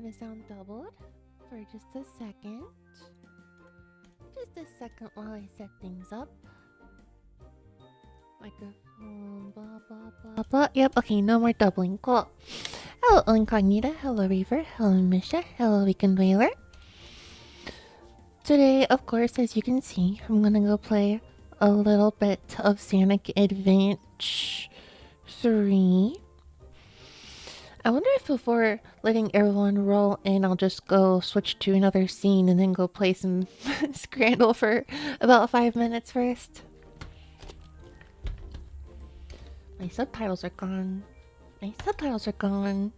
the sound doubled for just a second. Just a second while I set things up. Microphone, blah, blah, blah, blah. Yep, okay, no more doubling. Cool. Hello, Incognita. Hello, Reaver. Hello, Misha. Hello, Weekend Whaler. Today, of course, as you can see, I'm gonna go play a little bit of Sanic Advance 3. I wonder if before letting everyone roll in, I'll just go switch to another scene and then go play some Scrandle for about 5 minutes first. My subtitles are gone. My subtitles are gone.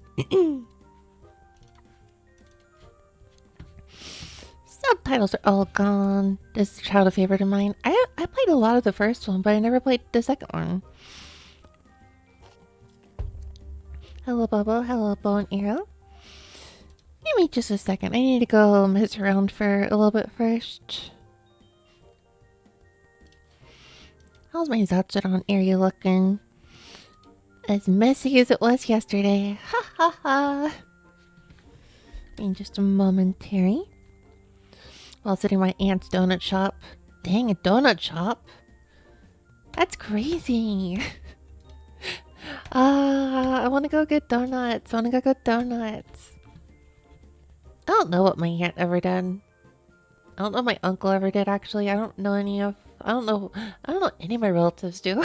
Subtitles are all gone. This is a childhood favorite of mine. I played a lot of the first one, but I never played the second one. Hello, Bubble. Hello, Bow and Arrow. Give me just a second. I need to go mess around for a little bit first. How's my Zapsodon area looking? As messy as it was yesterday. Ha ha ha. In just a momentary. While sitting in my aunt's donut shop. Dang, a donut shop? That's crazy. I want to go get donuts. I want to go get donuts. I don't know what my aunt ever did. I don't know what my uncle ever did, actually. I don't know I don't know what any of my relatives do.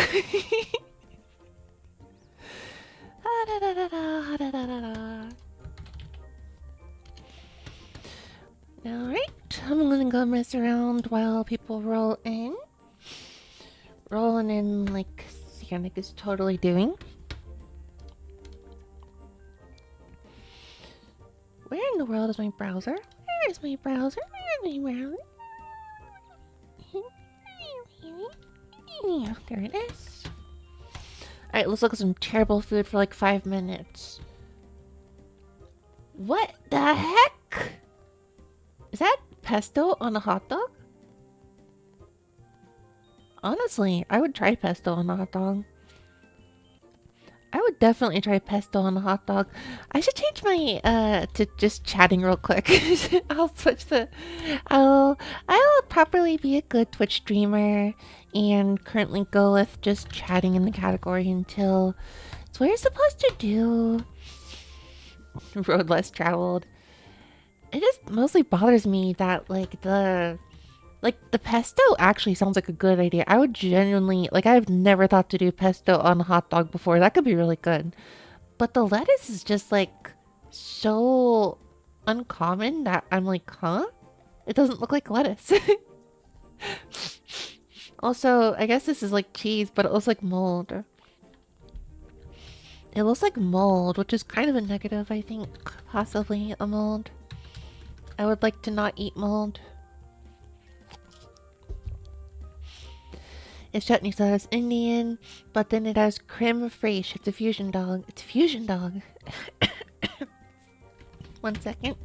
Alright, I'm gonna go mess around while people roll in. Rolling in like Sanic is totally doing. Where in the world is my browser? Where is my browser? Where is my browser? There it is. Alright, let's look at some terrible food for like 5 minutes. What the heck? Is that pesto on a hot dog? Honestly, I would try pesto on a hot dog. I would definitely try pesto on a hot dog. I should change my to just chatting real quick. I'll switch the I'll properly be a good Twitch streamer and currently go with just chatting in the category until it's what you're supposed to do. Road less traveled. It just mostly bothers me that the pesto actually sounds like a good idea. I would genuinely, I've never thought to do pesto on a hot dog before. That could be really good. But the lettuce is just so uncommon that I'm like, huh? It doesn't look like lettuce. Also, I guess this is like cheese, but it looks like mold. It looks like mold, which is kind of a negative, I think. Possibly a mold. I would like to not eat mold. Its chutney sauce Indian, but then it has creme fraiche. It's a fusion dog. It's a fusion dog. 1 second.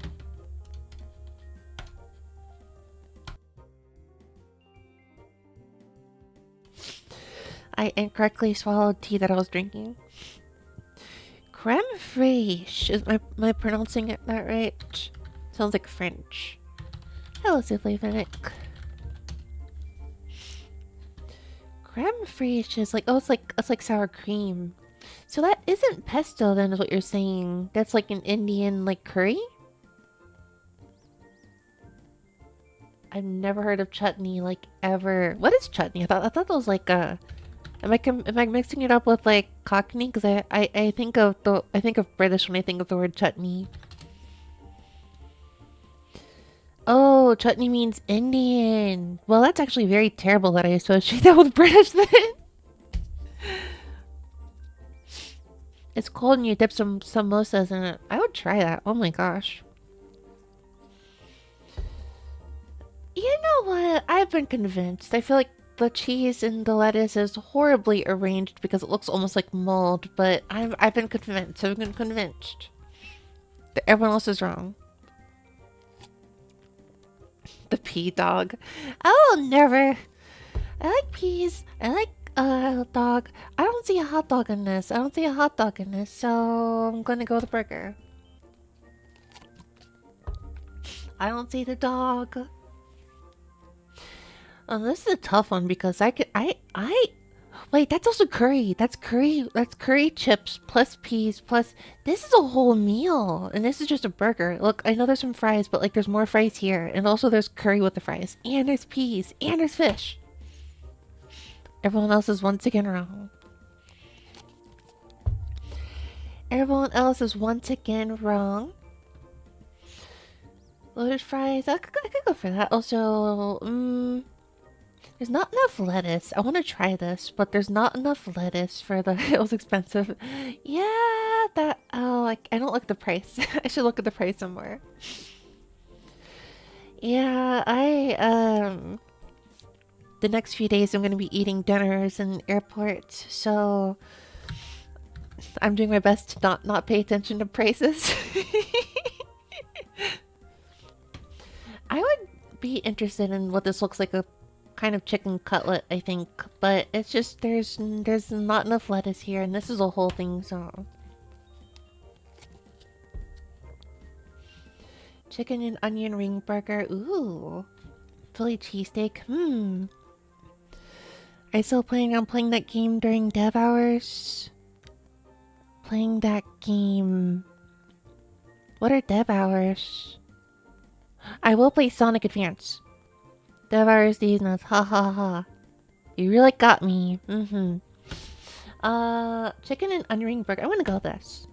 I incorrectly swallowed tea that I was drinking. Creme fraiche. Is my pronouncing it that right? Sounds like French. Hello, Souffle Fennec. Creme fraiche is it's like sour cream. So that isn't pesto then, is what you're saying. That's like an Indian curry? I've never heard of chutney ever. What is chutney? I thought that was like a. Am I mixing it up with Cockney? Because I think of British when I think of the word chutney. Oh, chutney means Indian. Well, that's actually very terrible that I associate that with British then. It's cold and you dip some samosas in it. I would try that. Oh my gosh. You know what? I've been convinced. I feel like the cheese and the lettuce is horribly arranged because it looks almost like mold, but I've been convinced. I've been convinced that everyone else is wrong. The pea dog. Oh, never. I like peas. I like dog. I don't see a hot dog in this. So I'm gonna go with a burger. I don't see the dog. This is a tough one because wait, that's also curry. That's curry. That's curry chips plus peas plus. This is a whole meal, and this is just a burger. Look, I know there's some fries, but like there's more fries here, and also there's curry with the fries, and there's peas, and there's fish. Everyone else is once again wrong. Everyone else is once again wrong. Loaded fries. I could go for that. Also, there's not enough lettuce. I want to try this, but there's not enough lettuce for the. It was expensive. Yeah, that. Oh, I don't look at the price. I should look at the price somewhere. Yeah, the next few days I'm gonna be eating dinners in airports, so I'm doing my best to not pay attention to prices. I would be interested in what this looks like, a kind of chicken cutlet, I think, but it's just there's not enough lettuce here, and this is a whole thing, so. Chicken and onion ring burger. Ooh. Philly cheesesteak. Are you still planning on playing that game during dev hours? Playing that game. What are dev hours? I will play Sonic Advance. Dev hours these nuts. Ha ha ha. You really got me. Chicken and onion ring burger. I want to go with this.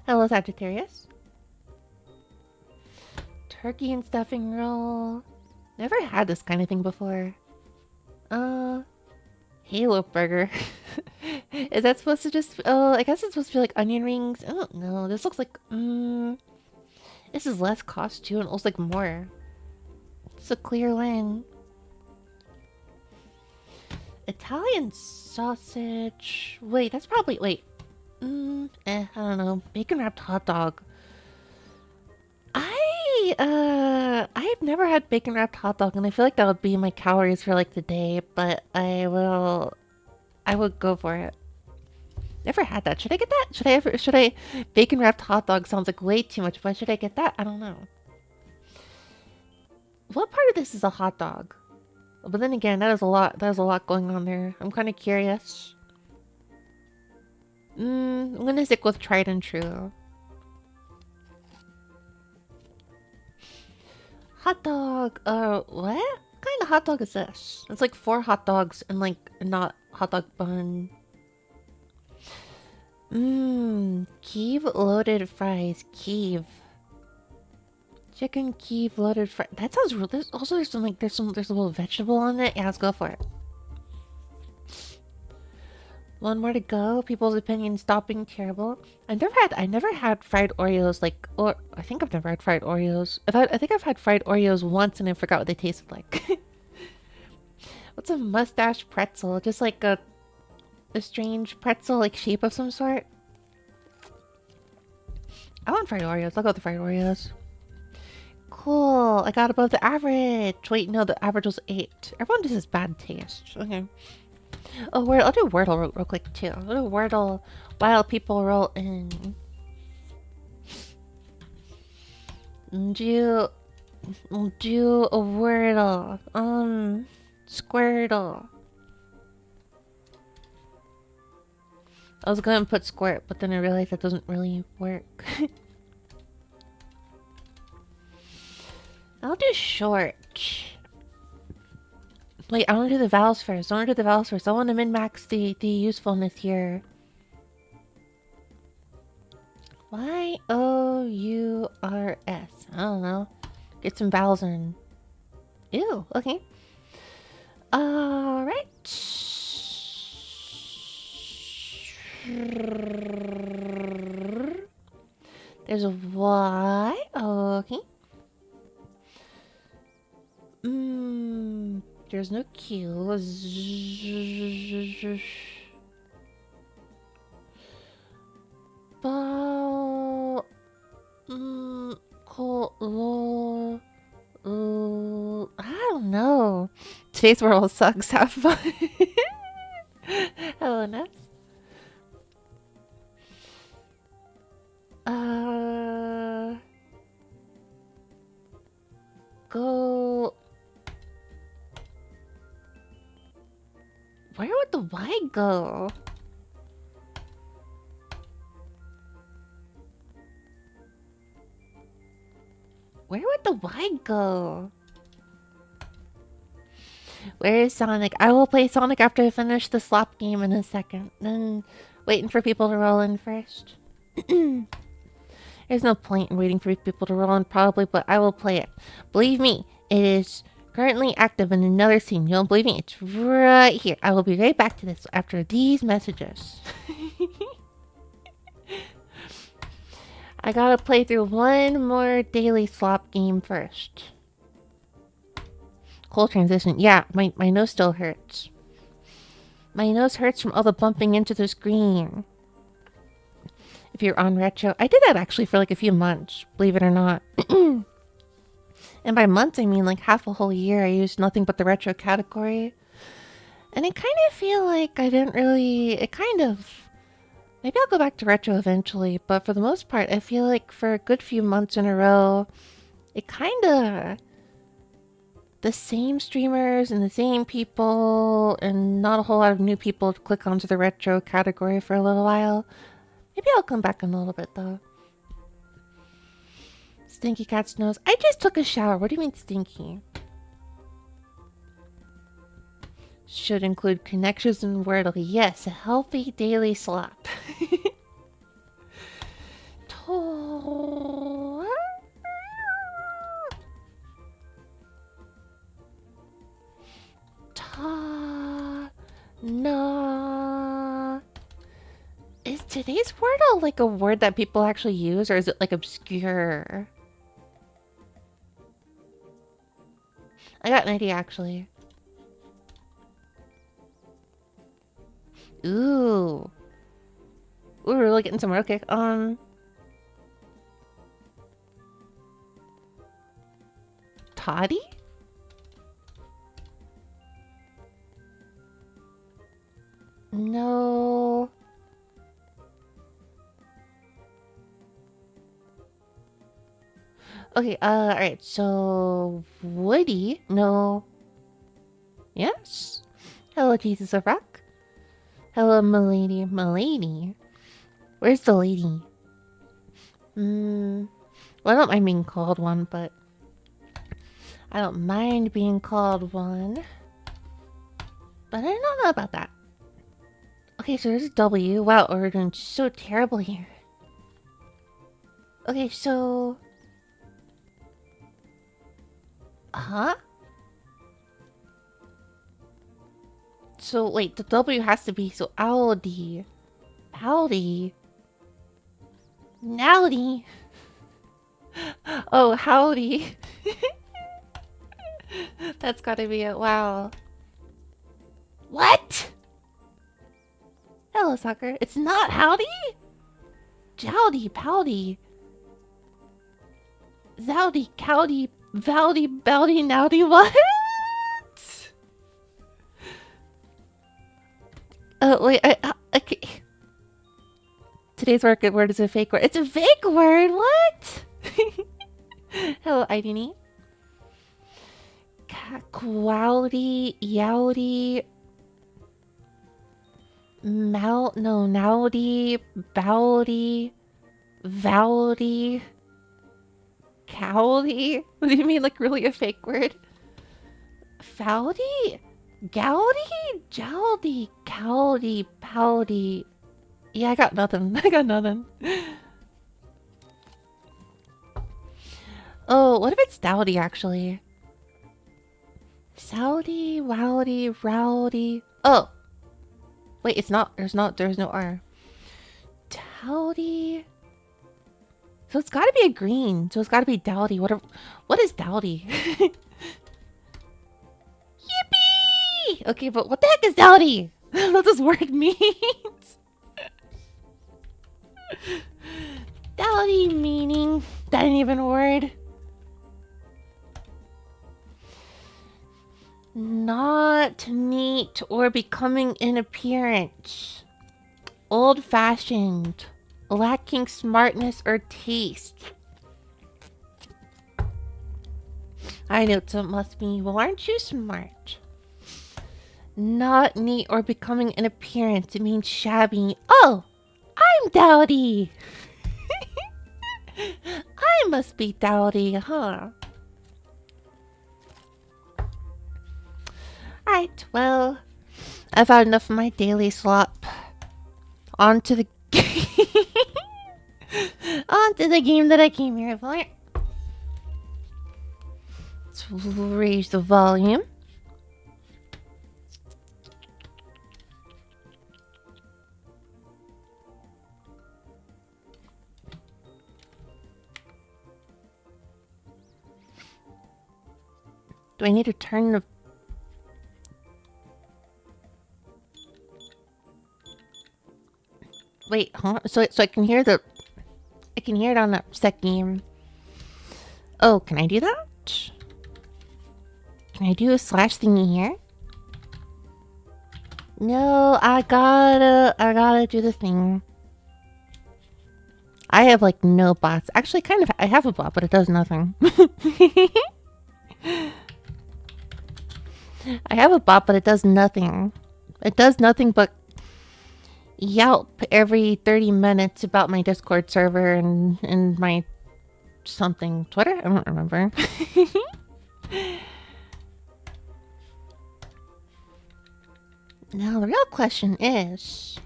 Hello, Sagittarius. Turkey and stuffing roll. Never had this kind of thing before. Halo burger. Is that supposed to just... Oh, I guess it's supposed to be like onion rings. I don't know. This looks like... This is less cost too, and it looks like more. It's a clear win. Italian sausage... Wait, that's probably... Wait. I don't know. Bacon wrapped hot dog. I've never had bacon wrapped hot dog, and I feel like that would be my calories for like the day, but I would go for it. Never had that. Should I get that? Should I bacon wrapped hot dog sounds like way too much, but should I get that? I don't know. What part of this is a hot dog? But then again, that is a lot going on there. I'm kind of curious. I'm gonna stick with tried and true. Hot dog. What kind of hot dog is this? It's like 4 hot dogs and like not hot dog bun. Kiev loaded fries. Kiev. Chicken Kiev loaded fries. That sounds real. There's some like there's a little vegetable on it. Yeah, let's go for it. One more to go. People's opinion stop being terrible. I never had fried Oreos like, or I think I've never had fried Oreos. I think I've had fried Oreos once and I forgot what they tasted like. What's a mustache pretzel? Just like a strange pretzel like shape of some sort. I want fried Oreos. I'll go with the fried Oreos. Cool. I got above the average. Wait, no, the average was 8. Everyone just has bad taste. Okay. Oh, I'll do Wordle real quick too. I'll do Wordle while people roll in. Do a Wordle. Squirtle. I was gonna put squirt, but then I realized that doesn't really work. I'll do short. Wait, I want to do the vowels first. I want to min-max the usefulness here. Y-O-U-R-S. I don't know. Get some vowels in. Ew, okay. Alright. There's a Y. Okay. There's no Q. I don't know. Today's world sucks. Have fun. Hello, Ness. go... Where would the Y go? Where would the Y go? Where is Sonic? I will play Sonic after I finish the slop game in a second. Then waiting for people to roll in first. There's no point in waiting for people to roll in probably, but I will play it. Believe me, it is currently active in another scene. You don't believe me? It's right here. I will be right back to this after these messages. I gotta play through one more daily slop game first. Cold transition. Yeah, my nose still hurts. My nose hurts from all the bumping into the screen. If you're on retro. I did that actually for like a few months, believe it or not. And by months, I mean like half a whole year I used nothing but the retro category. And I kind of feel like I didn't really... Maybe I'll go back to retro eventually, but for the most part, I feel like for a good few months in a row, it kind of... The same streamers and the same people, and not a whole lot of new people to click onto the retro category for a little while. Maybe I'll come back in a little bit, though. Stinky cat's nose. I just took a shower. What do you mean stinky? Should include connections and Wordle. Yes, a healthy daily slop. No. Is today's Wordle like a word that people actually use, or is it like obscure? I got an idea actually. Ooh. Ooh, we're really getting somewhere. Okay. Toddy? No. Okay, alright, so... Woody? No. Yes? Hello, Jesus of Rock. Hello, milady. Milady? Where's the lady? Well, I don't mind being called one, but... I don't mind being called one. But I don't know about that. Okay, so there's a W. Wow, we're doing so terrible here. Okay, so... Huh? So, wait, the W has to be, so Audi. Howdy. Nowdy. Oh, howdy. That's gotta be it. Wow. What? Hello, sucker. It's not howdy? Jowdy, powdy. Zowdy, cowdy, vowdy, bowdy, nowdy, what? Oh, wait, okay. Today's word is a fake word. It's a fake word, what? Hello, Idini. Quowdy, yowdy. Nowdy, bowdy, vowdy, cowdy. What do you mean, like really a fake word? Fowdy, gowdy, jowdy, cowdy, powdy. Yeah, I got nothing. I got nothing. Oh, what if it's dowdy actually? Sowdy, wowdy, rowdy. Oh. Wait, it's not. There's no R. Dowdy. So it's gotta be a green. So it's gotta be dowdy. What is dowdy? Yippee! Okay, but what the heck is dowdy? I don't know what this word means. Dowdy meaning. That ain't even a word. Not neat or becoming in appearance. Old-fashioned. Lacking smartness or taste. I know it must be. Well, aren't you smart? Not neat or becoming in appearance. It means shabby. Oh, I'm dowdy. I must be dowdy, huh? Alright, well, I've had enough of my daily slop. On to the on to the game that I came here for. Let's raise the volume. Do I need to turn the... Wait, huh? So I can hear the... I can hear it on the set game. Oh, can I do that? Can I do a slash thingy here? No, I gotta do the thing. I have like no bots. Actually, kind of, I have a bot, but it does nothing. I have a bot, but it does nothing. It does nothing but yelp every 30 minutes about my Discord server and my something. Twitter? I don't remember. Now, the real question is...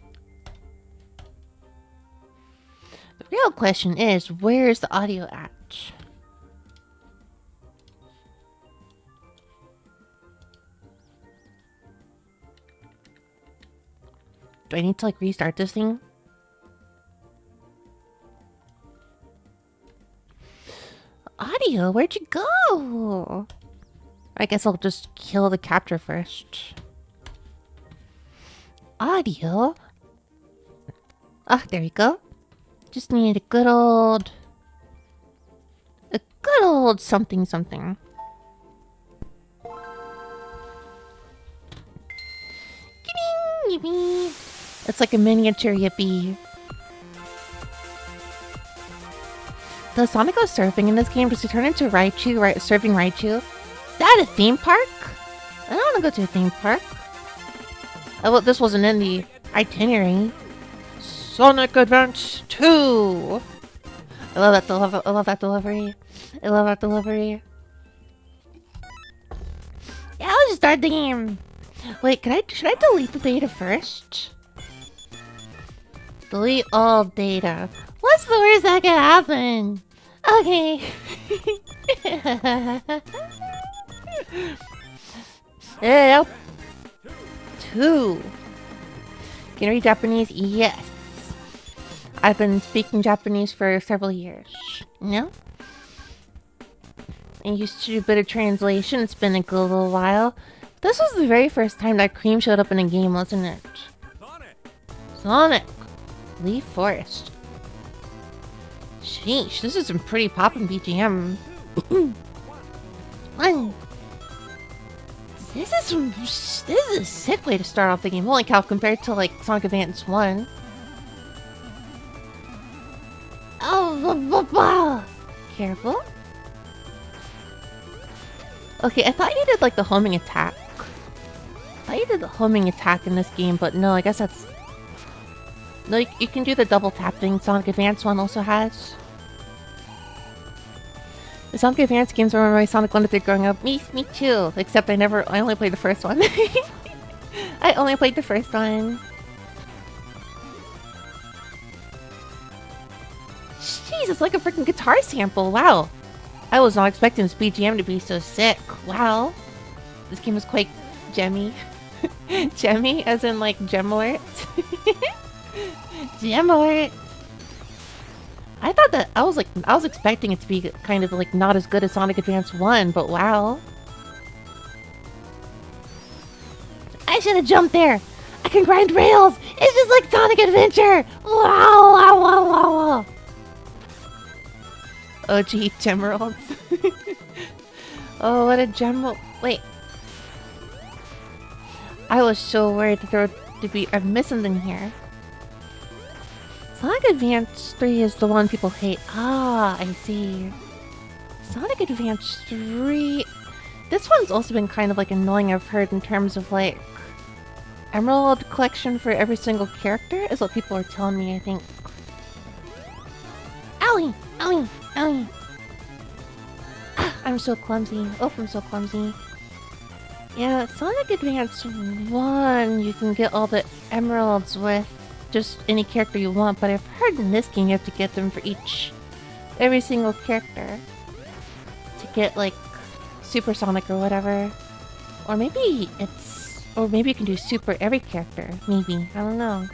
where's the audio at? Do I need to, like, restart this thing? Audio? Where'd you go? I guess I'll just kill the capture first. Audio? Ah, there you go. Just need a good old something something. Yippee! It's like a miniature yippee. Does Sonic go surfing in this game? Does he turn into Raichu, surfing Raichu? Is that a theme park? I don't want to go to a theme park. Oh, well, this wasn't in the itinerary. Sonic Advance 2! I love that delivery. I love that delivery. I love that delivery. Yeah, let's just start the game. Wait, should I delete the data first? Delete all data. What's the worst that could happen? Okay. Yeah. 2. Can you read Japanese? Yes. I've been speaking Japanese for several years. No? I used to do a bit of translation. It's been a good little while. This was the very first time that Cream showed up in a game, wasn't it? Sonic! Leaf Forest. Sheesh, this is some pretty poppin' BGM. One. This is a sick way to start off the game. Holy cow, compared to like Sonic Advance 1. Oh, careful. Okay, I thought you did like the homing attack. I thought you did the homing attack in this game, but no, I guess that's... No, you can do the double tap thing Sonic Advance 1 also has. The Sonic Advance games were my Sonic 1 to 3 growing up. Me too. Except I only played the first one. I only played the first one. Jeez, it's like a freaking guitar sample. Wow. I was not expecting this BGM to be so sick. Wow. This game is quite gemmy. Gemmy, as in like gem alert. Gem alert. I thought that I was expecting it to be kind of like not as good as Sonic Advance 1, but wow. I should have jumped there. I can grind rails. It's just like Sonic Adventure. Wow, wow, wow, wow, wow. Oh gee, Gemeralds. Oh, what a gem. Wait. I was so worried that there would be a missing in here. Sonic Advance 3 is the one people hate. Ah, I see. Sonic Advance 3... This one's also been kind of like annoying, I've heard, in terms of like emerald collection for every single character is what people are telling me, I think. Owie! Owie! Owie! I'm so clumsy. Oh, I'm so clumsy. Yeah, Sonic Advance 1, you can get all the emeralds with just any character you want, but I've heard in this game you have to get them for every single character to get like Super Sonic or whatever. Or maybe you can do Super every character, maybe. I don't know.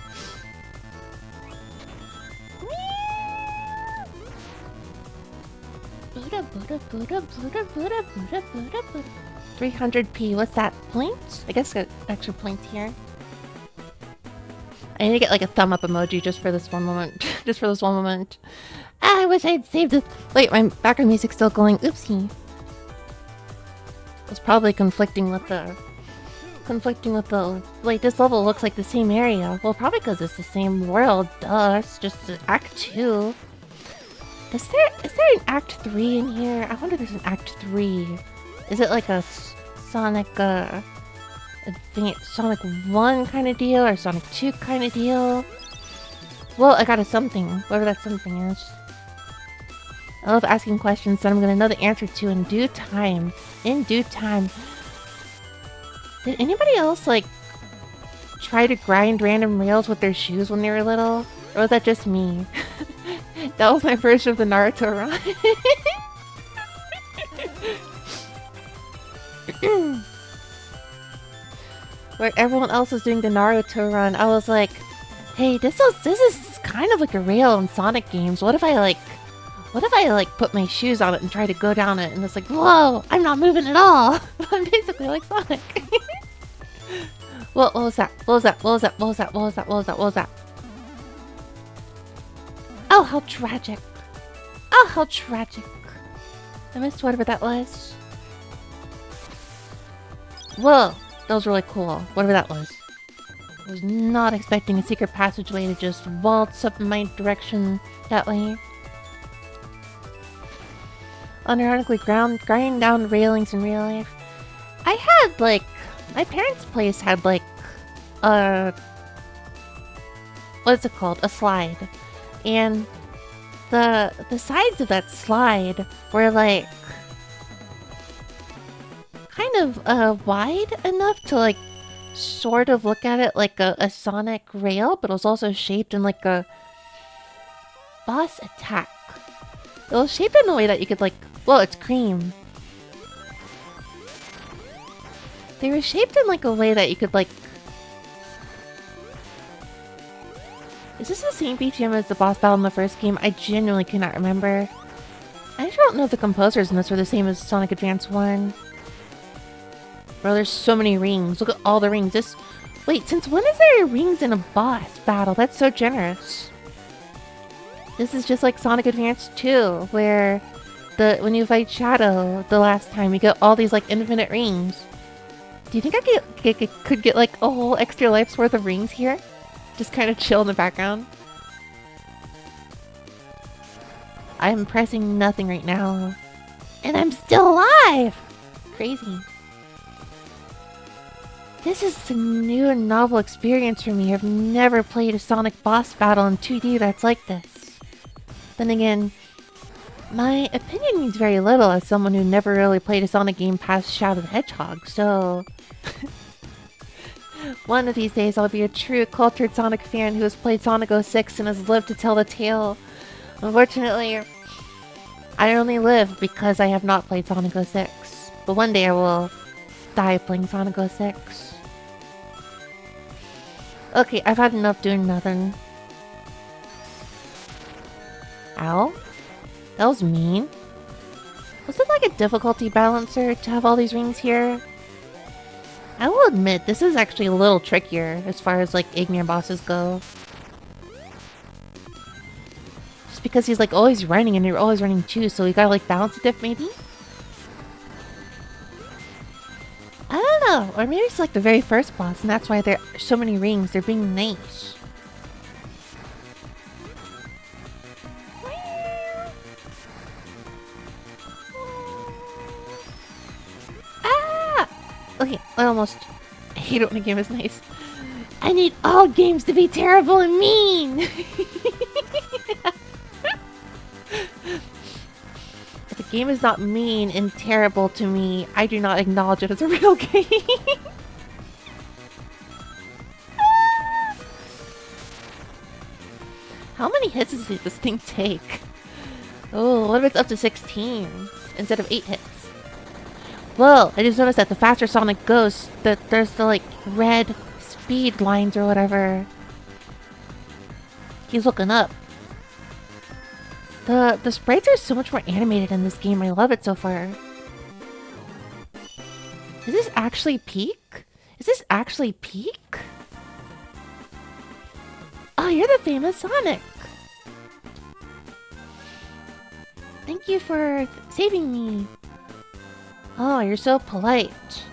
300p, what's that? Points? I guess got extra points here. I need to get like a thumb up emoji just for this one moment. Just for this one moment. Ah, I wish I'd saved it. Wait, my background music's still going. Oopsie. It's probably conflicting with the... Wait, this level looks like the same area. Well, probably because it's the same world. Duh, it's just Act 2. Is there an Act 3 in here? I wonder if there's an Act 3. Is it like a Sonic, Sonic 1 kind of deal, or Sonic 2 kind of deal? Well, I got a something, whatever that something is. I love asking questions that I'm gonna know the answer to in due time. In due time. Did anybody else, like, try to grind random rails with their shoes when they were little? Or was that just me? That was my version of the Naruto run. Where everyone else was doing the Naruto run, I was like, hey, this is kind of like a rail in Sonic games. What if I put my shoes on it and try to go down it, and it's like, whoa, I'm not moving at all. I'm basically like Sonic. What was that? What was that? What was that? What was that? What was that? What was that? What was that? Oh, how tragic. Oh, how tragic. I missed whatever that was. Whoa, that was really cool. Whatever that was. I was not expecting a secret passageway to just waltz up in my direction that way. Unironically grind down railings in real life. I had, like... My parents' place had, like... what is it called? A slide. And the sides of that slide were, like... kind of, wide enough to, like, sort of look at it like a Sonic rail, but it was also shaped in, like, a... boss attack. It was shaped in a way that you could, like... Well, it's cream. They were shaped in, like, a way that you could, like... Is this the same BGM as the boss battle in the first game? I genuinely cannot remember. I actually don't know if the composers in this were the same as Sonic Advance 1. Bro, there's so many rings. Look at all the rings. Wait, since when is there rings in a boss battle? That's so generous. This is just like Sonic Advance 2, where... when you fight Shadow the last time, you get all these, like, infinite rings. Do you think I could get, like, a whole extra life's worth of rings here? Just kind of chill in the background. I'm pressing nothing right now. And I'm still alive! Crazy. This is a new and novel experience for me. I've never played a Sonic boss battle in 2D that's like this. Then again... my opinion means very little as someone who never really played a Sonic game past Shadow the Hedgehog, so... One of these days I'll be a true cultured Sonic fan who has played Sonic 06 and has lived to tell the tale. Unfortunately, I only live because I have not played Sonic 06. But one day I will die playing Sonic 06. Okay, I've had enough doing nothing. Ow? That was mean. Was it like a difficulty balancer to have all these rings here? I will admit, this is actually a little trickier as far as like Igneous bosses go. Just because he's like always running and you're always running too, so you gotta like balance it maybe? I don't know, or maybe it's like the very first boss and that's why there are so many rings, they're being nice. Okay, I almost hate it when a game is nice. I need all games to be terrible and mean! If a game is not mean and terrible to me, I do not acknowledge it as a real game. How many hits does this thing take? Oh, what if it's up to 16 instead of 8 hits? Well, I just noticed that the faster Sonic goes, that there's the like red speed lines or whatever. He's looking up. The sprites are so much more animated in this game. I love it so far. Is this actually peak? Is this actually peak? Oh, you're the famous Sonic. Thank you for saving me. Oh, you're so polite.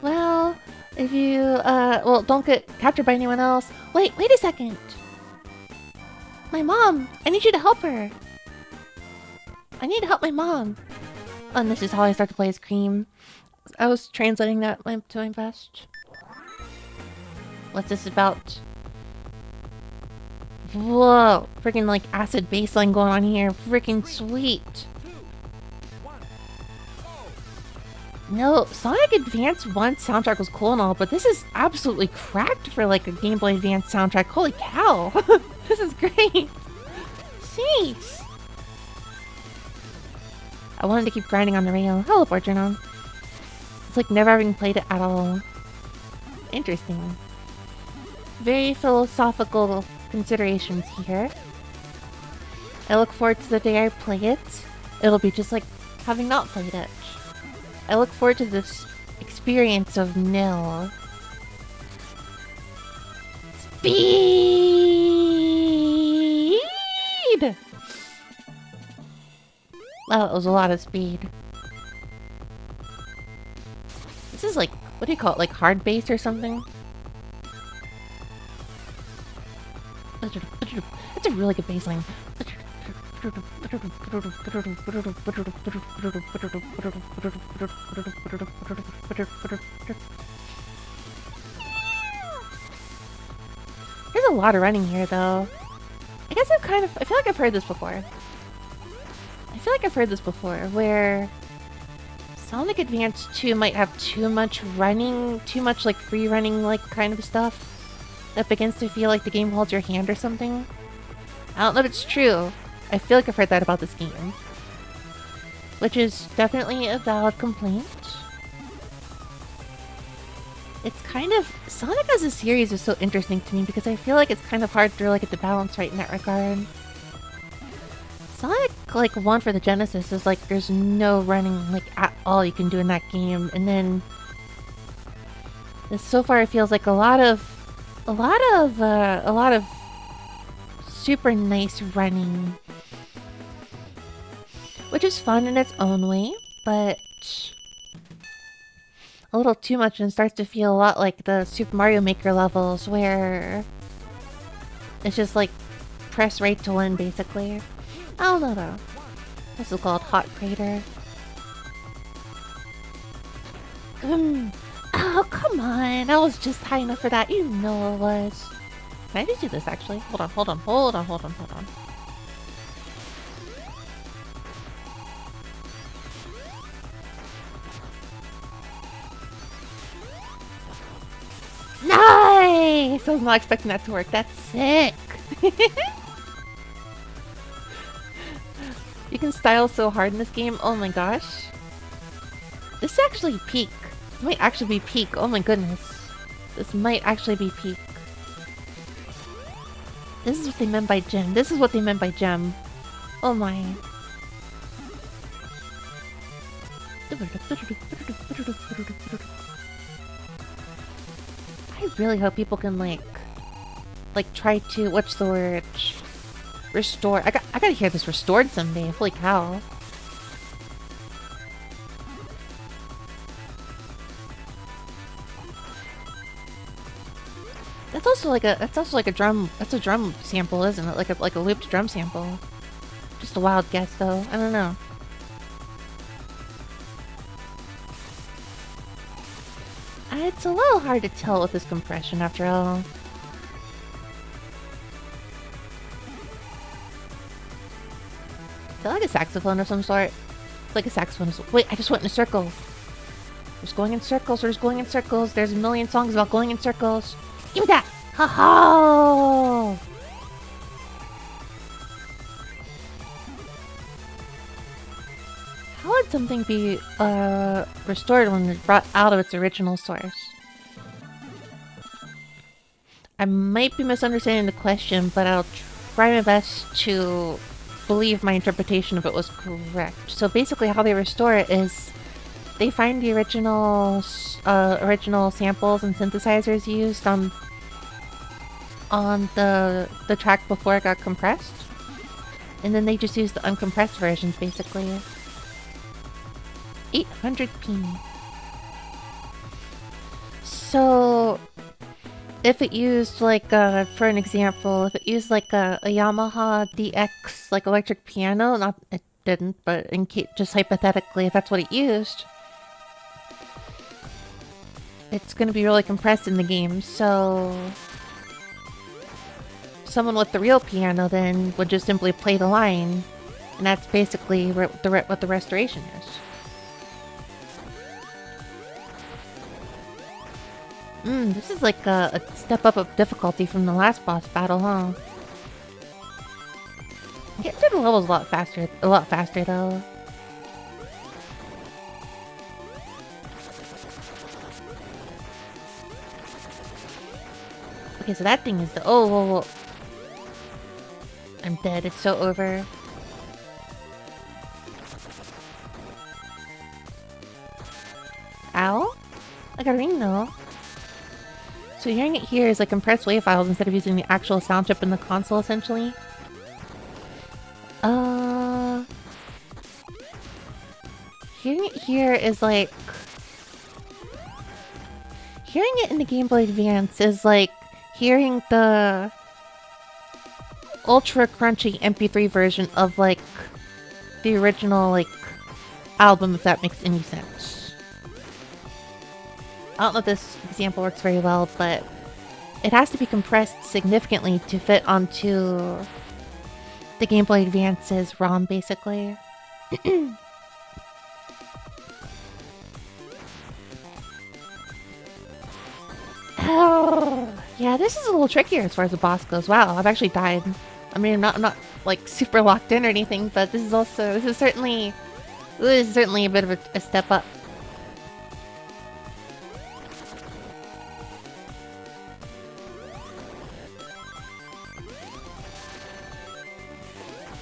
Well, if you, well, don't get captured by anyone else. Wait a second. My mom! I need you to help her! I need to help my mom! And this is how I start to play as Cream. I was translating that to my best. What's this about? Whoa! Freaking like acid baseline going on here. Freaking sweet! No, Sonic Advance 1 soundtrack was cool and all, but this is absolutely cracked for like a Game Boy Advance soundtrack. Holy cow! This is great! Jeez! I wanted to keep grinding on the rail. Hello, Portrait. It's like never having played it at all. Interesting. Very philosophical considerations here. I look forward to the day I play it. It'll be just like having not played it. I look forward to this experience of nil. Speed! Wow, that was a lot of speed. This is like, what do you call it? Like hard bass or something? That's a really good bass line. There's a lot of running here, though. I guess I feel like I've heard this before. Where Sonic Advance 2 might have too much running, too much like free running like kind of stuff that begins to feel like the game holds your hand or something. I don't know if it's true. I feel like I've heard that about this game. Which is definitely a valid complaint. It's kind of... Sonic as a series is so interesting to me because I feel like it's kind of hard to really get the balance right in that regard. Sonic, like, 1 for the Genesis is like, there's no running, like, at all you can do in that game. And then... so far it feels like a lot of super nice running. Which is fun in its own way, but a little too much and starts to feel a lot like the Super Mario Maker levels where it's just like press right to win basically. I don't know though. This is called Hot Crater. Oh, come on. I was just high enough for that. You know I was. Can I just do this actually? Hold on. Nice! I was not expecting that to work. That's sick! You can style so hard in this game. Oh my gosh. This is actually peak. This might actually be peak. Oh my goodness. This might actually be peak. This is what they meant by gem. Oh my. I really hope people can like try to, what's the word? Restore. I gotta hear this restored someday. Holy cow. That's also like a drum. That's a drum sample, isn't it? Like a looped drum sample. Just a wild guess, though. I don't know. It's a little hard to tell with this compression after all. Is that like a saxophone of some sort? Like a saxophone. Wait, I just went in a circle. There's going in circles. There's going in circles. There's a million songs about going in circles. Give me that! Ha ha! How would something be restored when it's brought out of its original source? I might be misunderstanding the question, but I'll try my best to believe my interpretation of it was correct. So basically how they restore it is they find the original samples and synthesizers used on the track before it got compressed. And then they just use the uncompressed versions basically. 800p. So if it used like for an example, if it used like a Yamaha DX like electric piano, not it didn't, but in case, just hypothetically, if that's what it used, it's going to be really compressed in the game. So someone with the real piano then would just simply play the line, and that's basically what the restoration is. This is like a step up of difficulty from the last boss battle, huh? Getting through the levels a lot faster though. Okay, so that thing is the whoa. I'm dead. It's so over. Ow? I got a ring though. So hearing it here is like compressed WAV files instead of using the actual sound chip in the console, essentially. Hearing it here is like... Hearing it in the Game Boy Advance is like hearing the ultra crunchy MP3 version of like the original like album, if that makes any sense. I don't know if this example works very well, but it has to be compressed significantly to fit onto the Game Boy Advance's ROM, basically. Oh, yeah, this is a little trickier as far as the boss goes. Wow, I've actually died. I mean, I'm not like super locked in or anything, but this is certainly a bit of a step up.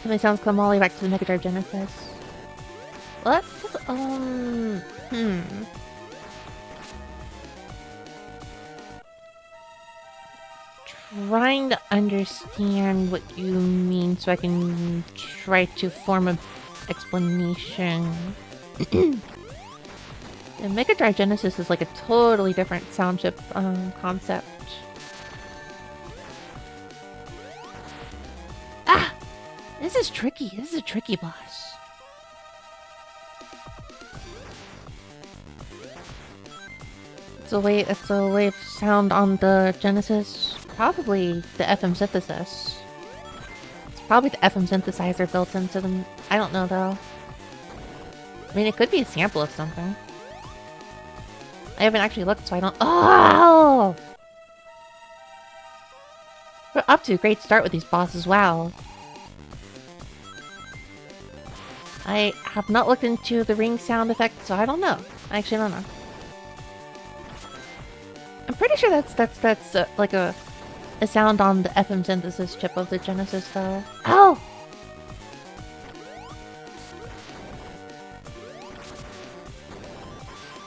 My sounds come all the way back to the Mega Drive Genesis. What? Trying to understand what you mean so I can try to form an explanation. The Mega Drive Genesis is like a totally different sound chip concept. Ah! This is tricky. This is a tricky boss. It's a wave sound on the Genesis. Probably the FM synthesis. It's probably the FM synthesizer built into them. I don't know though. I mean, it could be a sample of something. I haven't actually looked, so I don't. Oh! We're up to a great start with these bosses. Wow. I have not looked into the ring sound effect, so I don't know. I actually don't know. I'm pretty sure that's like a sound on the FM synthesis chip of the Genesis, though. Ow!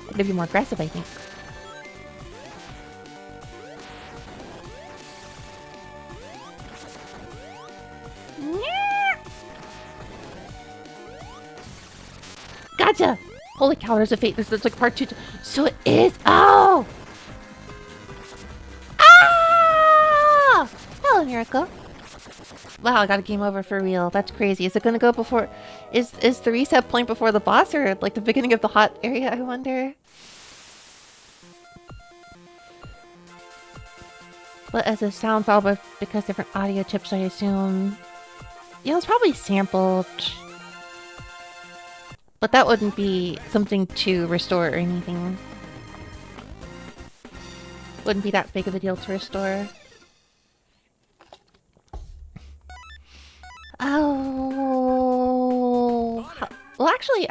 I'm gonna be more aggressive, I think. Gotcha! Holy cow, there's a fate. This is like part 2. So it is. Oh! Ah! Hello, Miracle. Wow, I got a game over for real. That's crazy. Is it gonna go before... Is the reset point before the boss or like the beginning of the hot area, I wonder? But as a sound file, but because different audio chips, I assume. Yeah, it's probably sampled. But that wouldn't be something to restore or anything. Wouldn't be that big of a deal to restore. Oh. Well, actually.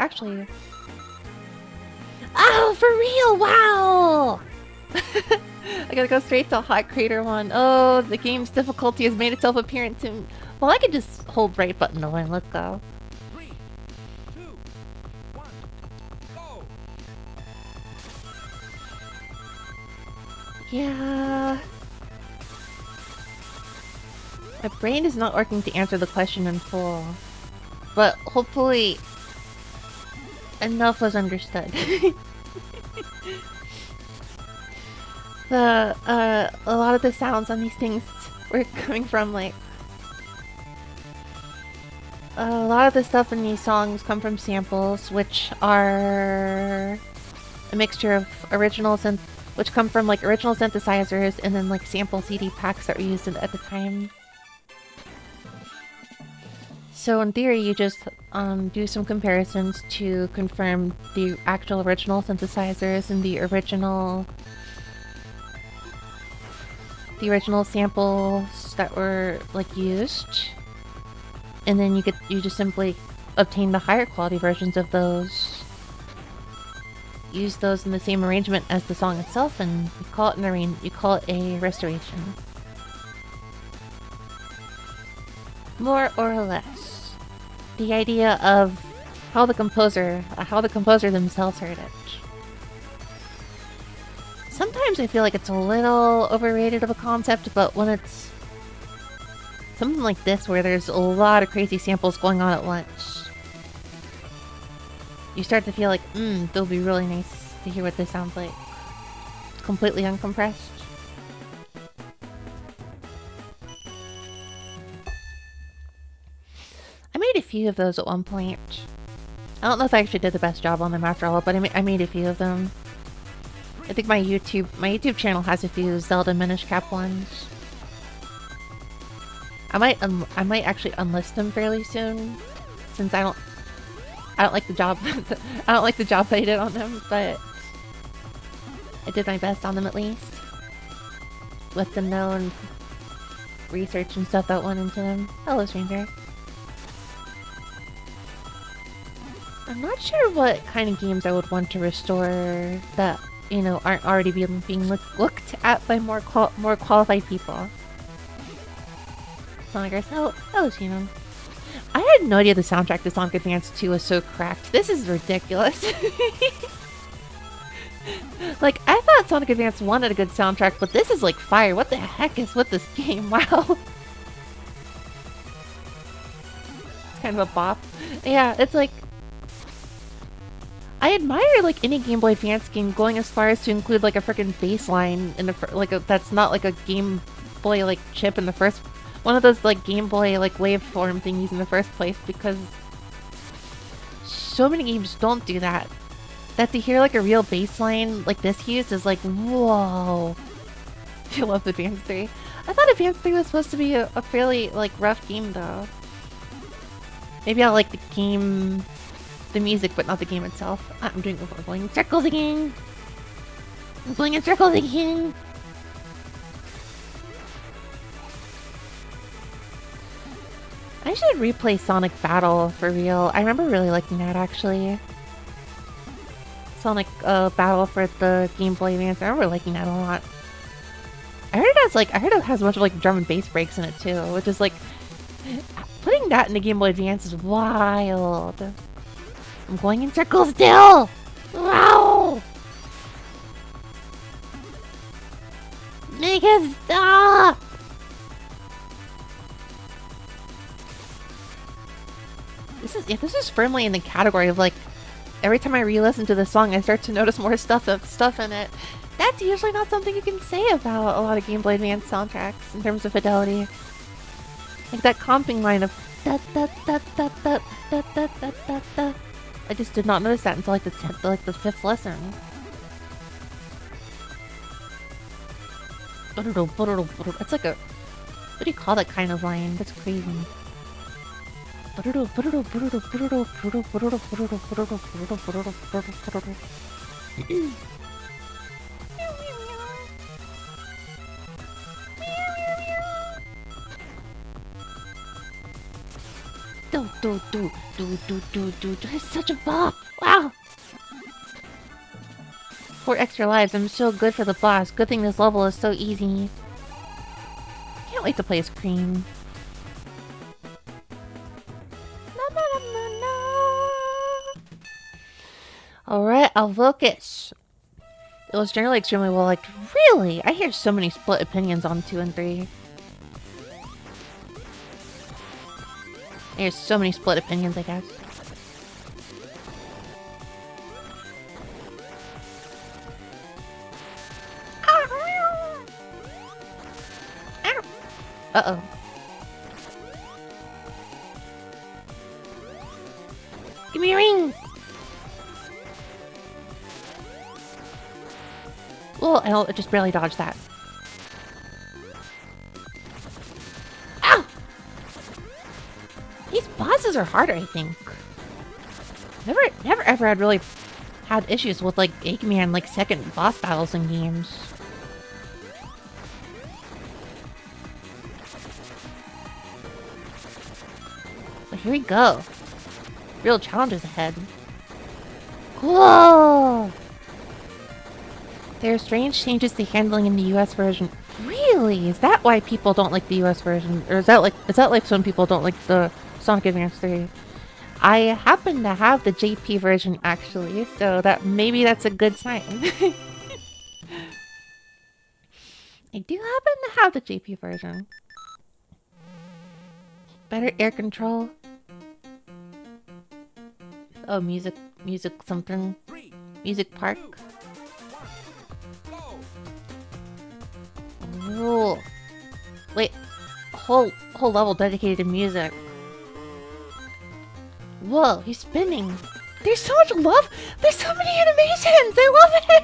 Oh, for real! Wow! I gotta go straight to Hot Crater 1. Oh, the game's difficulty has made itself apparent to me. Well, I could just hold right button to win. Let's go. 3, 2, 1, go! Yeah. My brain is not working to answer the question in full. But hopefully enough was understood. A lot of the sounds on these things were coming from, like... A lot of the stuff in these songs come from samples, which are a mixture of which come from, like, original synthesizers and then, like, sample CD packs that were used at the time. So in theory, you just do some comparisons to confirm the actual original synthesizers and the original samples that were, like, used. And then you just simply obtain the higher quality versions of those. Use those in the same arrangement as the song itself, and you call it a restoration. More or less. The idea of how the composer themselves heard it. Sometimes I feel like it's a little overrated of a concept, but when it's something like this where there's a lot of crazy samples going on at once, you start to feel like, it'll be really nice to hear what this sounds like. Completely uncompressed. I made a few of those at one point. I don't know if I actually did the best job on them after all, but I made a few of them. I think my YouTube channel has a few Zelda Minish Cap ones. I might actually unlist them fairly soon, since I don't like the job I don't like the job I did on them, but I did my best on them at least, with the known research and stuff that went into them. Hello, stranger. I'm not sure what kind of games I would want to restore that, you know, aren't already being looked at by more qualified people. Sonicers, hello, Shino. I had no idea the soundtrack to Sonic Advance 2 was so cracked. This is ridiculous. Like, I thought Sonic Advance 1 had a good soundtrack, but this is like fire. What the heck is with this game? Wow. It's kind of a bop. Yeah, it's like... I admire, like, any Game Boy Advance game going as far as to include, like, a freaking bass line in the that's not, like, a Game Boy, like, chip in the first... One of those, like, Game Boy, like, waveform thingies in the first place, because so many games don't do that. That to hear, like, a real bass line like this used is like, whoa. I love Advance 3. I thought Advance 3 was supposed to be a fairly, like, rough game, though. Maybe I like the game... the music, but not the game itself. I'm going in circles again! I'm going in circles again! I should replay Sonic Battle for real. I remember really liking that, actually. Sonic Battle for the Game Boy Advance. I remember liking that a lot. I heard it has a bunch of, like, drum and bass breaks in it too, which is like... Putting that in the Game Boy Advance is wild. I'm going in circles still! Wow! Make it stop! This is firmly in the category of, like, every time I re-listen to the song, I start to notice more stuff in it. That's usually not something you can say about a lot of Game Boy Advance soundtracks in terms of fidelity. Like that comping line of da da da da da da da da da da. I just did not notice that until like the 5th lesson. That's like a... What do you call that kind of line? That's crazy. It's such a bop! Wow! 4 extra lives. I'm so good for the boss. Good thing this level is so easy. Can't wait to play as Cream. Alright, I'll focus. It was generally extremely well liked. Really? I hear so many split opinions on 2 and 3. There's so many split opinions, I guess. Uh-oh. Give me your rings! Well, I just barely dodged that. Ow! These bosses are harder, I think. Never ever had really had issues with like Eggman, like second boss battles in games. But here we go. Real challenges ahead. Cool! There are strange changes to handling in the US version. Really? Is that why people don't like the US version? Or is that like some people don't like the Sonic Advance 3? I happen to have the JP version actually, so maybe that's a good sign. I do happen to have the JP version. Better air control. Oh, music something. Music park. Oh. Wait, whole level dedicated to music. Whoa, he's spinning. There's so much love. There's so many animations. I love it.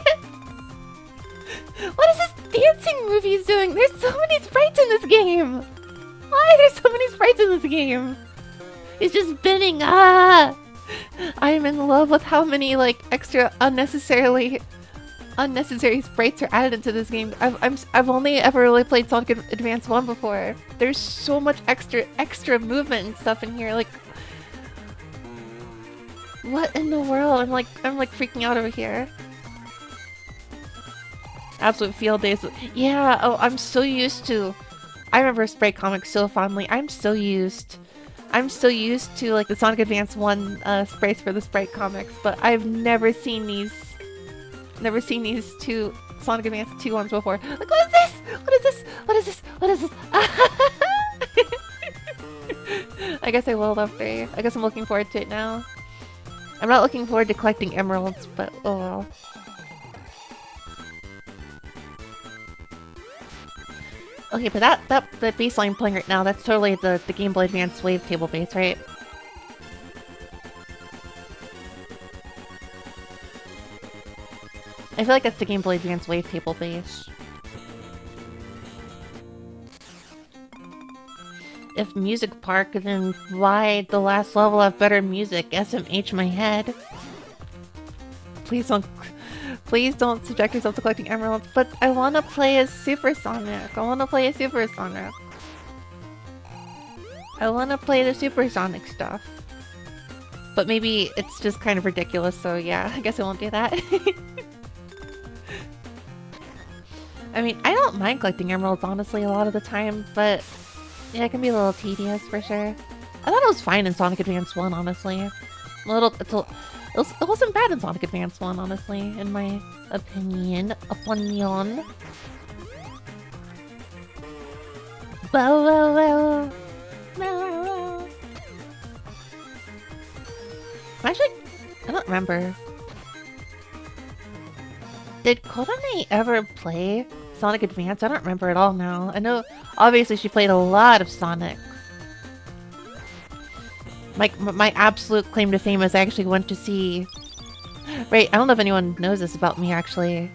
What is this dancing movie he's doing? There's so many sprites in this game. Why there's so many sprites in this game? He's just spinning. Ah! I'm in love with how many like extra unnecessary sprites are added into this game. I've only ever really played Sonic Advance 1 before. There's so much extra movement and stuff in here. Like, what in the world? I'm like freaking out over here. Absolute field days. Yeah. Oh, I'm so used to. I remember sprite comics so fondly. I'm so used to like the Sonic Advance 1 sprites for the sprite comics, but I've never seen these two Sonic Advance 2 ones before. Like, what is this? What is this? What is this? What is this? I guess I will love 3. I guess I'm looking forward to it now. I'm not looking forward to collecting emeralds, but oh well. Okay, but the baseline playing right now, that's totally the Game Boy Advance wavetable base, right? I feel like that's the Game Boy Advance wavetable base. If Music Park, then why the last level have better music? SMH my head. Please don't subject yourself to collecting emeralds, but I want to play as Super Sonic. I want to play the Super Sonic stuff. But maybe it's just kind of ridiculous, so yeah, I guess I won't do that. I mean, I don't mind collecting emeralds, honestly, a lot of the time, but yeah, it can be a little tedious for sure. I thought it was fine in Sonic Advance 1, honestly. It wasn't bad in Sonic Advance 1, honestly, in my opinion. Actually, I don't remember. Did Kodane ever play Sonic Advance? I don't remember at all now. I know, obviously, she played a lot of Sonic. My absolute claim to fame is I actually went to see... Right, I don't know if anyone knows this about me, actually.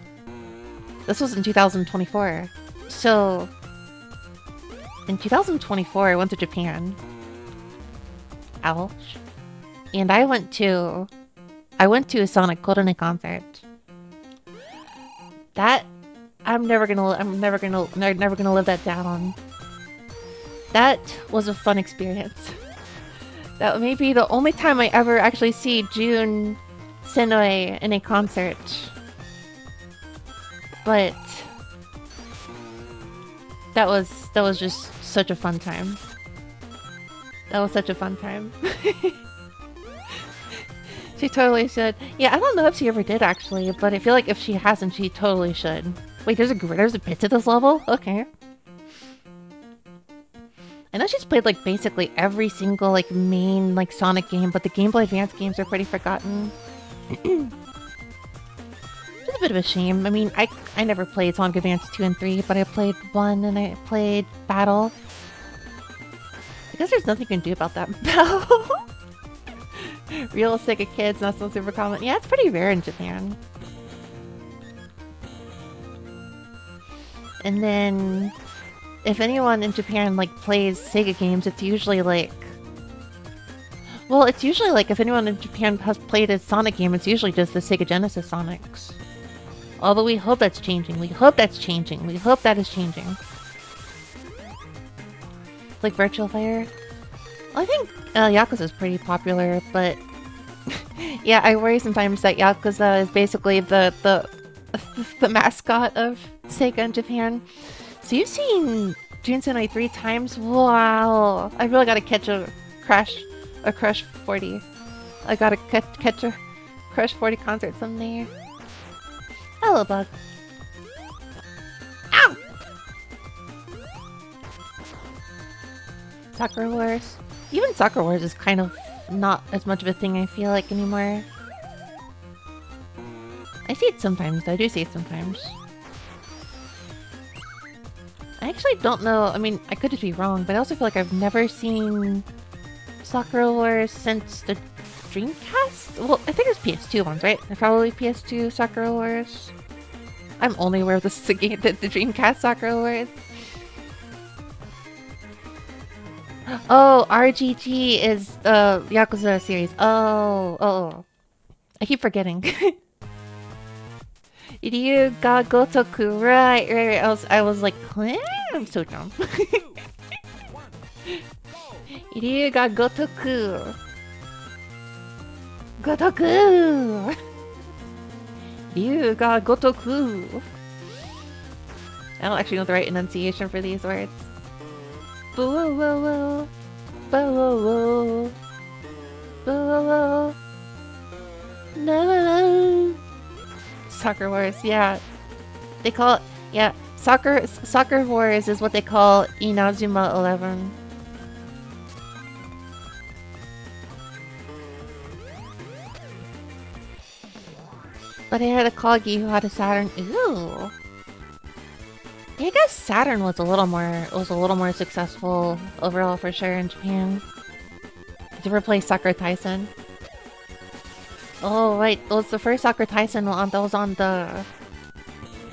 This was in 2024. So, in 2024, I went to Japan. Ouch. And I went to a Sonic Korone concert. That I'm never gonna live that down. That was a fun experience. That may be the only time I ever actually see Jun Senoi in a concert. But that was just such a fun time. That was such a fun time. She totally should. Yeah, I don't know if she ever did actually, but I feel like if she hasn't, she totally should. Wait, there's a pit to this level? Okay. I know she's played like basically every single like main like Sonic game, but the Game Boy Advance games are pretty forgotten. It's a bit of a shame. I mean, I never played Sonic Advance 2 and 3, but I played 1 and I played Battle. I guess there's nothing you can do about that. Battle. Real Sega kids, not so super common. Yeah, it's pretty rare in Japan. And then, if anyone in Japan like plays Sega games, it's usually like, well, it's usually like if anyone in Japan has played a Sonic game, it's usually just the Sega Genesis Sonics. Although we hope that's changing. We hope that's changing. We hope that is changing. Like Virtual Fire. Well, I think Yakuza is pretty popular, but yeah, I worry sometimes that Yakuza is basically the mascot of Sega in Japan. So you've seen Jun Senoi 3 times? Wow! I really gotta catch a Crash 40. I gotta catch a Crash 40 concert someday. Hello, bug. Ow! Sakura Wars. Even Sakura Wars is kind of not as much of a thing, I feel like, anymore. I see it sometimes, I do see it sometimes. I actually don't know, I mean, I could just be wrong, but I also feel like I've never seen Sakura Wars since the Dreamcast? Well, I think it's PS2 ones, right? They're probably PS2 Sakura Wars. I'm only aware of the Dreamcast Sakura Wars. Oh, RGG is the Yakuza series. Oh. I keep forgetting. Ryu ga Gotoku, right. I was like, huh? I'm so dumb. Ryu ga Gotoku. Gotoku! Ryu ga Gotoku. I don't actually know the right enunciation for these words. Boo-woo-woo-woo. Boo-woo-woo. Boo-woo-woo. No. Soccer Wars, yeah. They call it, yeah. Soccer Wars is what they call Inazuma 11. But I had a Kagi who had a Saturn. Ooh. Yeah, I guess Saturn was a little more successful overall for sure in Japan. Did you ever play Sakura Taisen? Oh right, it was the first Sakura Taisen that was on the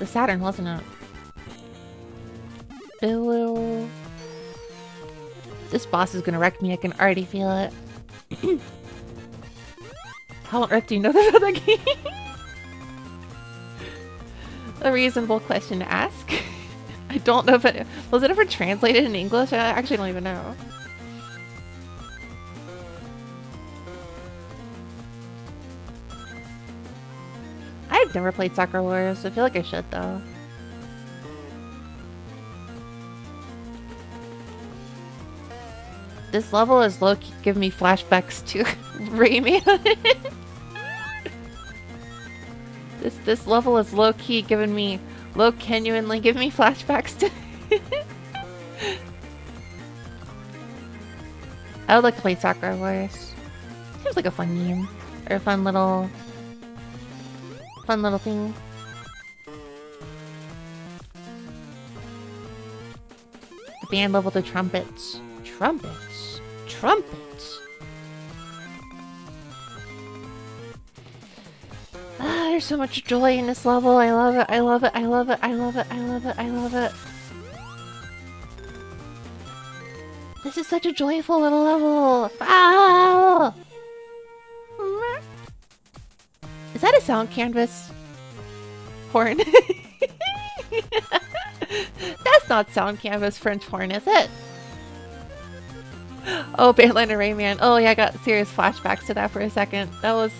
Saturn, wasn't it? Boo. This boss is gonna wreck me, I can already feel it. How on earth do you know this other game? A reasonable question to ask. I don't know if it was ever translated in English? I actually don't even know. I've never played Sakura Wars. I feel like I should though. This level is low-key giving me flashbacks to Rayman. This level is low-key giving me genuinely giving me flashbacks to I would like to play Sakura Wars. Seems like a fun game. Or a fun little thing. The band leveled the trumpets. Trumpets. There's so much joy in this level. I love it. This is such a joyful little level. Ow! Is that a sound canvas horn? That's not sound canvas French horn, is it? Oh, Bandliner Rayman. Oh yeah, I got serious flashbacks to that for a second. That was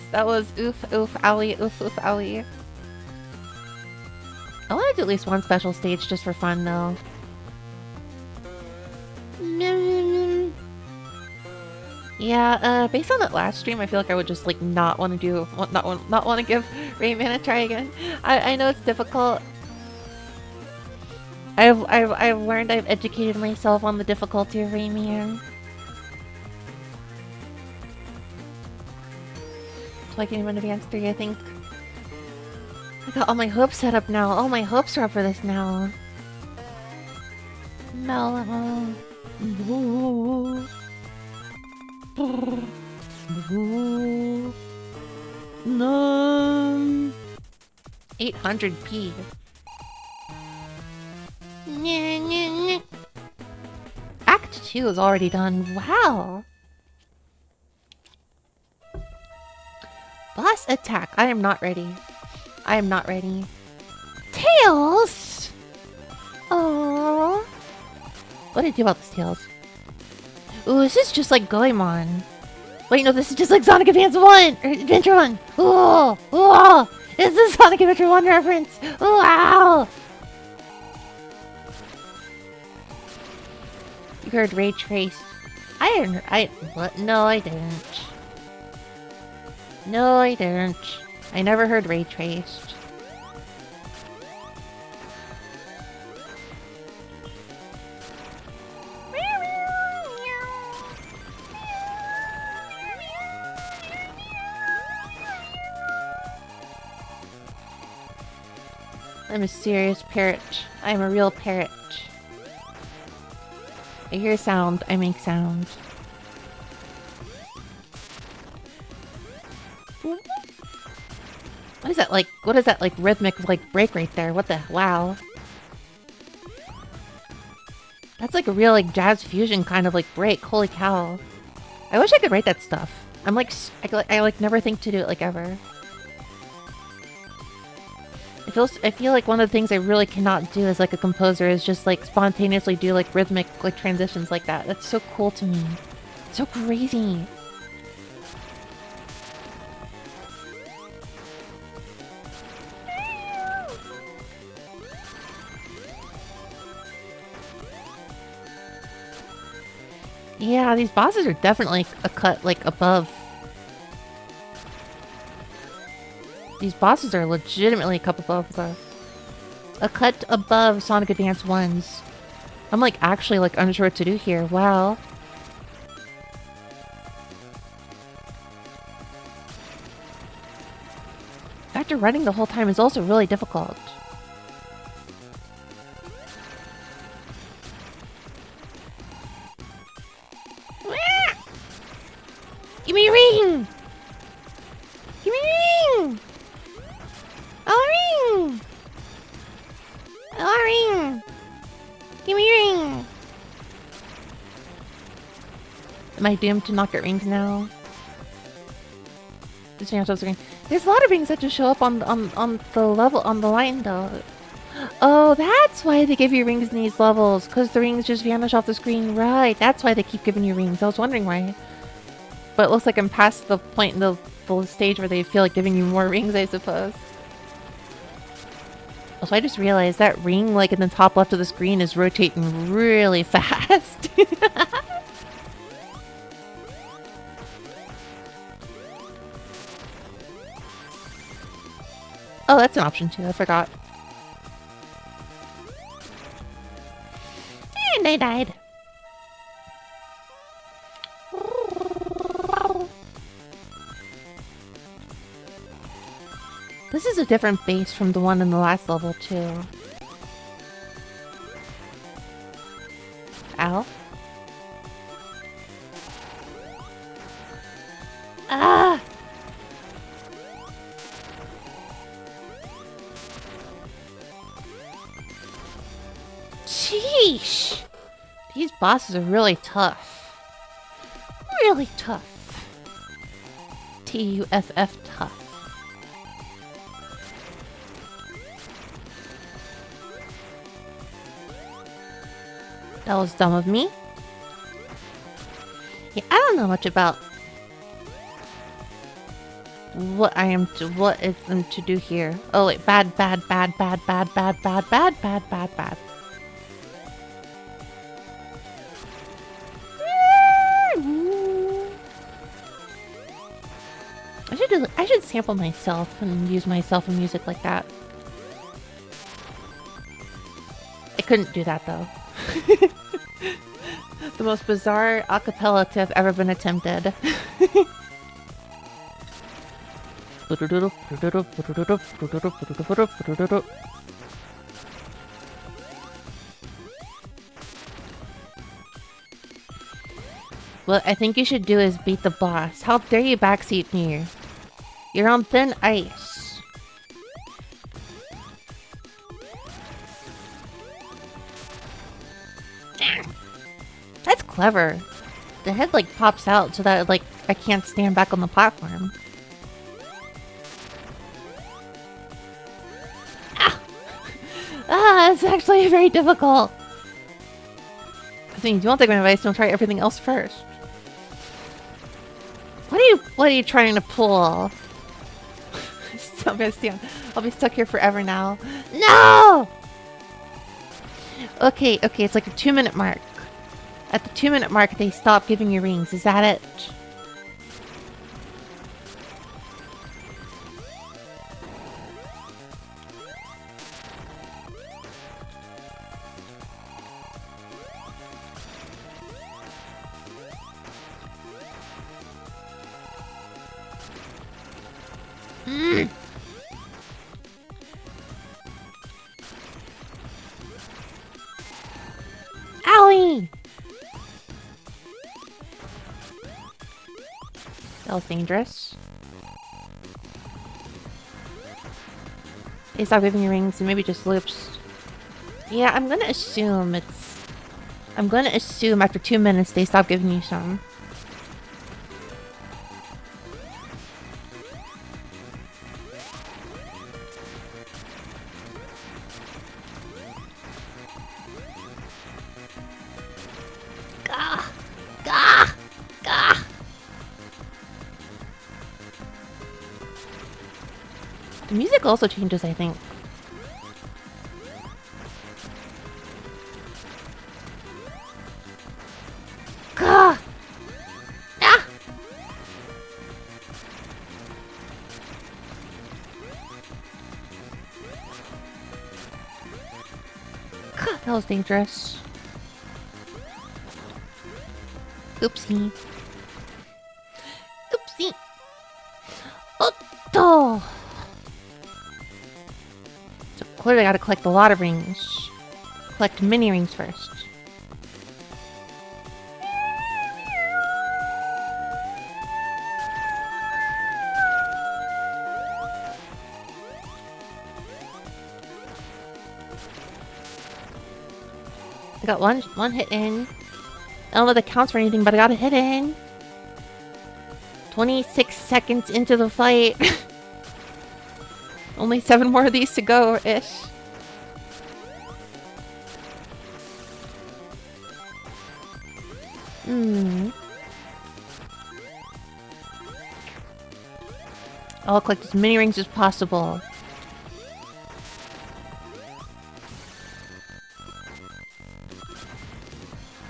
oof owie, oof owie. I want to do at least one special stage just for fun though. Yeah, based on that last stream, I feel like I would just like not want to give Rayman a try again. I know it's difficult. I've learned, I've educated myself on the difficulty of Rayman. So I can even advance 3, I think. I got all my hopes set up now. All my hopes are up for this now. No. 800p. Act 2 is already done. Wow. Boss attack. I am not ready. I am not ready. Tails! Oh. What do I do about this Tails? Ooh, this is just like Goemon. Wait, no, this is just like Sonic Advance 1! Or Adventure 1! Ooh! Ooh! This is Sonic Adventure 1 reference! Ooh, wow! You heard Ray Trace. What? No, I didn't. No, I didn't. I never heard Ray Traced. I'm a serious parrot. I'm a real parrot. I hear sound, I make sound. What is that like? What is that like rhythmic like break right there? What the wow? That's like a real like jazz fusion kind of like break. Holy cow! I wish I could write that stuff. I'm like I like never think to do it like ever. I feel like one of the things I really cannot do as like a composer is just like spontaneously do like rhythmic like transitions like that. That's so cool to me. It's so crazy. Yeah, these bosses are definitely a cut like above. These bosses are legitimately a cut above Sonic Advance 1's. I'm like actually like unsure what to do here. Wow. After running the whole time is also really difficult. Give me a ring! Give me a ring! Oh, ring! Oh, ring! Give me a ring! Am I doomed to not get rings now? There's a lot of rings that just show up on the level, on the line though. Oh, that's why they give you rings in these levels, because the rings just vanish off the screen. Right, that's why they keep giving you rings. I was wondering why. But it looks like I'm past the point in the stage where they feel like giving you more rings, I suppose. Also, I just realized that ring, like in the top left of the screen, is rotating really fast. Oh, that's an option too. I forgot. And I died. This is a different base from the one in the last level too. Ow. Ah! Sheesh! These bosses are really tough. Really tough. T-U-F-F tough. That was dumb of me. Yeah, I don't know much about what is to do here. Oh wait, bad. I should sample myself and use myself in music like that. I couldn't do that though. The most bizarre acapella to have ever been attempted. What I think you should do is beat the boss. How dare you backseat me? You're on thin ice. That's clever. The head like pops out so that like I can't stand back on the platform. Ah, it's actually very difficult. I mean, you won't take my advice, don't try everything else first. What are you trying to pull? I'm gonna stand. I'll be stuck here forever now. No! Okay, it's like a 2-minute mark. At the 2-minute mark, they stop giving you rings. Is that it? Owie! That was dangerous. They stop giving you rings and maybe just loops. Yeah, I'm gonna assume after 2 minutes they stop giving you some. The music also changes, I think. Gah! Ah! God, that was dangerous. Oopsie. Oopsie. Oh! So clearly I gotta collect a lot of rings. Collect mini rings first. I got one hit in. I don't know if that counts for anything, but I got a hit in. 26 seconds into the fight. Only 7 more of these to go-ish. I'll collect as many rings as possible.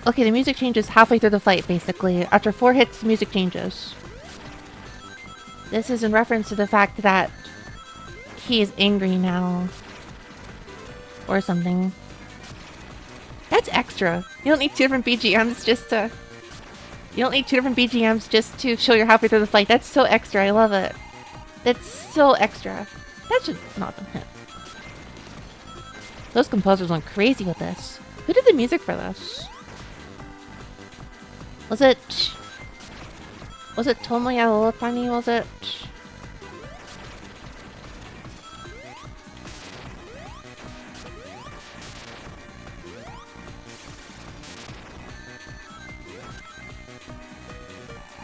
Okay, the music changes halfway through the fight, basically. After 4 hits, the music changes. This is in reference to the fact that he is angry now. Or something. That's extra. You don't need 2 different BGMs just to... You don't need 2 different BGMs just to show you're halfway through the fight. That's so extra. I love it. That's so extra. That should not have been hit. Those composers went crazy with this. Who did the music for this? Was it Tomoya Lolopani, was it?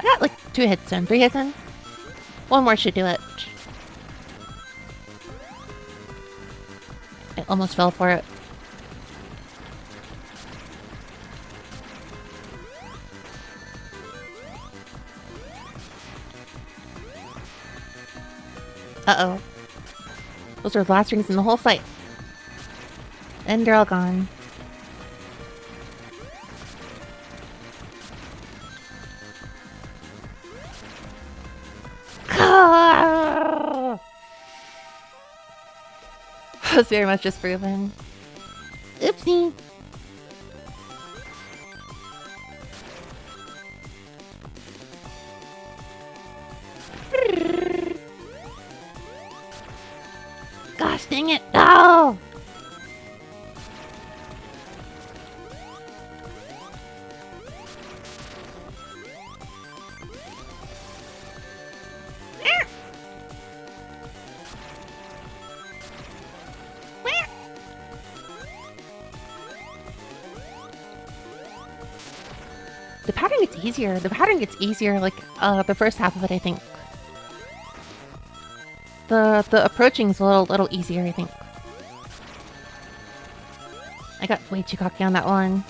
got like 2 hits in, 3 hits in. One more should do it. I almost fell for it. Uh-oh. Those are the last rings in the whole fight. And they're all gone. I was very much just proven. Oopsie. Gosh dang it. No! The pattern gets easier. The pattern gets easier, like, the first half of it, I think. The approaching's a little easier, I think. I got way too cocky on that one.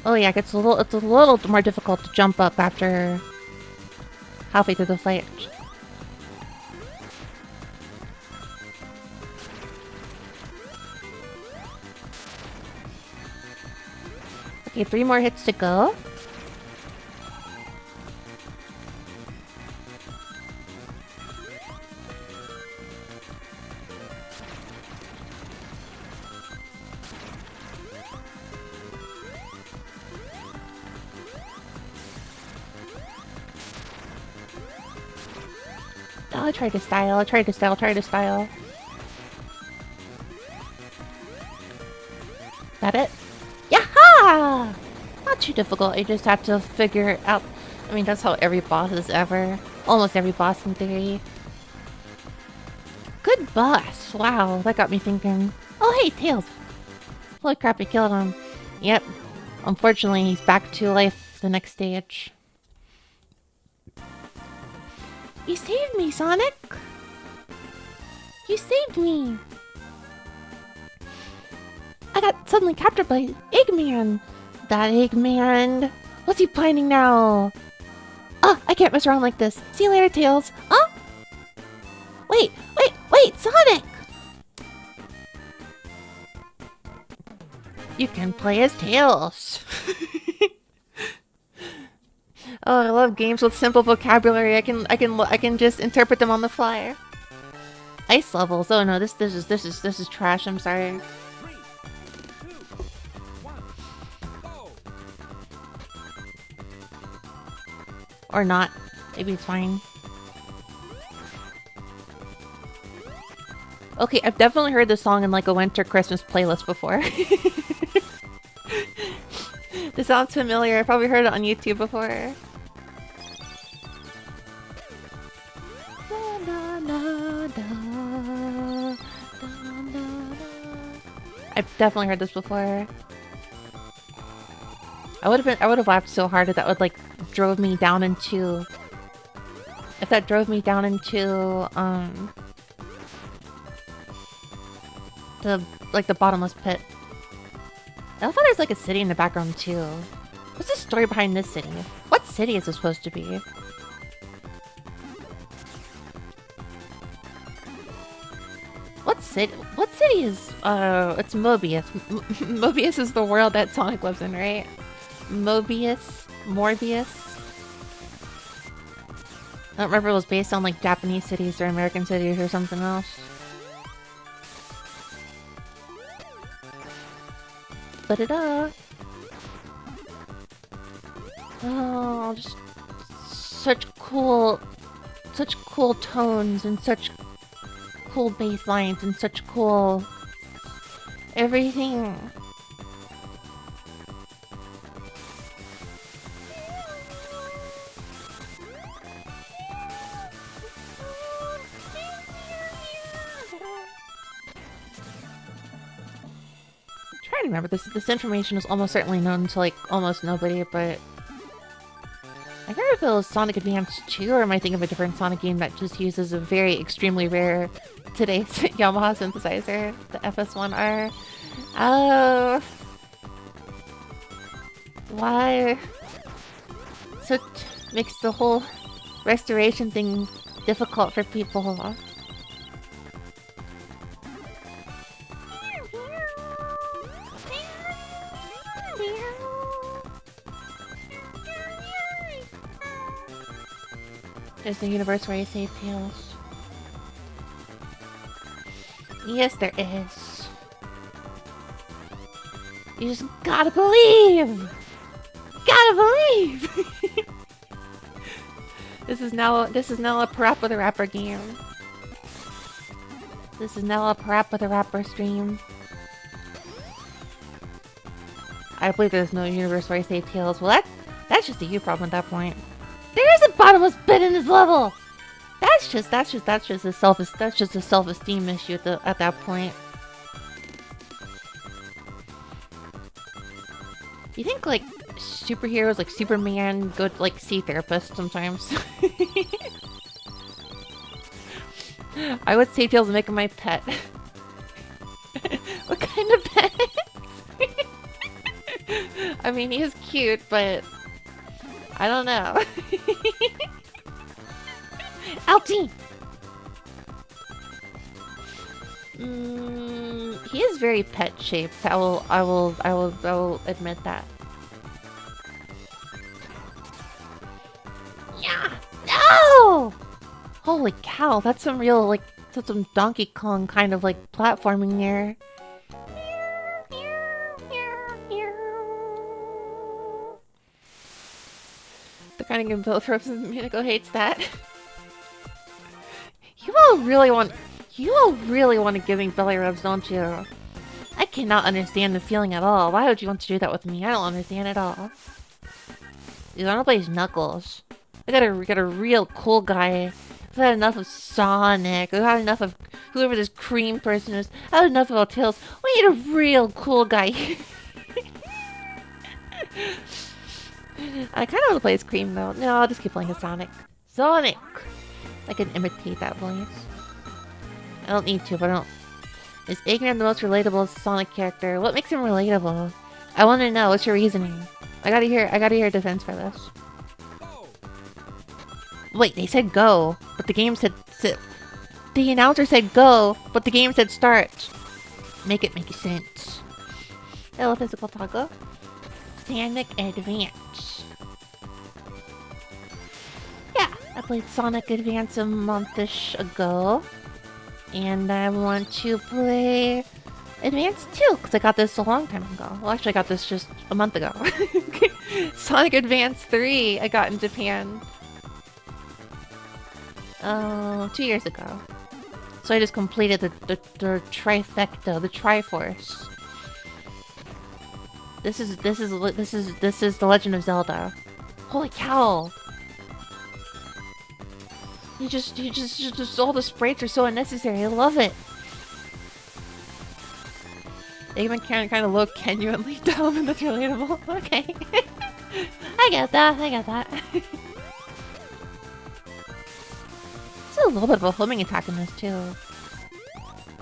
Oh yeah, it's a little more difficult to jump up after halfway through the fight. Okay, 3 more hits to go. Oh, I tried to style, tried to style. That it? Yaha! Not too difficult, I just have to figure it out. I mean, that's how every boss is ever. Almost every boss in theory. Good boss! Wow, that got me thinking. Oh hey, Tails! Holy crap, I killed him. Yep. Unfortunately, he's back to life the next stage. You saved me, Sonic! You saved me! I got suddenly captured by Eggman! That Eggman! What's he planning now? Oh, I can't mess around like this. See you later, Tails. Oh! Wait! Sonic! You can play as Tails. Oh, I love games with simple vocabulary. I can just interpret them on the fly. Ice levels. Oh no, this is trash. I'm sorry. 3, 2, 1, go! Or not. Maybe it's fine. Okay, I've definitely heard this song in like a winter Christmas playlist before. This sounds familiar. I've probably heard it on YouTube before. I've definitely heard this before. I would have laughed so hard if that would like drove me down into the bottomless pit. I thought there's like a city in the background too. What's the story behind this city? What city is it supposed to be? What city is it's Mobius. Mobius is the world that Sonic lives in, right? Morbius. I don't remember if it was based on like Japanese cities or American cities or something else. But oh, just such cool tones and such cool bass lines and such cool everything. to remember this information is almost certainly known to like almost nobody, but I can't remember if it was Sonic Advance 2 or am I thinking of a different Sonic game that just uses a very extremely rare today's Yamaha synthesizer, the FS1R. Oh, why? So it makes the whole restoration thing difficult for people. There's the universe where you save Tails. Yes, there is. You just gotta believe! Gotta believe! This is now a Parappa the Rapper game. This is now a Parappa the Rapper stream. I believe there's no universe where I save Tails. Well, that's just a you problem at that point. There is a bottomless pit in this level. That's just a self-esteem issue at that point. You think like superheroes like Superman go to like see therapists sometimes? I would save Tails and make him my pet. What kind of pet? I mean, he is cute, but I don't know. Ouchie! He is very pet-shaped. I will admit that. Yeah! No! Holy cow, that's some real, like, that's some Donkey Kong kind of, like, platforming there. The kind of game both ropes and Minako hates that. You all really want to give me belly rubs, don't you? I cannot understand the feeling at all. Why would you want to do that with me? I don't understand at all. Dude, I want to play Knuckles. I got a real cool guy. I've had enough of Sonic. I've had enough of whoever this cream person is. I've had enough of Tails. We need a real cool guy. I kind of want to play as Cream though. No, I'll just keep playing as Sonic. Sonic! I can imitate that voice. I don't need to, but I don't. Is Eggman the most relatable Sonic character? What makes him relatable? I want to know. What's your reasoning? I gotta hear a defense for this. Wait, they said go, but the game said sit. The announcer said go, but the game said start. Make it make sense. Hello, Physical Taco. Sanic Advance. Yeah, I played Sonic Advance a month-ish ago. And I want to play Advance 2, because I got this a long time ago. Well, actually, I got this just a month ago. Sonic Advance 3 I got in Japan 2 years ago. So I just completed the trifecta, the Triforce. This is The Legend of Zelda. Holy cow! You just all the sprites are so unnecessary. I love it. Eggman kind of look genuinely dumb and that's relatable. Okay. I get that. There's a little bit of a homing attack in this too.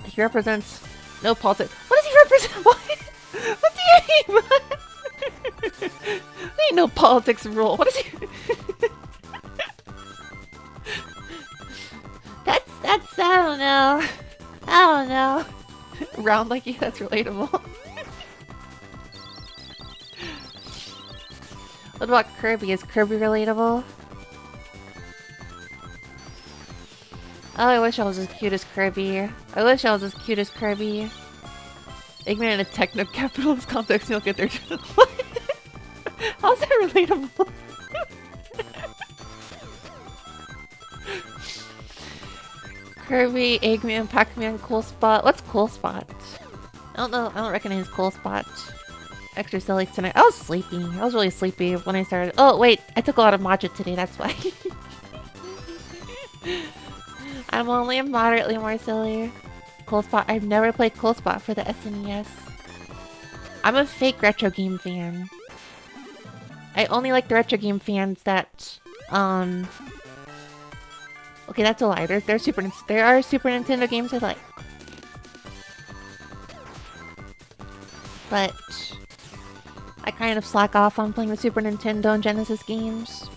He represents no politics. What does he represent? What? What do you mean? There ain't no politics rule. What is he? That's I don't know. Round like you, that's relatable. What about Kirby? Is Kirby relatable? Oh, I wish I was as cute as Kirby. Eggman in a techno-capitalist context, you'll get their... What? How's that relatable? Kirby, Eggman, Pac-Man, Cool Spot. What's Cool Spot? I don't know. I don't recognize Cool Spot. Extra silly tonight. I was sleepy. I was really sleepy when I started. Oh, wait. I took a lot of matcha today. That's why. I'm only moderately more silly. Cool Spot. I've never played Cool Spot for the SNES. I'm a fake retro game fan. I only like the retro game fans that, okay, that's a lie. There are Super Nintendo games I like. But I kind of slack off on playing the Super Nintendo and Genesis games.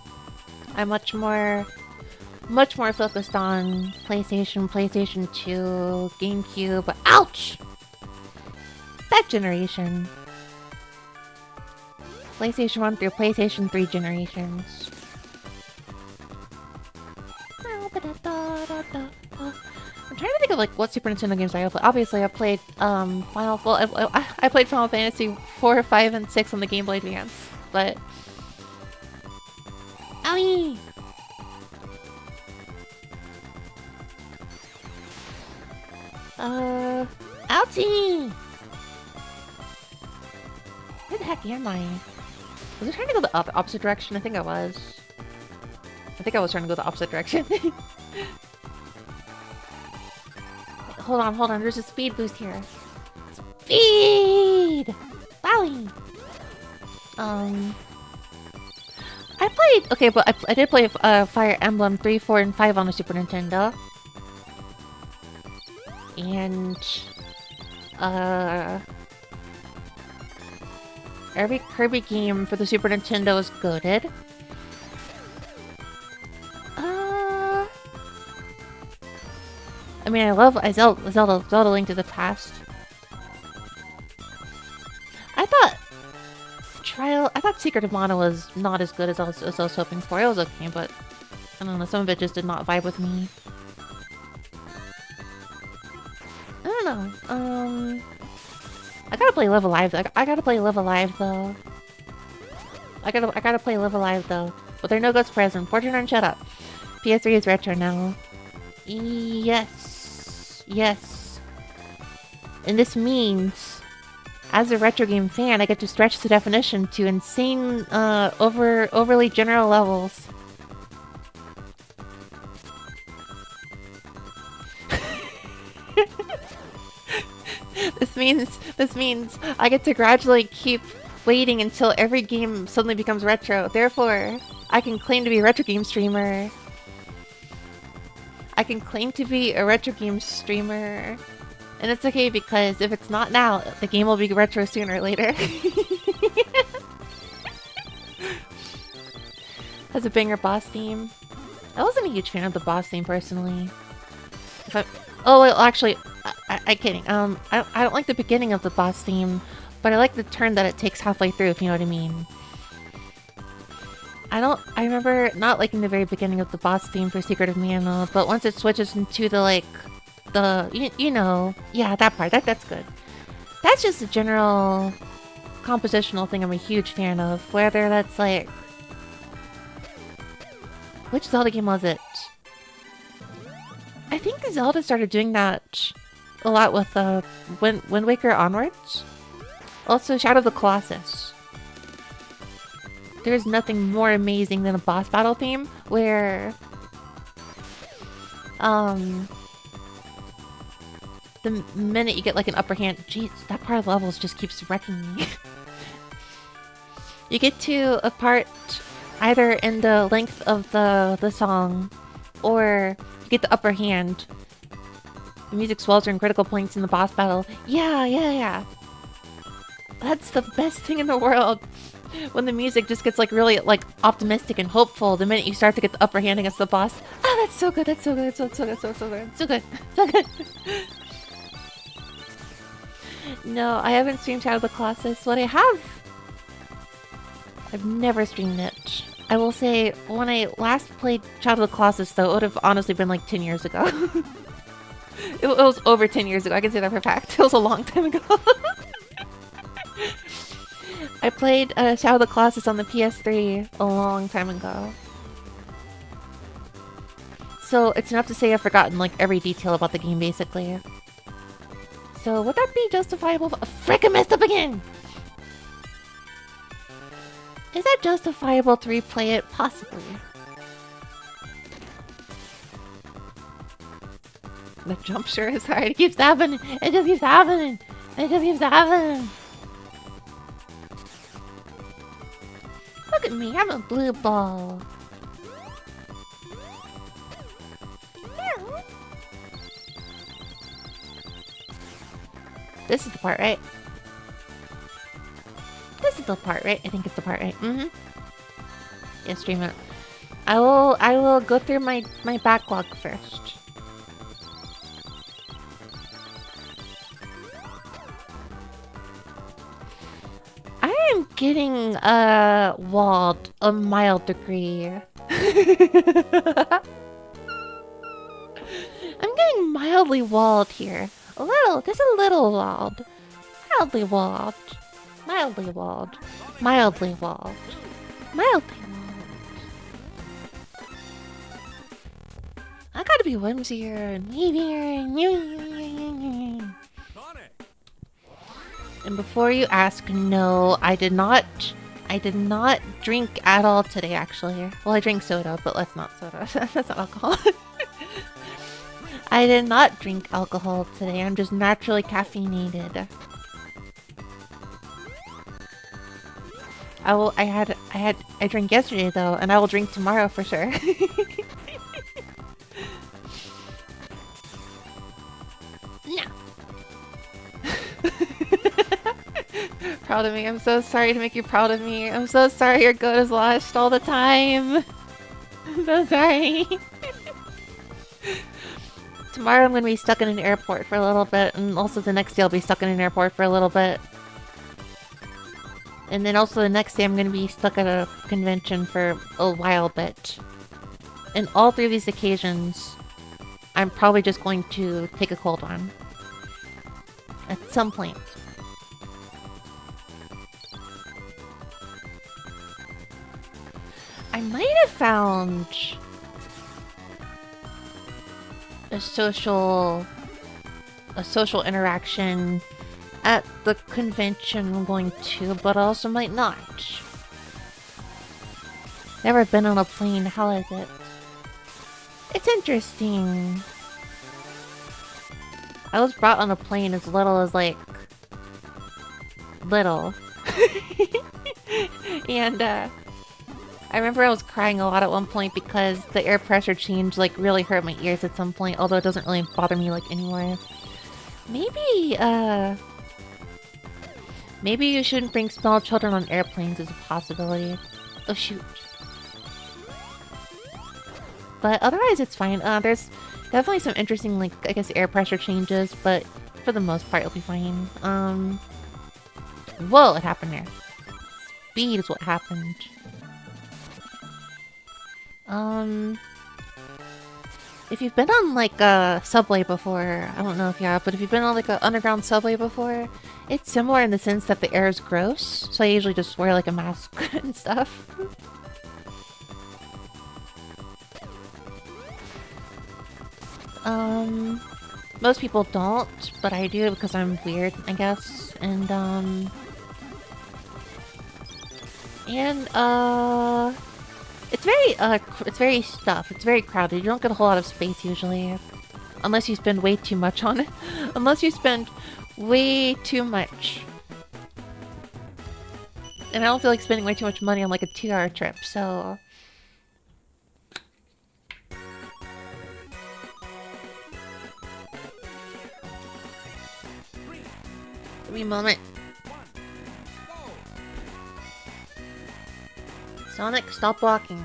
I'm much more focused on PlayStation, PlayStation 2, GameCube. Ouch! That generation. PlayStation 1 through PlayStation 3 generations. I'm trying to think of like what Super Nintendo games I played. Obviously, I played I played Final Fantasy 4, 5, and 6 on the Game Boy Advance, but owie! Ouchie! Where the heck am I? Was I trying to go the opposite direction? I think I was. I think I was trying to go the opposite direction. Hold on. There's a speed boost here. Speed! Wowie! I played... Okay, but I did play Fire Emblem 3, 4, and 5 on the Super Nintendo. And... every Kirby game for the Super Nintendo is goated. I mean, I love Zelda Link to the Past. I thought Secret of Mana was not as good as I was hoping for. It was okay, but I don't know, some of it just did not vibe with me. I don't know. I gotta play Live Alive. I gotta play Live Alive though. I gotta play Live Alive though. But there are no ghosts present. Portrait and shut up. PS3 is retro now. Yes. And this means, as a retro game fan, I get to stretch the definition to insane, overly general levels. This means I get to gradually keep waiting until every game suddenly becomes retro. Therefore, I can claim to be a retro game streamer. I can claim to be a retro game streamer. And it's okay because if it's not now, the game will be retro sooner or later. Has a banger boss theme. I wasn't a huge fan of the boss theme personally. Oh, well, actually, I'm kidding. I don't like the beginning of the boss theme, but I like the turn that it takes halfway through, if you know what I mean. I remember not liking the very beginning of the boss theme for Secret of Mana, but once it switches into the, you know, yeah, that part, that's good. That's just a general compositional thing I'm a huge fan of, whether that's like... Which Zelda game was it? I think Zelda started doing that a lot with Wind Waker onwards. Also, Shadow of the Colossus. There's nothing more amazing than a boss battle theme where the minute you get like an upper hand, jeez, that part of the levels just keeps wrecking me. You get to a part either in the length of the song, or you get the upper hand. The music swells during critical points in the boss battle. Yeah. That's the best thing in the world. When the music just gets like really like optimistic and hopeful the minute you start to get the upper hand against the boss. Oh, that's so good. That's so good. So good. No, I haven't streamed Shadow of the Colossus. What I have, I've never streamed it. I will say, when I last played Shadow of the Colossus, though, it would have honestly been like 10 years ago. It was over 10 years ago. I can say that for a fact. It was a long time ago. I played Shadow of the Colossus on the PS3 a long time ago. So it's enough to say I've forgotten like every detail about the game, basically. So would that be justifiable? Frick, I messed up again! Is that justifiable to replay it? Possibly. The jump sure is hard. It keeps happening. It just keeps happening. me. I'm a blue ball. This is the part, right? This is the part, right? I think it's the part, right? Mm-hmm. Yeah, stream it. I will go through my backlog first. I am getting walled a mild degree. I'm getting mildly walled here. A little, just a little walled. Mildly walled. Mildly walled. Mildly walled. Mildly walled. I gotta be whimsier and weavier and Sonic. And before you ask, no, I did not drink at all today, actually. Well, I drank soda, but that's not soda. That's not alcohol. I did not drink alcohol today. I'm just naturally caffeinated. I drank yesterday though, and I will drink tomorrow for sure. No. Proud of me. I'm so sorry to make you proud of me. I'm so sorry your goat is lost all the time. I'm so sorry. Tomorrow I'm gonna be stuck in an airport for a little bit, and also the next day I'll be stuck in an airport for a little bit. And then also the next day I'm gonna be stuck at a convention for a while bit. And all three of these occasions, I'm probably just going to take a cold one. At some point. I might have found a social interaction at the convention I'm going to, but I also might not. Never been on a plane, how is it? It's interesting. I was brought on a plane as little as, like... little. And, I remember I was crying a lot at one point because the air pressure change, like, really hurt my ears at some point, although it doesn't really bother me, like, anymore. Maybe you shouldn't bring small children on airplanes as a possibility. Oh, shoot. But otherwise, it's fine. There's definitely some interesting, like, I guess, air pressure changes, but for the most part, it'll be fine. Whoa, it happened there. Speed is what happened. If you've been on, like, a subway before, I don't know if you have, but if you've been on, like, an underground subway before, it's similar in the sense that the air is gross, so I usually just wear, like, a mask and stuff. Most people don't, but I do because I'm weird, I guess, it's very stuffed. It's very crowded. You don't get a whole lot of space usually. Unless you spend way too much on it. Unless you spend way too much. And I don't feel like spending way too much money on like a 2-hour trip, so... Give me a moment. Sonic, stop walking.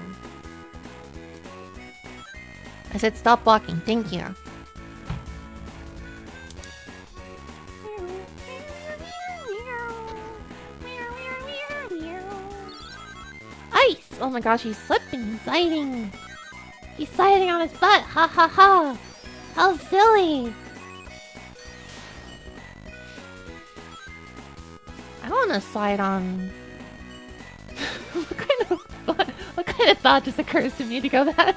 I said stop walking, thank you. Ice! Oh my gosh, he's slipping, he's sliding. He's sliding on his butt, ha ha ha! How silly! I wanna slide on... What kind of thought just occurs to me to go that?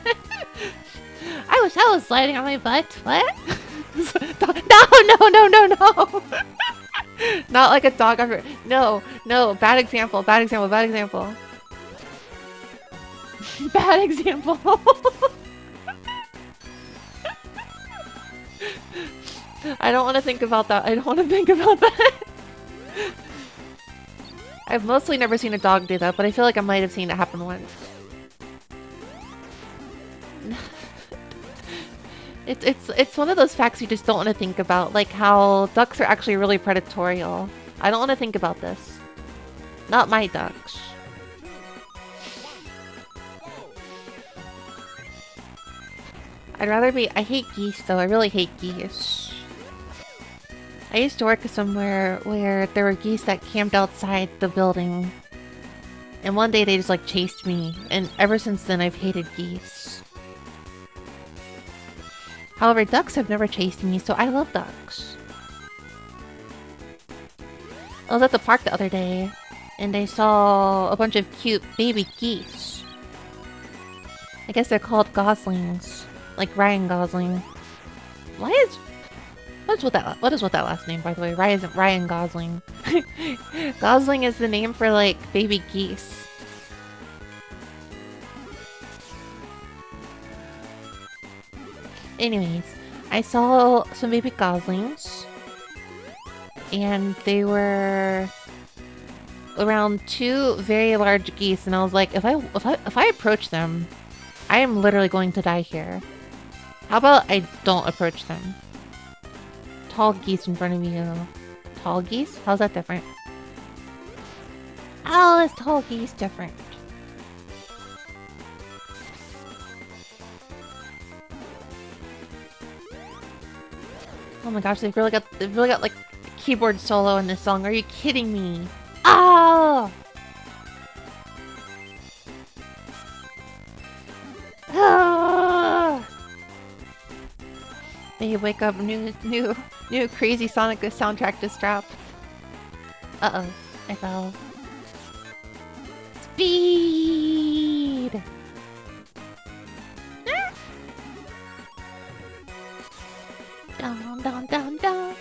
I wish I was sliding on my butt. What? No! Not like a dog. No. Bad example. Bad example. Bad example. Bad example. I don't want to think about that. I I've mostly never seen a dog do that, but I feel like I might have seen it happen once. It's one of those facts you just don't want to think about, like how ducks are actually really predatorial. I don't want to think about this. Not my ducks. I'd rather be- I hate geese though, I really hate geese. I used to work somewhere where there were geese that camped outside the building. And one day they just like chased me, and ever since then I've hated geese. However, ducks have never chased me, so I love ducks. I was at the park the other day, and I saw a bunch of cute baby geese. I guess they're called goslings. Like Ryan Gosling. What is with that last name, by the way? Ryan Gosling. Gosling is the name for like baby geese. Anyways, I saw some baby goslings, and they were around 2 very large geese, and I was like, if I approach them, I am literally going to die here. How about I don't approach them? Tall geese in front of you. Tall geese? How's that different? How is tall geese different? Oh my gosh, they've really got like a keyboard solo in this song. Are you kidding me? Oh! Ah! They wake up, new crazy Sonic soundtrack just dropped. Uh-oh, I fell. Speed! Down, down, down, down.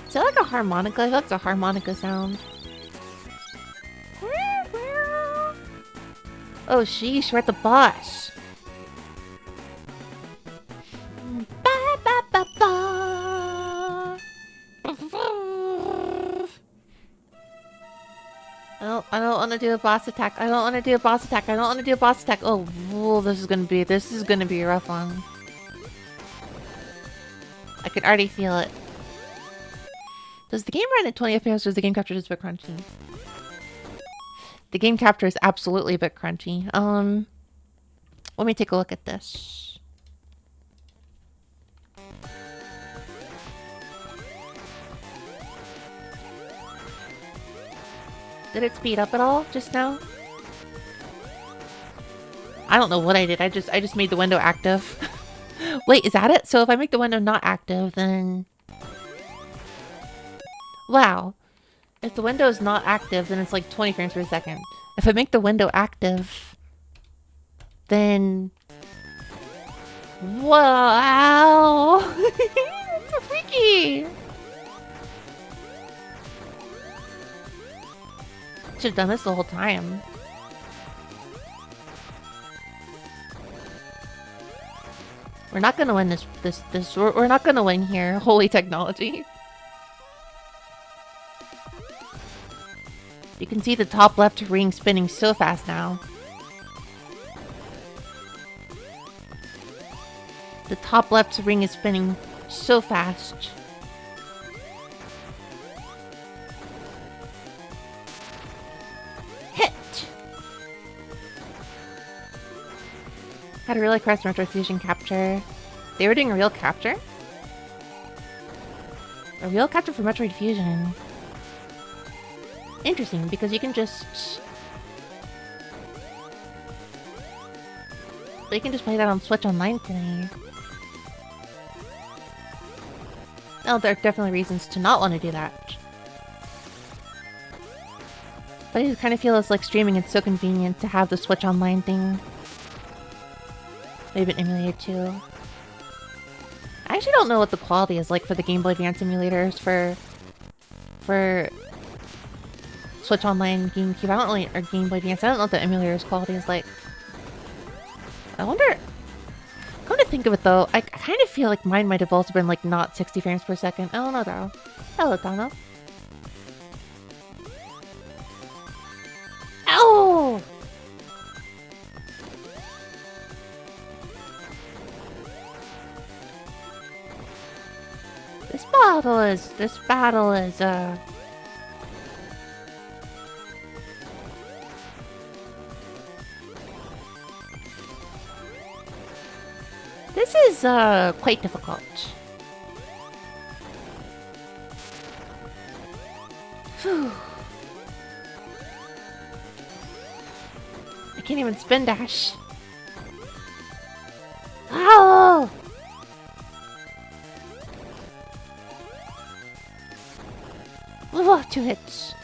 Is that like a harmonica? I feel like it's a harmonica sound. Oh sheesh, we're at the boss. Ba, ba, ba, ba. I don't want to do a boss attack. I don't want to do a boss attack. I don't want to do a boss attack. Oh, whoa, this is gonna be a rough one. I can already feel it. Does the game run at 20 FPS or is the game capture just a bit crunchy? The game capture is absolutely a bit crunchy. Let me take a look at this. Did it speed up at all just now? I don't know what I did. I just made the window active. Wait, is that it? So if I make the window not active, then... Wow. If the window is not active, then it's like 20 frames per second. If I make the window active, then... Wow! That's so freaky! Should've done this the whole time. We're not gonna win this. We're not gonna win here. Holy technology. You can see the top left ring spinning so fast now. The top left ring is spinning so fast. Hit! Had a really crest Retro Fusion capture. They were doing a real capture? A real capture for Metroid Fusion. Interesting, because you can just... You can just play that on Switch Online today. Oh, there are definitely reasons to not want to do that. But I just kind of feel it's like streaming, it's so convenient to have the Switch Online thing. Maybe emulated too. I actually don't know what the quality is like for the Game Boy Advance emulators for Switch Online, GameCube. I don't really, or Game Boy Advance. I don't know what the emulator's quality is like. I wonder. Come to think of it though, I kind of feel like mine might have also been like not 60 frames per second. Oh no, Daro. Hello, Dano. Ow! This battle is, this is, quite difficult. Phew. I can't even spin dash. Oh! Ugh, 2 hits.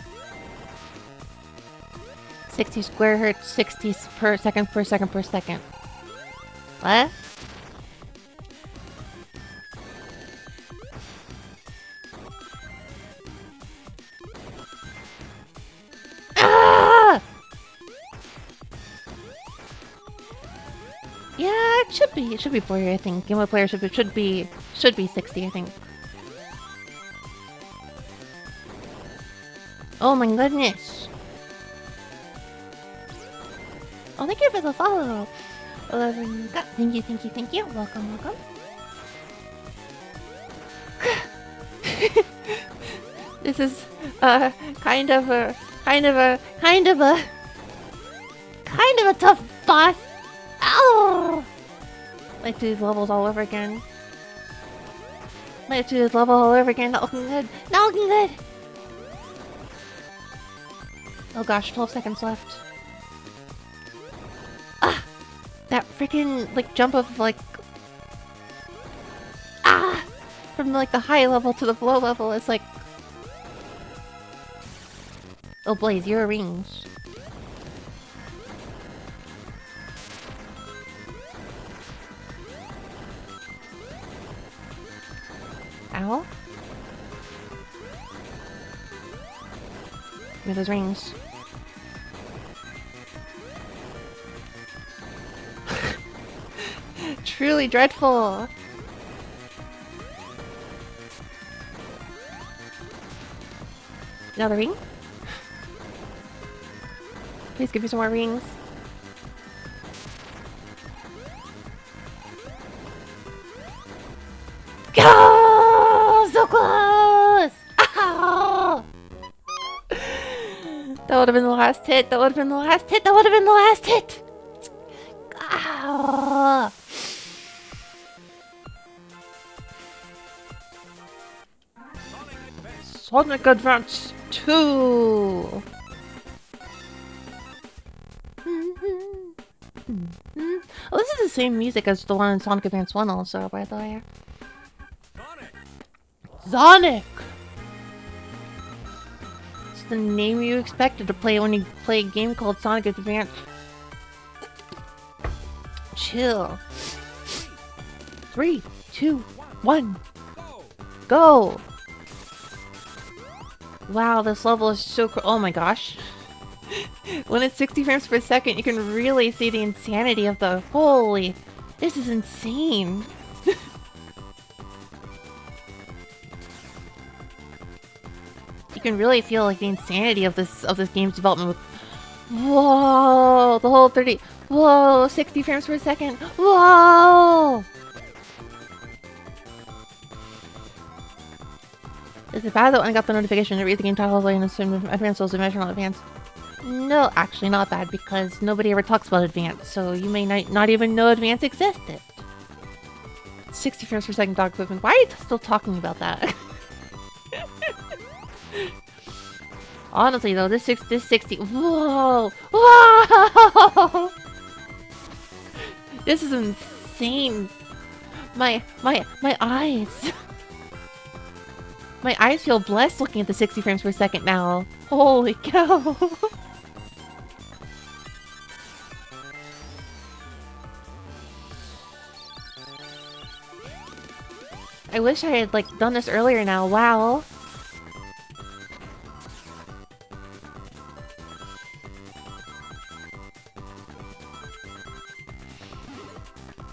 60 square hertz, 60 per second per second per second. What? Ah! Yeah, it should be. It should be 40, I think. Game Boy Player should be 60, I think. Oh my goodness. Oh, thank you for the follow. 11. Thank you, thank you, thank you. Welcome, welcome. This is kind of a tough boss. Ow! Might do these levels all over again. Might do this level all over again. Not looking good. Not looking good. Oh gosh, 12 seconds left. Ah! That freaking like jump of like from like the high level to the low level is like, oh Blaze, your rings. Ow. Give me those rings. Truly dreadful. Another ring? Please give me some more rings. Go! So close! Ow! That would have been the last hit. That would have been the last hit. That would have been the last hit. Ow! Sonic Advance 2! Oh, this is the same music as the one in Sonic Advance 1 also, by the way. Sonic! It's the name you expected to play when you play a game called Sonic Advance. Chill. 3, 2, 1, go! Wow, this level is so oh my gosh. When it's 60 frames per second, you can really see the insanity of the holy. This is insane. You can really feel like the insanity of this game's development with whoa, the whole 30 whoa, 60 frames per second. Whoa! Is it bad that when I got the notification to read the game title and assume Advance was a measure on Advance? No, actually not bad because nobody ever talks about Advance, so you may not even know Advance existed. 60 frames per second dog movement. Why are you still talking about that? Honestly though, this 60 whoa! Whoa! This is insane. My eyes. My eyes feel blessed looking at the 60 frames per second now. Holy cow. I wish I had like done this earlier now. Wow.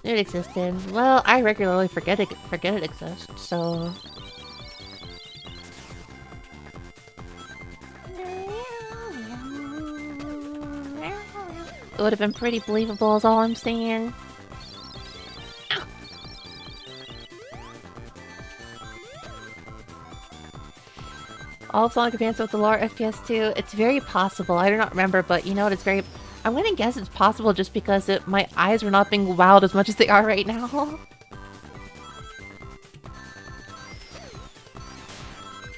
It existed. Well, I regularly forget it exists, so... It would have been pretty believable is all I'm saying. All of Sonic Advance with the lower FPS too? It's very possible. I do not remember, but you know what? It's very... I'm gonna guess it's possible just because my eyes were not being wowed as much as they are right now.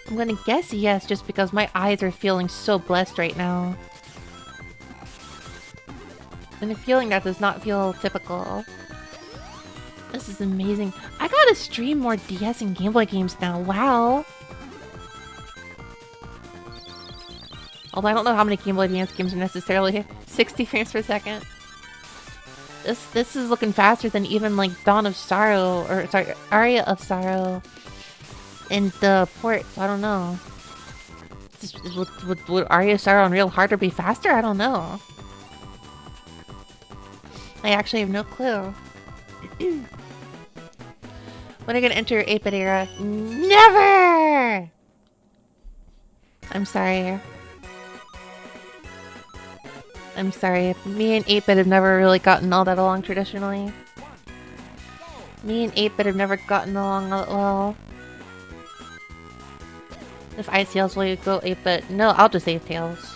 I'm gonna guess yes, just because my eyes are feeling so blessed right now. And a feeling that does not feel typical. This is amazing. I gotta stream more DS and Game Boy games now. Wow. Although I don't know how many Game Boy Advance games are necessarily 60 frames per second. This is looking faster than even like Dawn of Sorrow, or sorry, Aria of Sorrow in the port. I don't know. Would Aria of Sorrow on Real Harder be faster? I don't know. I actually have no clue. When are you gonna enter your 8-bit era? Never! I'm sorry. I'm sorry. Me and 8-bit have never really gotten all that along traditionally. Me and 8-bit have never gotten along all that well. If Ice Tails will go 8-bit. No, I'll just save Tails.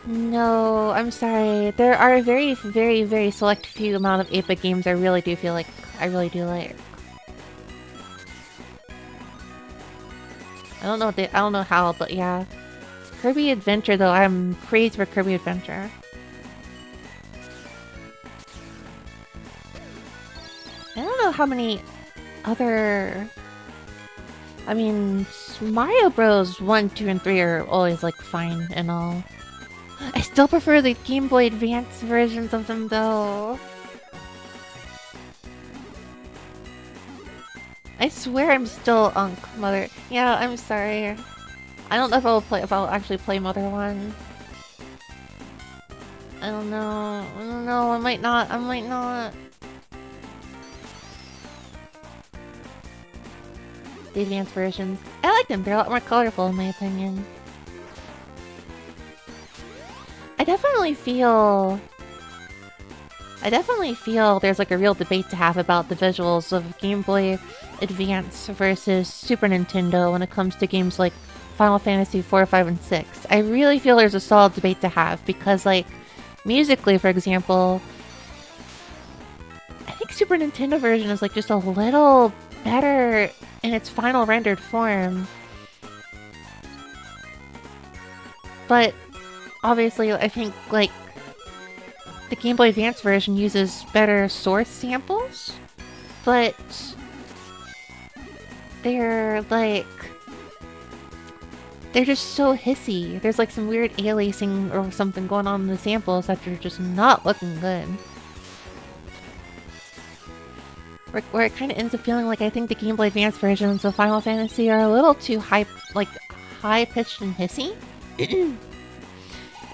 No, I'm sorry. There are a very, very, very select few amount of 8-bit games I really do feel like I really do like. I don't know how, but yeah. Kirby Adventure though, I'm crazy for Kirby Adventure. I don't know how many other... I mean, Mario Bros. 1, 2, and 3 are always like fine and all. I still prefer the Game Boy Advance versions of them though. I swear I'm still Unk, Mother. Yeah, I'm sorry. I don't know if I'll actually play Mother 1. I don't know. I don't know. I might not. I might not. The advanced versions. I like them. They're a lot more colorful in my opinion. I definitely feel there's like a real debate to have about the visuals of Game Boy Advance versus Super Nintendo when it comes to games like Final Fantasy 4, 5, and 6. I really feel there's a solid debate to have because, like, musically, for example, I think Super Nintendo version is like just a little better in its final rendered form. But obviously, I think like the Game Boy Advance version uses better source samples, but they're just so hissy. There's like some weird aliasing or something going on in the samples that are just not looking good. Where it kind of ends up feeling like I think the Game Boy Advance versions of Final Fantasy are a little too high-pitched and hissy.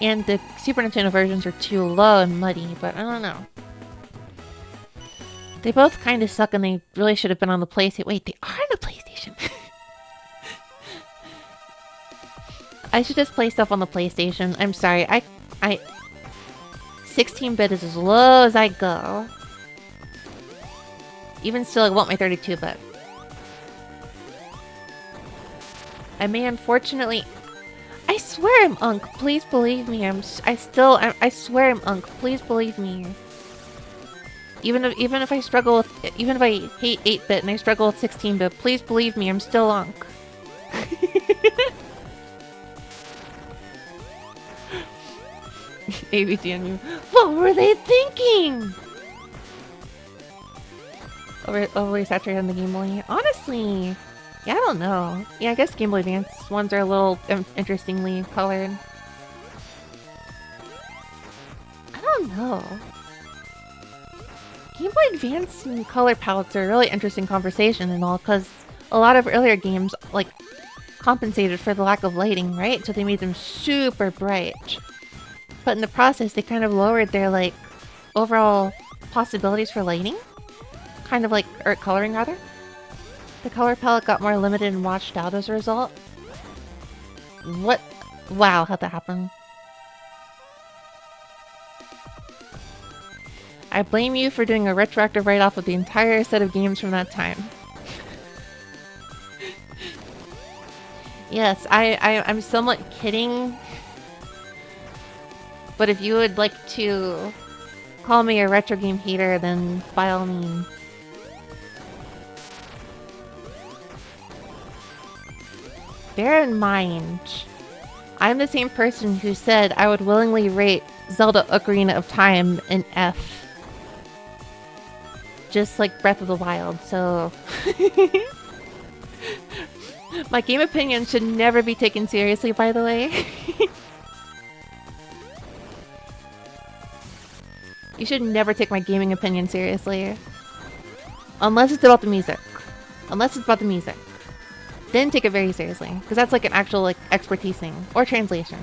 And the Super Nintendo versions are too low and muddy, but I don't know. They both kind of suck and they really should have been on the PlayStation. Wait, they are on the PlayStation! I should just play stuff on the PlayStation. I'm sorry, 16-bit is as low as I go. Even still, I want my 32-bit. I may unfortunately... I swear I'm Unk. Please believe me. I swear I'm Unk. Please believe me. Even if I struggle with... Even if I hate 8-bit and I struggle with 16-bit, please believe me, I'm still Unk. ABDNU. What were they thinking? Overly saturated on the Game Boy? Honestly, yeah, I don't know. Yeah, I guess Game Boy Advance ones are a little interestingly colored. I don't know. Game Boy Advance and color palettes are a really interesting conversation and all, because a lot of earlier games, like, compensated for the lack of lighting, right? So they made them super bright. But in the process, they kind of lowered their, like, overall possibilities for lighting. Kind of like, or coloring rather. The color palette got more limited and washed out as a result. What? Wow, how'd that happen? I blame you for doing a retroactive write-off of the entire set of games from that time. Yes, I'm somewhat kidding. But if you would like to call me a retro game hater, then by all means. Bear in mind, I'm the same person who said I would willingly rate Zelda Ocarina of Time an F. Just like Breath of the Wild, so... My game opinion should never be taken seriously, by the way. You should never take my gaming opinion seriously. Unless it's about the music. Unless it's about the music. Then take it very seriously. Because that's like an actual like expertise thing. Or translation.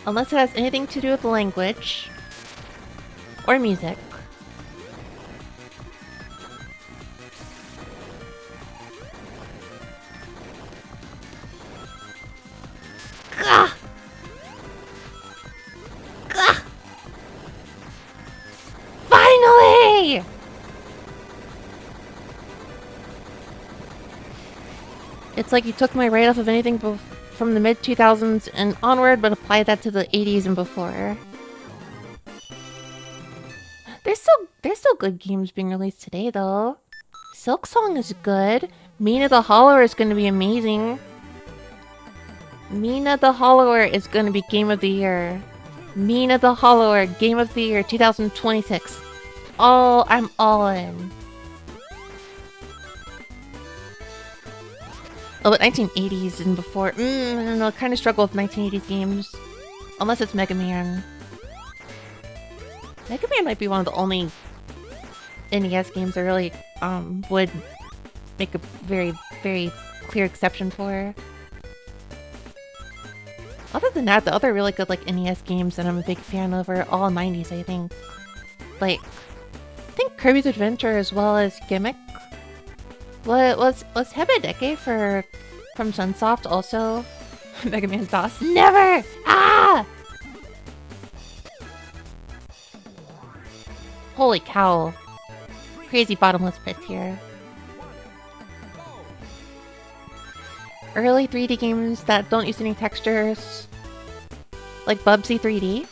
Unless it has anything to do with language. Or music. Gah! Gah! Finally! It's like you took my write-off of anything from the mid-2000s and onward, but applied that to the 80s and before. There's still good games being released today, though. Silk Song is good. Mina the Hollower is going to be amazing. Mina the Hollower is going to be Game of the Year. Mina the Hollower, Game of the Year 2026. I'm all in. Oh, but 1980s and before. I don't know, I kind of struggle with 1980s games. Unless it's Mega Man. Mega Man might be one of the only NES games I really would make a very, very clear exception for. Other than that, the other really good like NES games that I'm a big fan of are all 90s, I think. Like, I think Kirby's Adventure as well as Gimmick. Was Hebedeke from Sunsoft also Mega Man's DOS? Never! Ah! Holy cow. Crazy bottomless pit here. Early 3D games that don't use any textures. Like Bubsy 3D.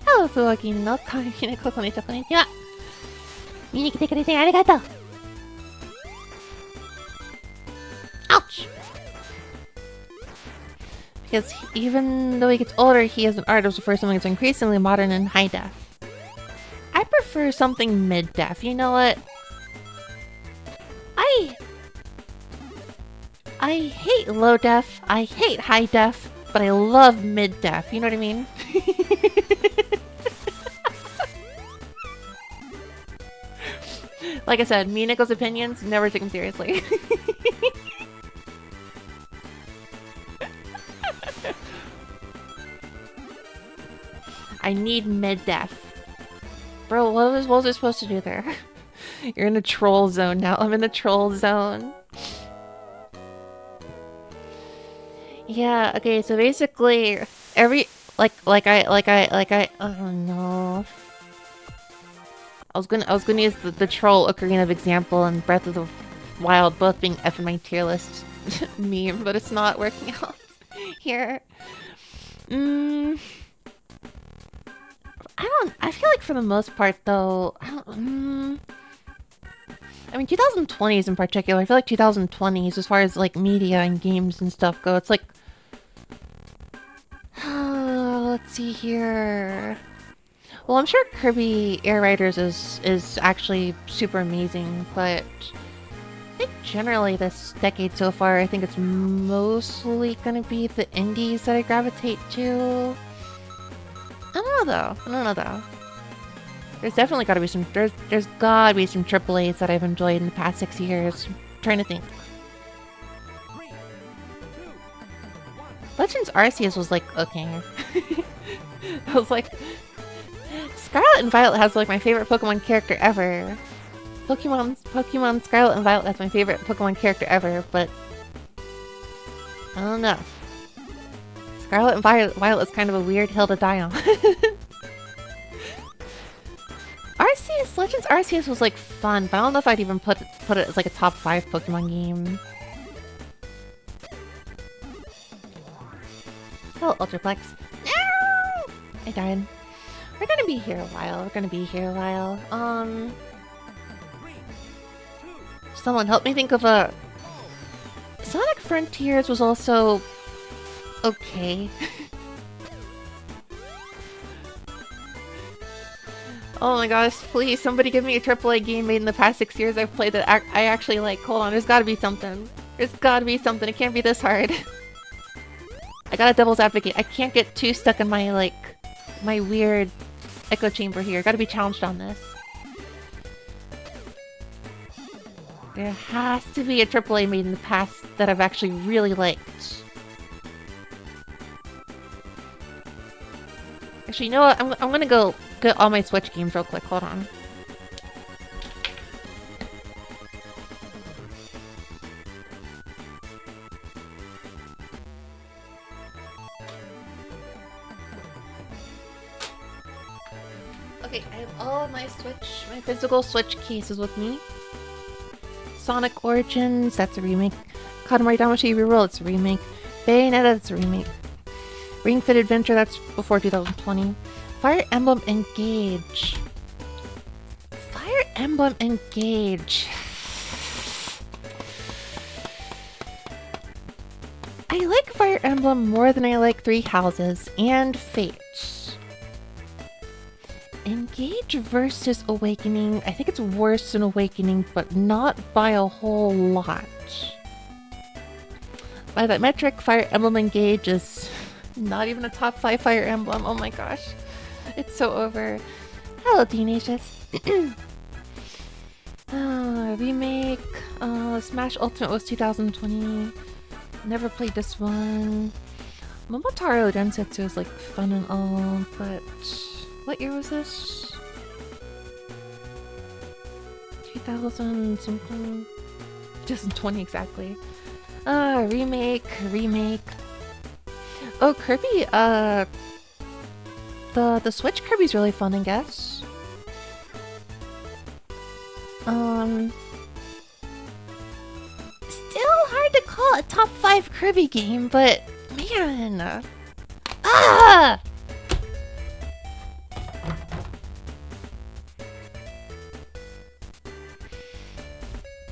Hello, Fuwaki no Kamine Kokonito konnichiwa. 見に来てくれてありがとう. Ouch! Because even though he gets older, he as an artist prefers something that's increasingly modern and high def. I prefer something mid def. You know what? I hate low def. I hate high def, but I love mid def. You know what I mean? Like I said, me and Nico's opinions, never take them seriously. I need mid-def. Bro, what was I supposed to do there? You're in the troll zone now. I'm in the troll zone. Yeah, okay, so basically every oh no. I was gonna use the troll Ocarina of example and Breath of the Wild both being F in my tier list meme, but it's not working out here. I feel like for the most part though, I mean 2020s in particular, I feel like 2020s as far as like media and games and stuff go, it's like let's see here. Well, I'm sure Kirby Air Riders is actually super amazing, but I think generally this decade so far, I think it's mostly gonna be the indies that I gravitate to. I don't know though. There's definitely gotta be some, there's gotta be some AAAs that I've enjoyed in the past 6 years. I'm trying to think. 3, 2, 1. Legends Arceus was like, okay. I was like, Scarlet and Violet has like my favorite Pokemon character ever. Pokemon Scarlet and Violet, that's my favorite Pokemon character ever, but I don't know. Scarlet and Violet is kind of a weird hill to die on. Arceus, Legends Arceus was like fun, but I don't know if I'd even put it as like a top 5 Pokemon game. Oh, Ultraplex. No! I died. We're gonna be here a while. Someone help me think of a... Sonic Frontiers was also... okay. Oh my gosh, please, somebody give me a AAA game made in the past 6 years I've played that I actually like. Hold on, there's gotta be something. There's gotta be something, it can't be this hard. I got a devil's advocate. I can't get too stuck in my, like, my weird echo chamber here. Gotta be challenged on this. There has to be a AAA made in the past that I've actually really liked. Actually, you know what? I'm gonna go get all my Switch games real quick. Hold on. Okay, I have all my physical Switch cases with me. Sonic Origins, that's a remake. Katamari Damacy Reroll, it's a remake. Bayonetta, that's a remake. Ring Fit Adventure, that's before 2020. Fire Emblem Engage. Fire Emblem Engage. I like Fire Emblem more than I like Three Houses and Fate. Engage versus Awakening. I think it's worse than Awakening, but not by a whole lot. By that metric, Fire Emblem Engage is not even a top 5 Fire Emblem. Oh my gosh. It's so over. Hello, teenagers. Remake. Smash Ultimate was 2020. Never played this one. Momotaro Densetsu is like fun and all, but... what year was this? 2000 something? 2020 exactly. Remake. Oh, Kirby, the Switch Kirby's really fun, I guess. Still hard to call a top 5 Kirby game, but man. Ah!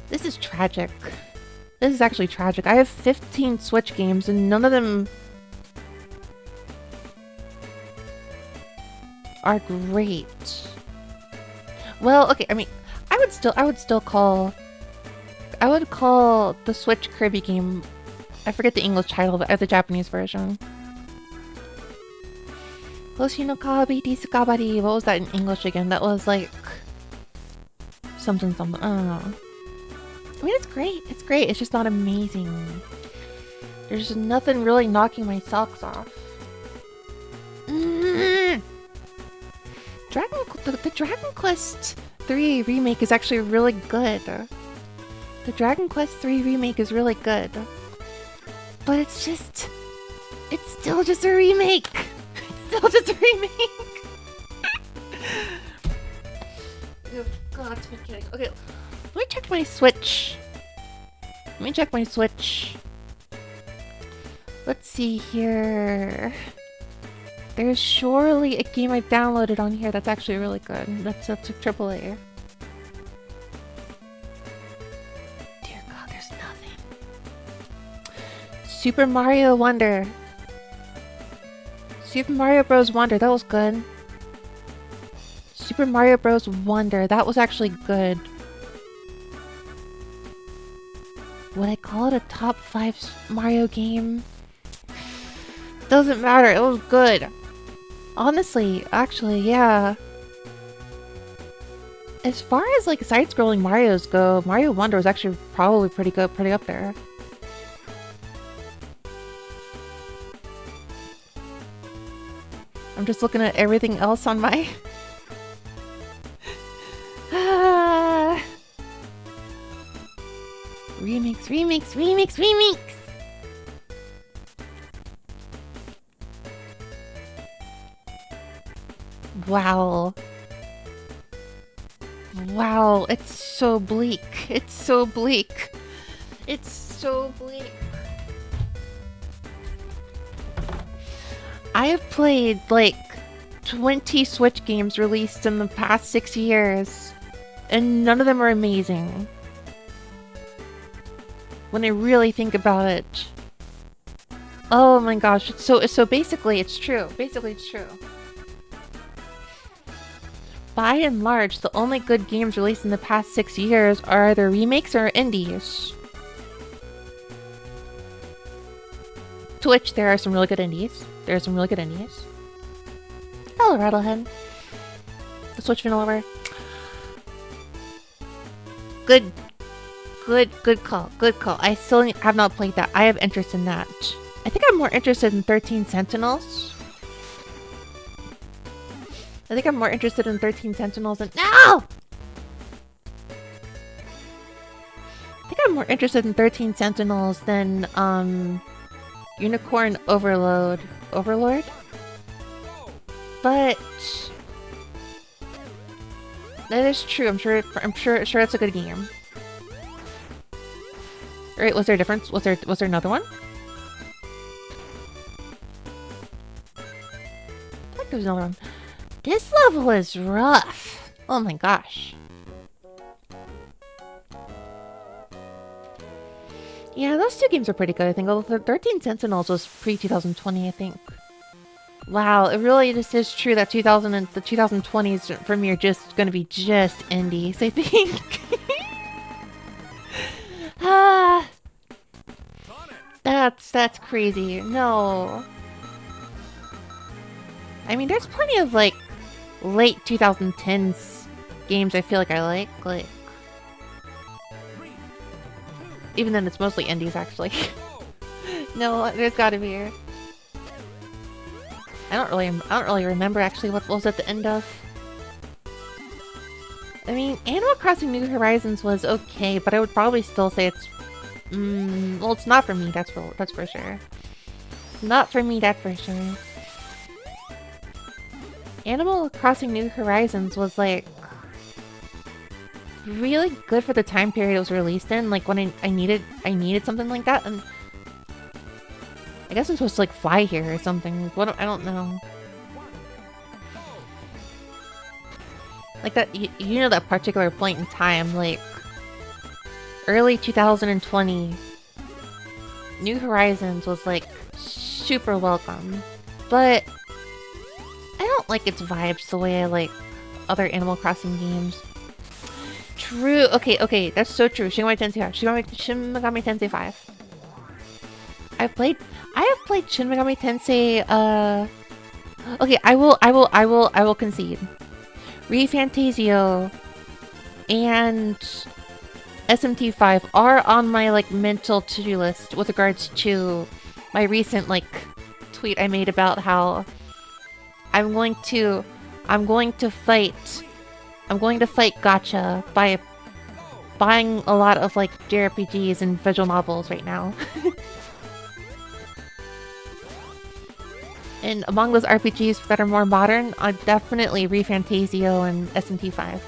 This is tragic. This is actually tragic. I have 15 Switch games and none of them are great. Well, okay, I mean, I would call the Switch Kirby game, I forget the English title, but the Japanese version. Hoshi no Kawabi Tsukabari. What was that in English again? That was like something. I don't know. I mean, it's great. It's great. It's just not amazing. There's nothing really knocking my socks off. The Dragon Quest 3 remake is actually really good. The Dragon Quest 3 remake is really good. But it's still just a remake. It's still just a remake. Oh god, it's kidding. Okay. Let me check my Switch. Let's see here. There's surely a game I've downloaded on here that's actually really good. That's a AAA. Dear God, there's nothing. Super Mario Wonder. Super Mario Bros. Wonder, that was good. Super Mario Bros. Wonder, that was actually good. Would I call it a top 5 Mario game? Doesn't matter, it was good. Honestly, actually, yeah. As far as like side-scrolling Mario's go, Mario Wonder was actually probably pretty good, pretty up there. I'm just looking at everything else on my... Remix, remix, remix, remix! Wow. Wow, it's so bleak. It's so bleak. It's so bleak. I have played like 20 Switch games released in the past 6 years, and none of them are amazing. When I really think about it. Oh my gosh, so basically it's true. Basically it's true. By and large, the only good games released in the past 6 years are either remakes or indies. To which there are some really good indies. There are some really good indies. Hello, Rattlehead. The Switch Vanilla. Good call. Good call. I still have not played that. I have interest in that. I think I'm more interested in 13 Sentinels. I think I'm more interested in 13 Sentinels than— No! I think I'm more interested in 13 Sentinels than, Unicorn Overlord. But that is true. I'm sure it's a good game. Right, was there a difference? Was there another one? I think there's another one. This level is rough. Oh my gosh. Yeah, those two games are pretty good, I think. Although 13 Sentinels was pre-2020, I think. Wow, it really just is true that the 2020s for me are just gonna be just indies, I think. Ah, that's crazy. No. I mean, there's plenty of like late 2010s games I feel like I like even then it's mostly indies actually. No, there's gotta be. I don't really remember actually what was at the end of. I mean, Animal Crossing New Horizons was okay, but I would probably still say it's well, it's not for me, that's for sure. Not for me, that's for sure. Animal Crossing New Horizons was like really good for the time period it was released in, like when I needed something like that, and I guess I'm supposed to like fly here or something. I don't know. Like that, you know, that particular point in time, like early 2020, New Horizons was like super welcome, but I don't like its vibes the way I like other Animal Crossing games. True. Okay, that's so true. Shin Megami Tensei 5. I have played Shin Megami Tensei. Okay, I will concede. ReFantasio and SMT5 are on my like mental to-do list with regards to my recent like tweet I made about how I'm going to fight gacha by buying a lot of like JRPGs and visual novels right now. And among those RPGs that are more modern, definitely ReFantasio and SMT5.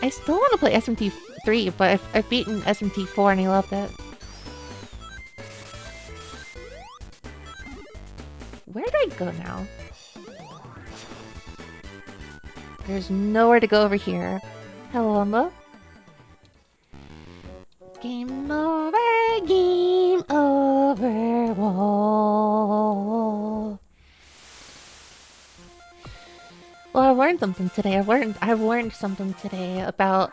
I still want to play SMT3, but I've beaten SMT4 and I loved it. Where do I go now? There's nowhere to go over here. Hello, Umbo. Game over, whoa. Well, I've learned something today. I've learned something today about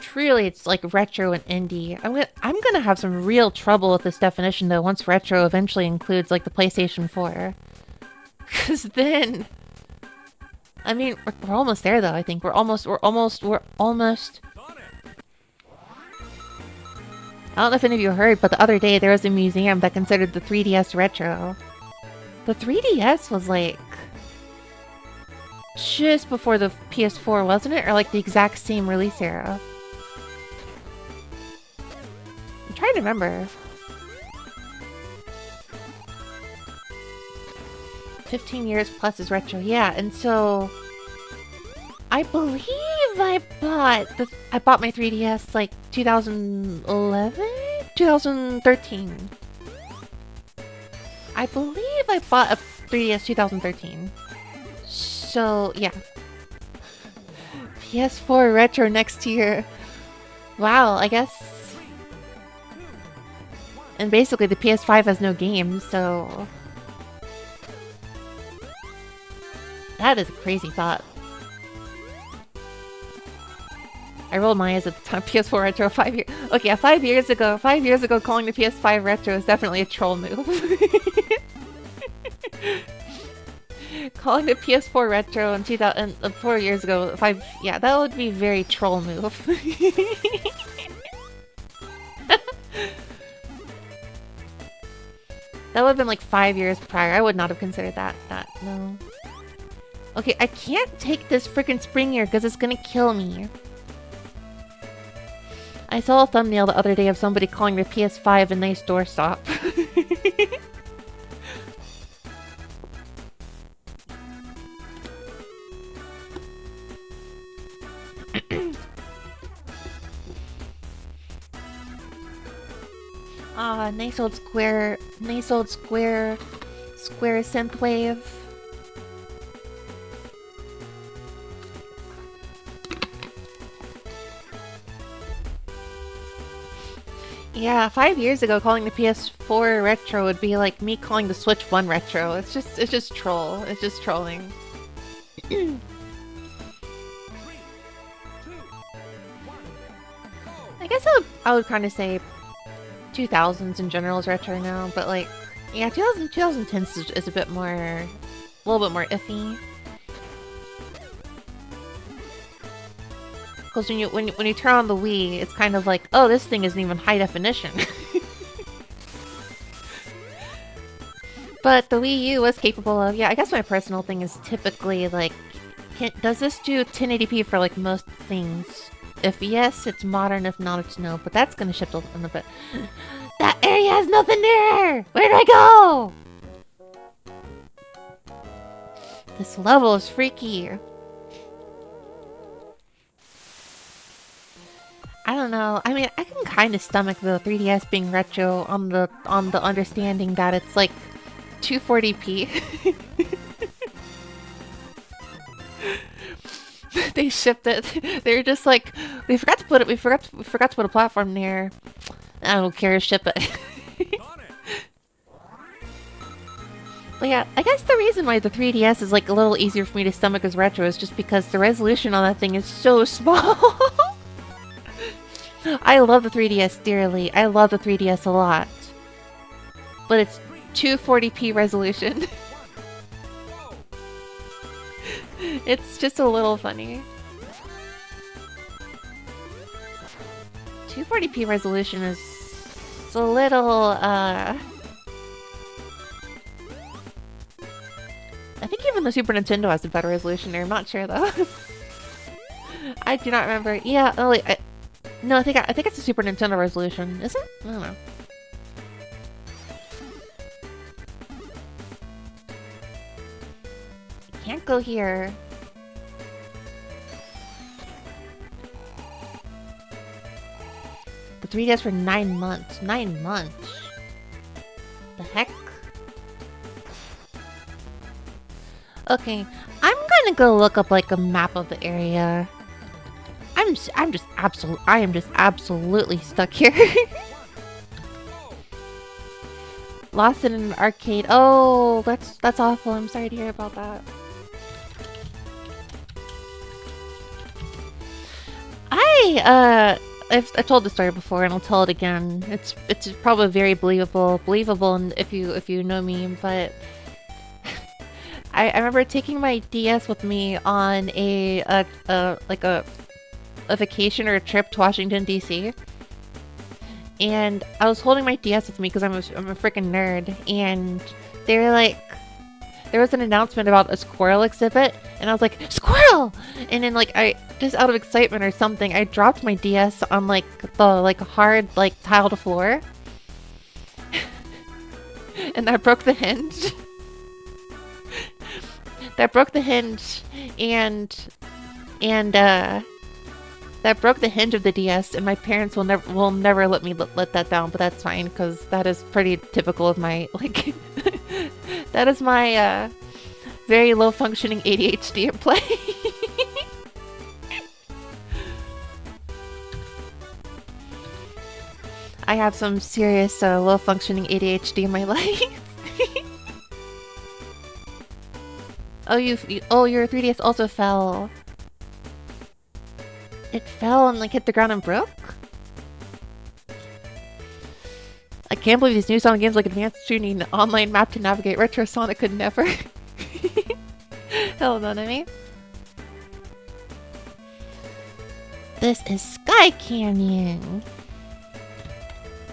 truly it's like retro and indie. I'm gonna have some real trouble with this definition though once retro eventually includes like the PlayStation 4. 'Cause then I mean, we're almost there though. I think we're almost. Sonic. I don't know if any of you heard, but the other day there was a museum that considered the 3DS retro. The 3DS was like just before the PS4, wasn't it? Or like the exact same release era? I'm trying to remember. 15 years plus is retro, yeah. And so I believe I bought my 3DS like 2011, 2013. I believe I bought a 3DS 2013. So yeah, PS4 retro next year. Wow, I guess. And basically the PS5 has no games, so that is a crazy thought. I rolled my eyes at the time. PS4 retro 5 years. Okay, yeah, 5 years ago. 5 years ago, calling the PS5 retro is definitely a troll move. Calling the PS4 retro in 2000, 4 years ago, yeah, that would be very troll move. That would have been like 5 years prior. I would not have considered that. No. Okay, I can't take this freaking spring here because it's gonna kill me. I saw a thumbnail the other day of somebody calling their PS5 a nice doorstop. Ah, nice old square synthwave. Yeah, 5 years ago, calling the PS4 retro would be like me calling the Switch 1 retro. It's just troll. It's just trolling. 3, 2, 1, go. I guess I would kind of say 2000s in general is retro now, but like, yeah, 2010s is a bit more, a little bit more iffy. Because when you turn on the Wii, it's kind of like, oh, this thing isn't even high definition. But the Wii U was capable of, yeah, I guess my personal thing is typically like, does this do 1080p for like most things? If yes, it's modern. If not, it's no. But that's gonna shift a little bit. That area has nothing there! Where do I go? This level is freaky. I don't know. I mean, I can kind of stomach the 3DS being retro on the understanding that it's like 240p. They shipped it. They're just like, we forgot to put a platform there. I don't care, ship it. But yeah, I guess the reason why the 3DS is like a little easier for me to stomach as retro is just because the resolution on that thing is so small. I love the 3DS dearly. I love the 3DS a lot. But it's 240p resolution. It's just a little funny. 240p resolution is a little, I think even the Super Nintendo has a better resolution there. I'm not sure though. I do not remember. Yeah, oh wait, no, I think it's the Super Nintendo resolution. Is it? I don't know. Can't go here. The 3DS for 9 months. 9 months. The heck? Okay, I'm gonna go look up like a map of the area. I am just absolutely stuck here. Lost in an arcade. Oh, that's awful. I'm sorry to hear about that. I've told the story before and I'll tell it again. It's probably very believable and if you know me, but I remember taking my DS with me on like a vacation or a trip to Washington D.C. And I was holding my DS with me because I'm a freaking nerd, and they were like, there was an announcement about a squirrel exhibit, and I was like, squirrel! And then like I just out of excitement or something, I dropped my DS on like the hard tiled floor, and that broke the hinge. That broke the hinge, and that broke the hinge of the DS, and my parents will never let me let that down. But that's fine, because that is pretty typical of my that is my very low functioning ADHD at play. I have some serious low functioning ADHD in my life. Oh, your 3DS also fell. It fell and hit the ground and broke? I can't believe these new Sonic games like Advanced Tuning, online map to navigate. Retro Sonic could never. Hold on to me. This is Sky Canyon.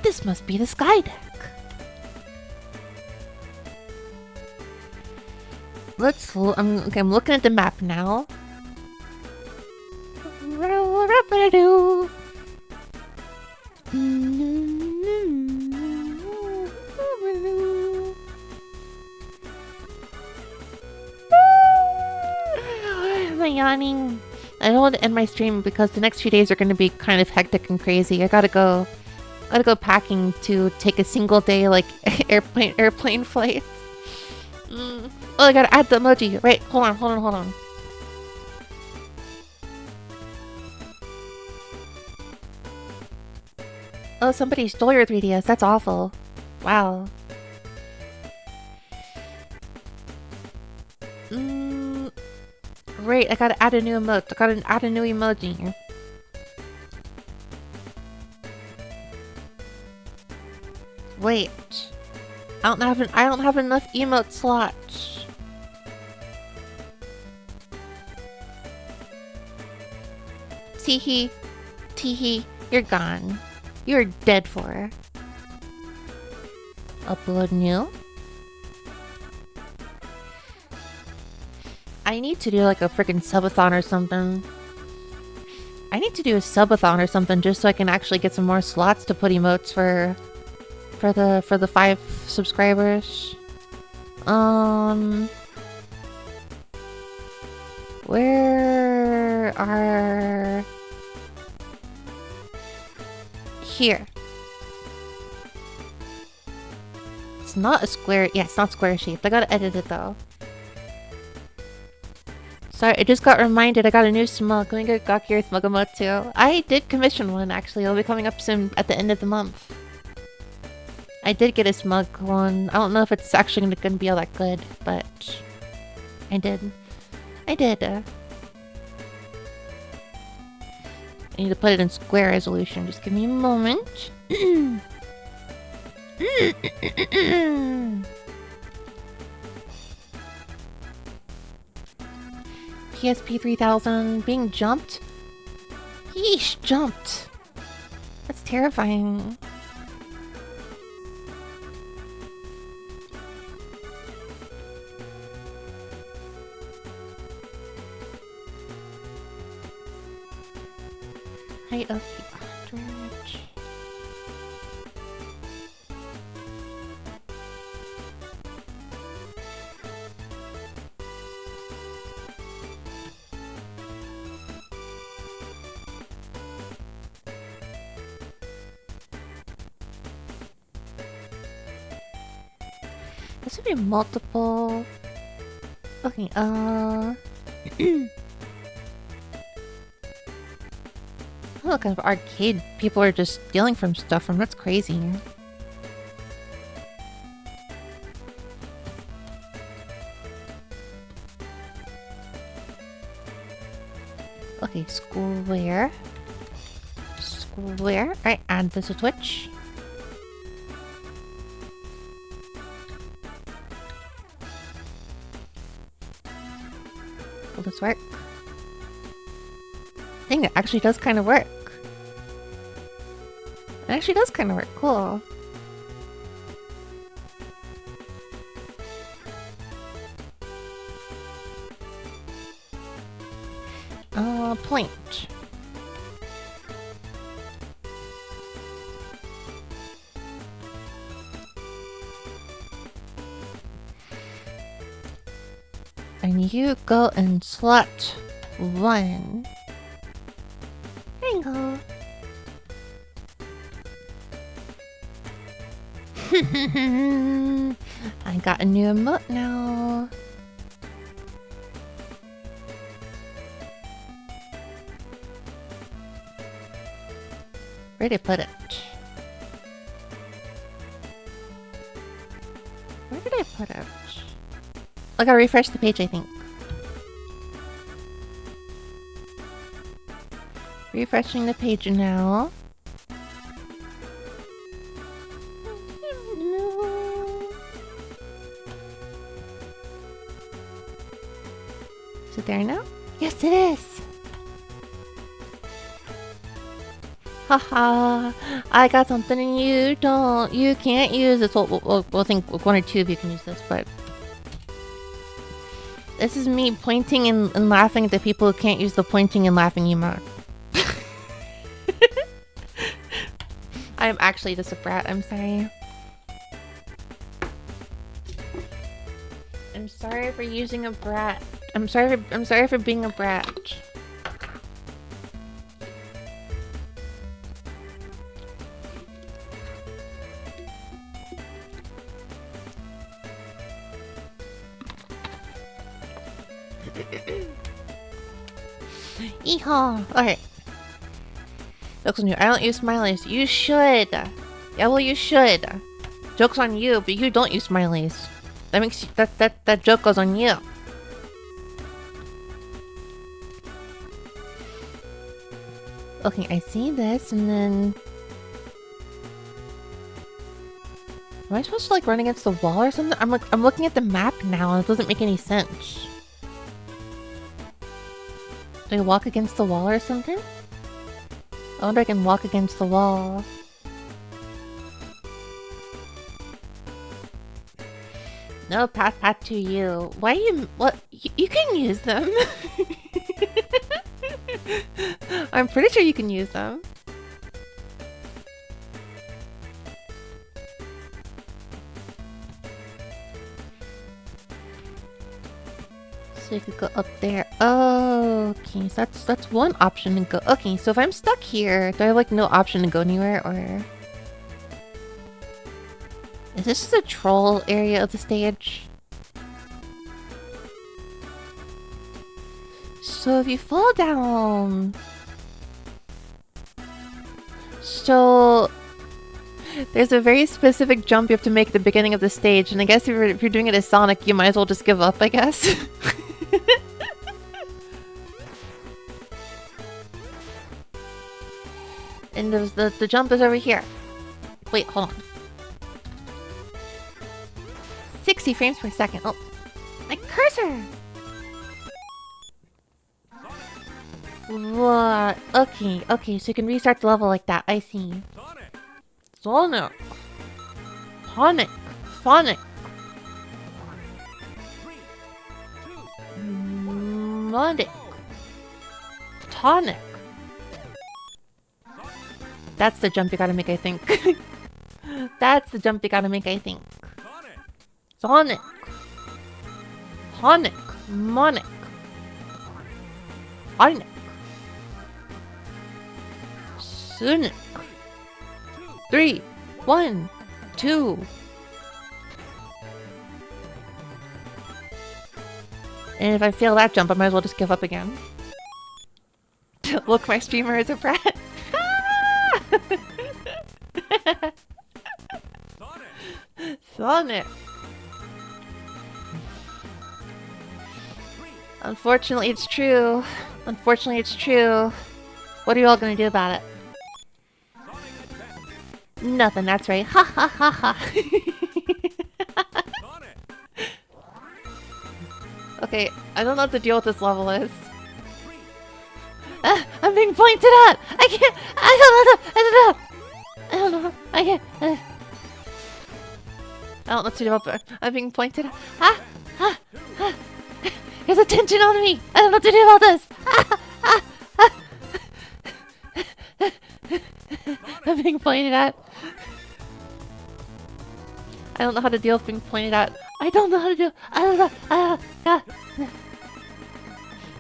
This must be the Sky Deck. I'm looking at the map now. Am I yawning? I don't want to end my stream because the next few days are going to be kind of hectic and crazy. I gotta go packing to take a single day airplane flight. Oh, I gotta add the emoji. Right, hold on. Oh, somebody stole your 3DS. That's awful. Wow. Right, I gotta add a new emote. I gotta add a new emoji. Wait. I don't have enough emote slots. Teehee, you're gone. You're dead for. Upload new. I need to do a freaking subathon or something. I need to do a subathon or something just so I can actually get some more slots to put emotes for the 5 subscribers. Where are... Here. It's not a square. Yeah, it's not square shaped. I gotta edit it though. Sorry, I just got reminded I got a new smug. Let me get Gakir smug emote too. I did commission one actually. It'll be coming up soon at the end of the month. I did get a smug one. I don't know if it's actually gonna be all that good, but I did. I need to put it in square resolution. Just give me a moment. PSP 3000 being jumped? Yeesh, jumped. That's terrifying. Height of 800. This would be multiple. Okay, what kind of arcade people are just stealing from stuff from? That's crazy. Okay, square. Alright, add this to Twitch. Will this work? Dang, it actually does kind of work. It actually does kind of work. Cool. Point. And you go in slot 1. There you go. I got a new emote now. Where did I put it? Where did I put it? I gotta refresh the page, I think. Refreshing the page now. Is it there now? Yes, it is! Haha, I got something and you don't. You can't use this. We'll think one or two of you can use this, but this is me pointing and laughing at the people who can't use the pointing and laughing emote. I am actually just a brat. I'm sorry. I'm sorry for using a brat. I'm sorry for being a brat. Yeehaw! Okay. Joke's on you. I don't use smileys. You should. Yeah, well, you should. Joke's on you, but you don't use smileys. That makes that joke goes on you. Okay, I see this, and then am I supposed to like run against the wall or something? I'm looking at the map now, and it doesn't make any sense. Do I walk against the wall or something? I wonder if I can walk against the wall. No path to you. Why you... What? You can use them. I'm pretty sure you can use them. So you could go up there. Oh, okay. So that's one option to go. Okay, so if I'm stuck here, do I have like no option to go anywhere, or is this just a troll area of the stage? So if you fall down, so there's a very specific jump you have to make at the beginning of the stage, and I guess if you're doing it as Sonic, you might as well just give up, I guess. And there's the jump is over here. Wait, hold on. 60 frames per second. Oh, my cursor! What? Okay, so you can restart the level like that. I see. Sonic. Sonic. Sonic. Sonic. Tonic. That's the jump you gotta make, I think. That's the jump you gotta make, I think. Sonic. Sonic. Monic. Sonic. Sonic. 3, 1, 2. And if I fail that jump, I might as well just give up again. Look, my streamer is a brat. Sonic. Unfortunately, it's true. Unfortunately, it's true. What are you all gonna do about it? Nothing, that's right. Ha ha ha ha. Okay, I don't know what the deal with this level is. I'm being pointed at! I can't! I don't know! I can't! I don't know what to do, but I'm being pointed at. There's attention on me! I don't know what to do about this! I'm being pointed at. I don't know how to deal with being pointed at. I don't know how to do. I don't know.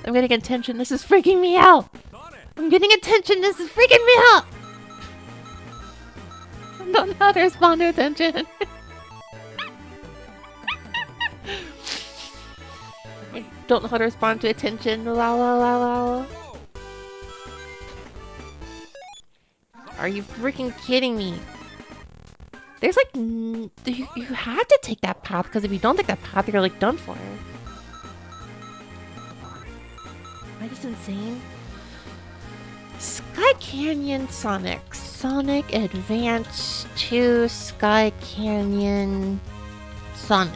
I'm getting attention. This is freaking me out. I'm getting attention. This is freaking me out. I don't know how to respond to attention. I don't know how to respond to attention. La la la la. Are you freaking kidding me? There's like, you have to take that path, because if you don't take that path, you're like done for. Am I just insane? Sky Canyon Sonic. Sonic Advance 2 Sky Canyon Sonic.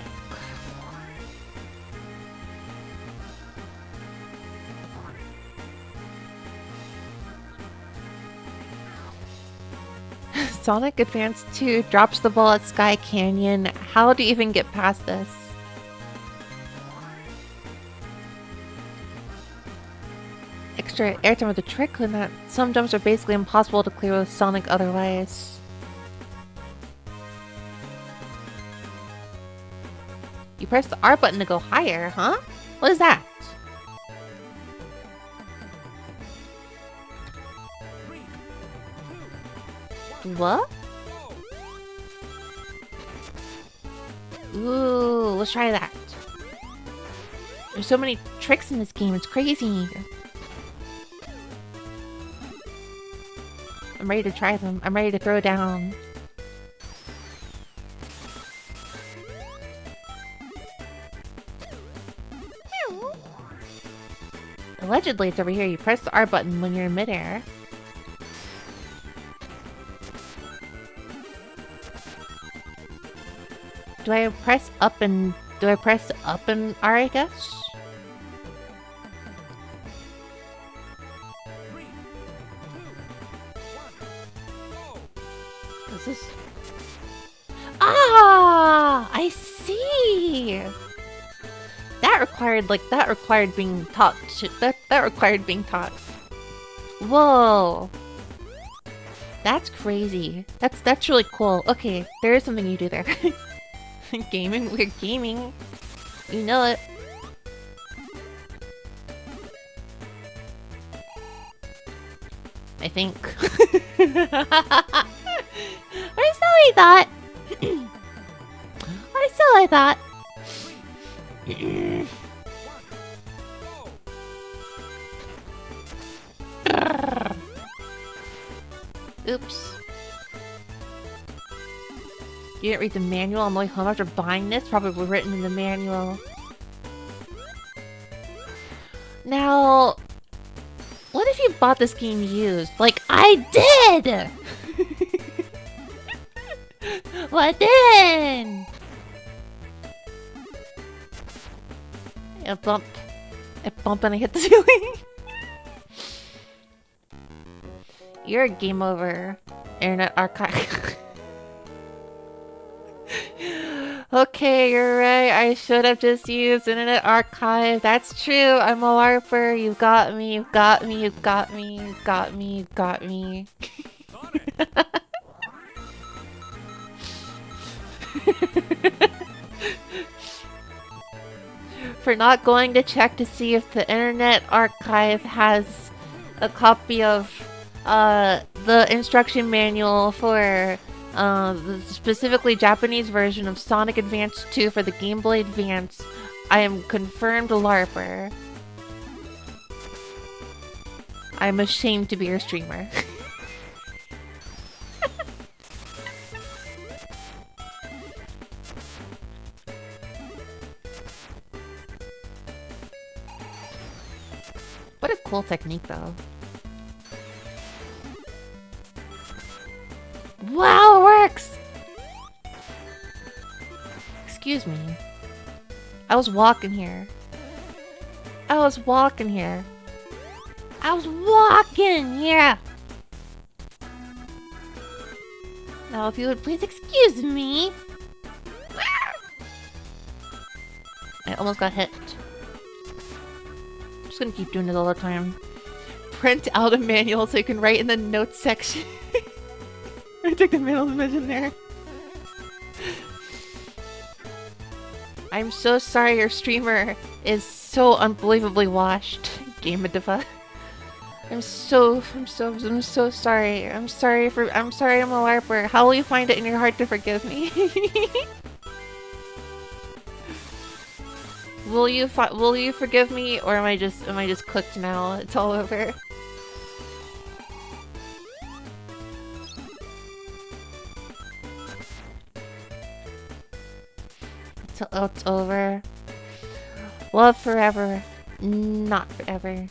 Sonic Advance 2 drops the ball at Sky Canyon. How do you even get past this? Extra airtime with the trick in that some jumps are basically impossible to clear with Sonic otherwise. You press the R button to go higher, huh? What is that? What? Ooh, let's try that. There's so many tricks in this game, it's crazy. I'm ready to try them. I'm ready to throw down. Allegedly, it's over here. You press the R button when you're in midair. Do I press up and R, I guess? Is this? Ah, I see. That required being taught. That required being taught. Whoa. That's crazy. That's really cool. Okay, there is something you do there. Gaming? We're gaming. You know it. I think. Or so I thought. Or so I thought. Oops. You didn't read the manual on the way home after buying this? Probably written in the manual. Now, what if you bought this game used? Like I did! What then? A bump and I hit the ceiling. You're a game over. Internet archive. Okay, you're right. I should have just used Internet Archive. That's true. I'm a LARPer. You got me. You got me. You got me. You got me. You got me. For not going to check to see if the Internet Archive has a copy of the instruction manual for the specifically Japanese version of Sonic Advance 2 for the Game Boy Advance. I am confirmed LARPer. I'm ashamed to be your streamer. What a cool technique though. Wow, it works! Excuse me. I was walking here. I was walking here. I was walking here. Now, if you would please excuse me. I almost got hit. I'm just gonna keep doing it all the time. Print out a manual so you can write in the notes section. I took the middle image in there. I'm so sorry your streamer is so unbelievably washed. Game of Diva. I'm so sorry. I'm sorry I'm a LARPer. How will you find it in your heart to forgive me? Will you forgive me, or am I just cooked now? It's all over. It's over. Love forever, not forever.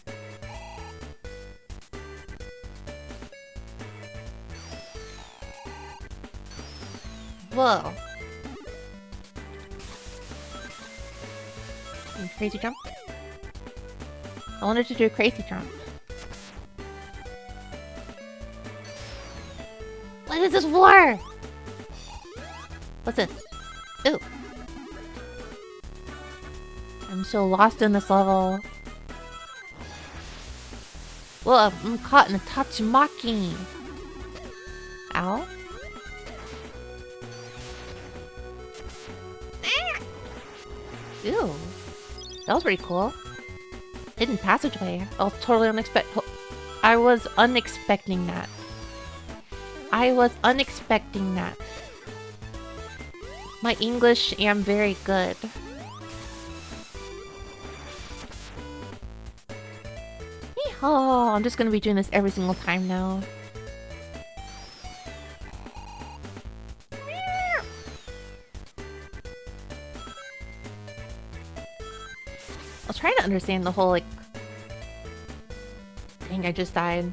Whoa. Crazy jump? I wanted to do a crazy jump. What is this for? What's this? Ooh. I'm so lost in this level. Whoa, I'm caught in a Tatsumaki. Ow. Ew. That was pretty cool. Hidden passageway. I was totally unexpected. I was unexpecting that. My English am very good. Yeehaw! I'm just gonna be doing this every single time now. I was trying to understand the whole, like... Dang, I just died.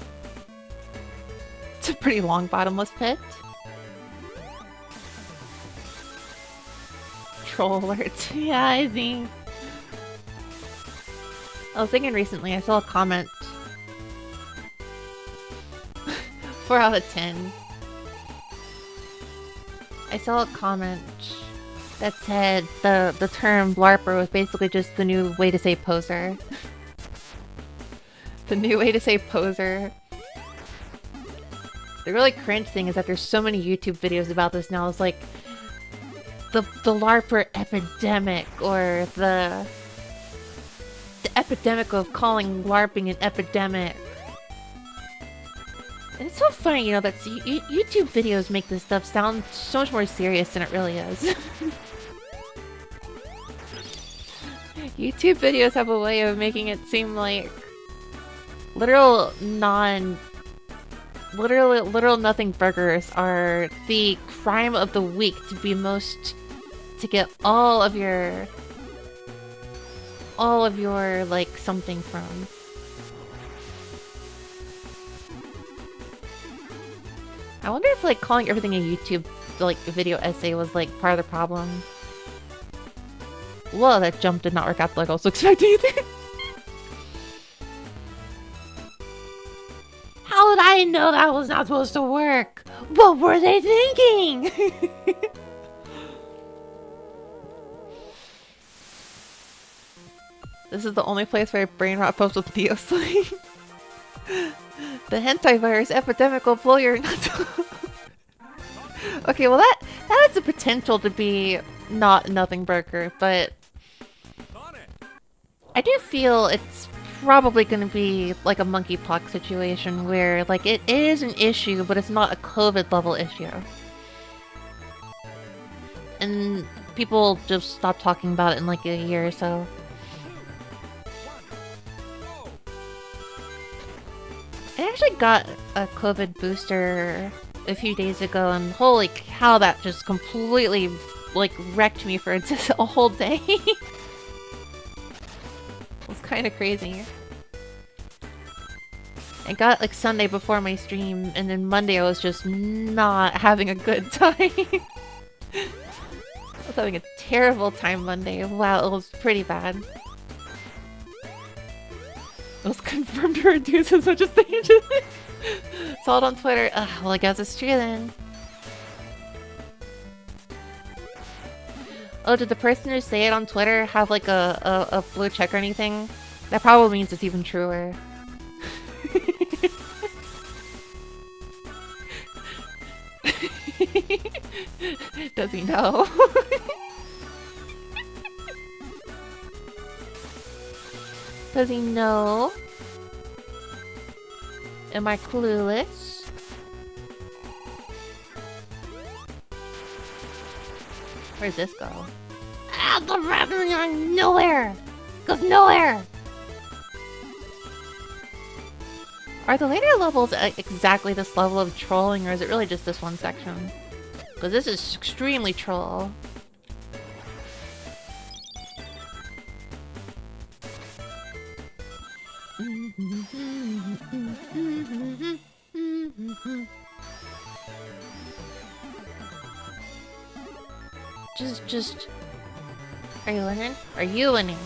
It's a pretty long bottomless pit. Troll alert. Yeah, I see. I was thinking recently, I saw a comment. 4 out of 10. I saw a comment that said the term LARPer was basically just the new way to say poser. The new way to say poser. The really cringe thing is that there's so many YouTube videos about this now. It's like the LARPer epidemic, or the epidemic of calling LARPing an epidemic. And it's so funny, you know, that YouTube videos make this stuff sound so much more serious than it really is. YouTube videos have a way of making it seem like literal nothing burgers are the crime of the week to get all of your like something from. I wonder if like calling everything a YouTube like video essay was like part of the problem. Whoa, that jump did not work out like I was expecting either. How would I know that was not supposed to work? What were they thinking? This is the only place where I brain rot posts with Theosling. The hentai virus epidemic will blow your nuts off. Okay, well that has the potential to be not nothing burger, but I do feel it's probably going to be like a monkeypox situation where like it is an issue, but it's not a COVID level issue. And people just stop talking about it in like a year or so. I actually got a COVID booster a few days ago, and holy cow, that just completely like wrecked me for a whole day. It was kind of crazy. I got like Sunday before my stream, and then Monday I was just not having a good time. I was having a terrible time Monday. Wow, it was pretty bad. It was confirmed to reduce as much as they just saw it on Twitter. Ugh, well, I guess it's true then. Oh, did the person who say it on Twitter have like a blue check or anything? That probably means it's even truer. Does he know? Does he know? Am I clueless? Where's this go? Ah, the rattling on nowhere! Goes nowhere! Are the later levels exactly this level of trolling, or is it really just this one section? Because this is extremely troll. Just... Are you winning? Are you winning?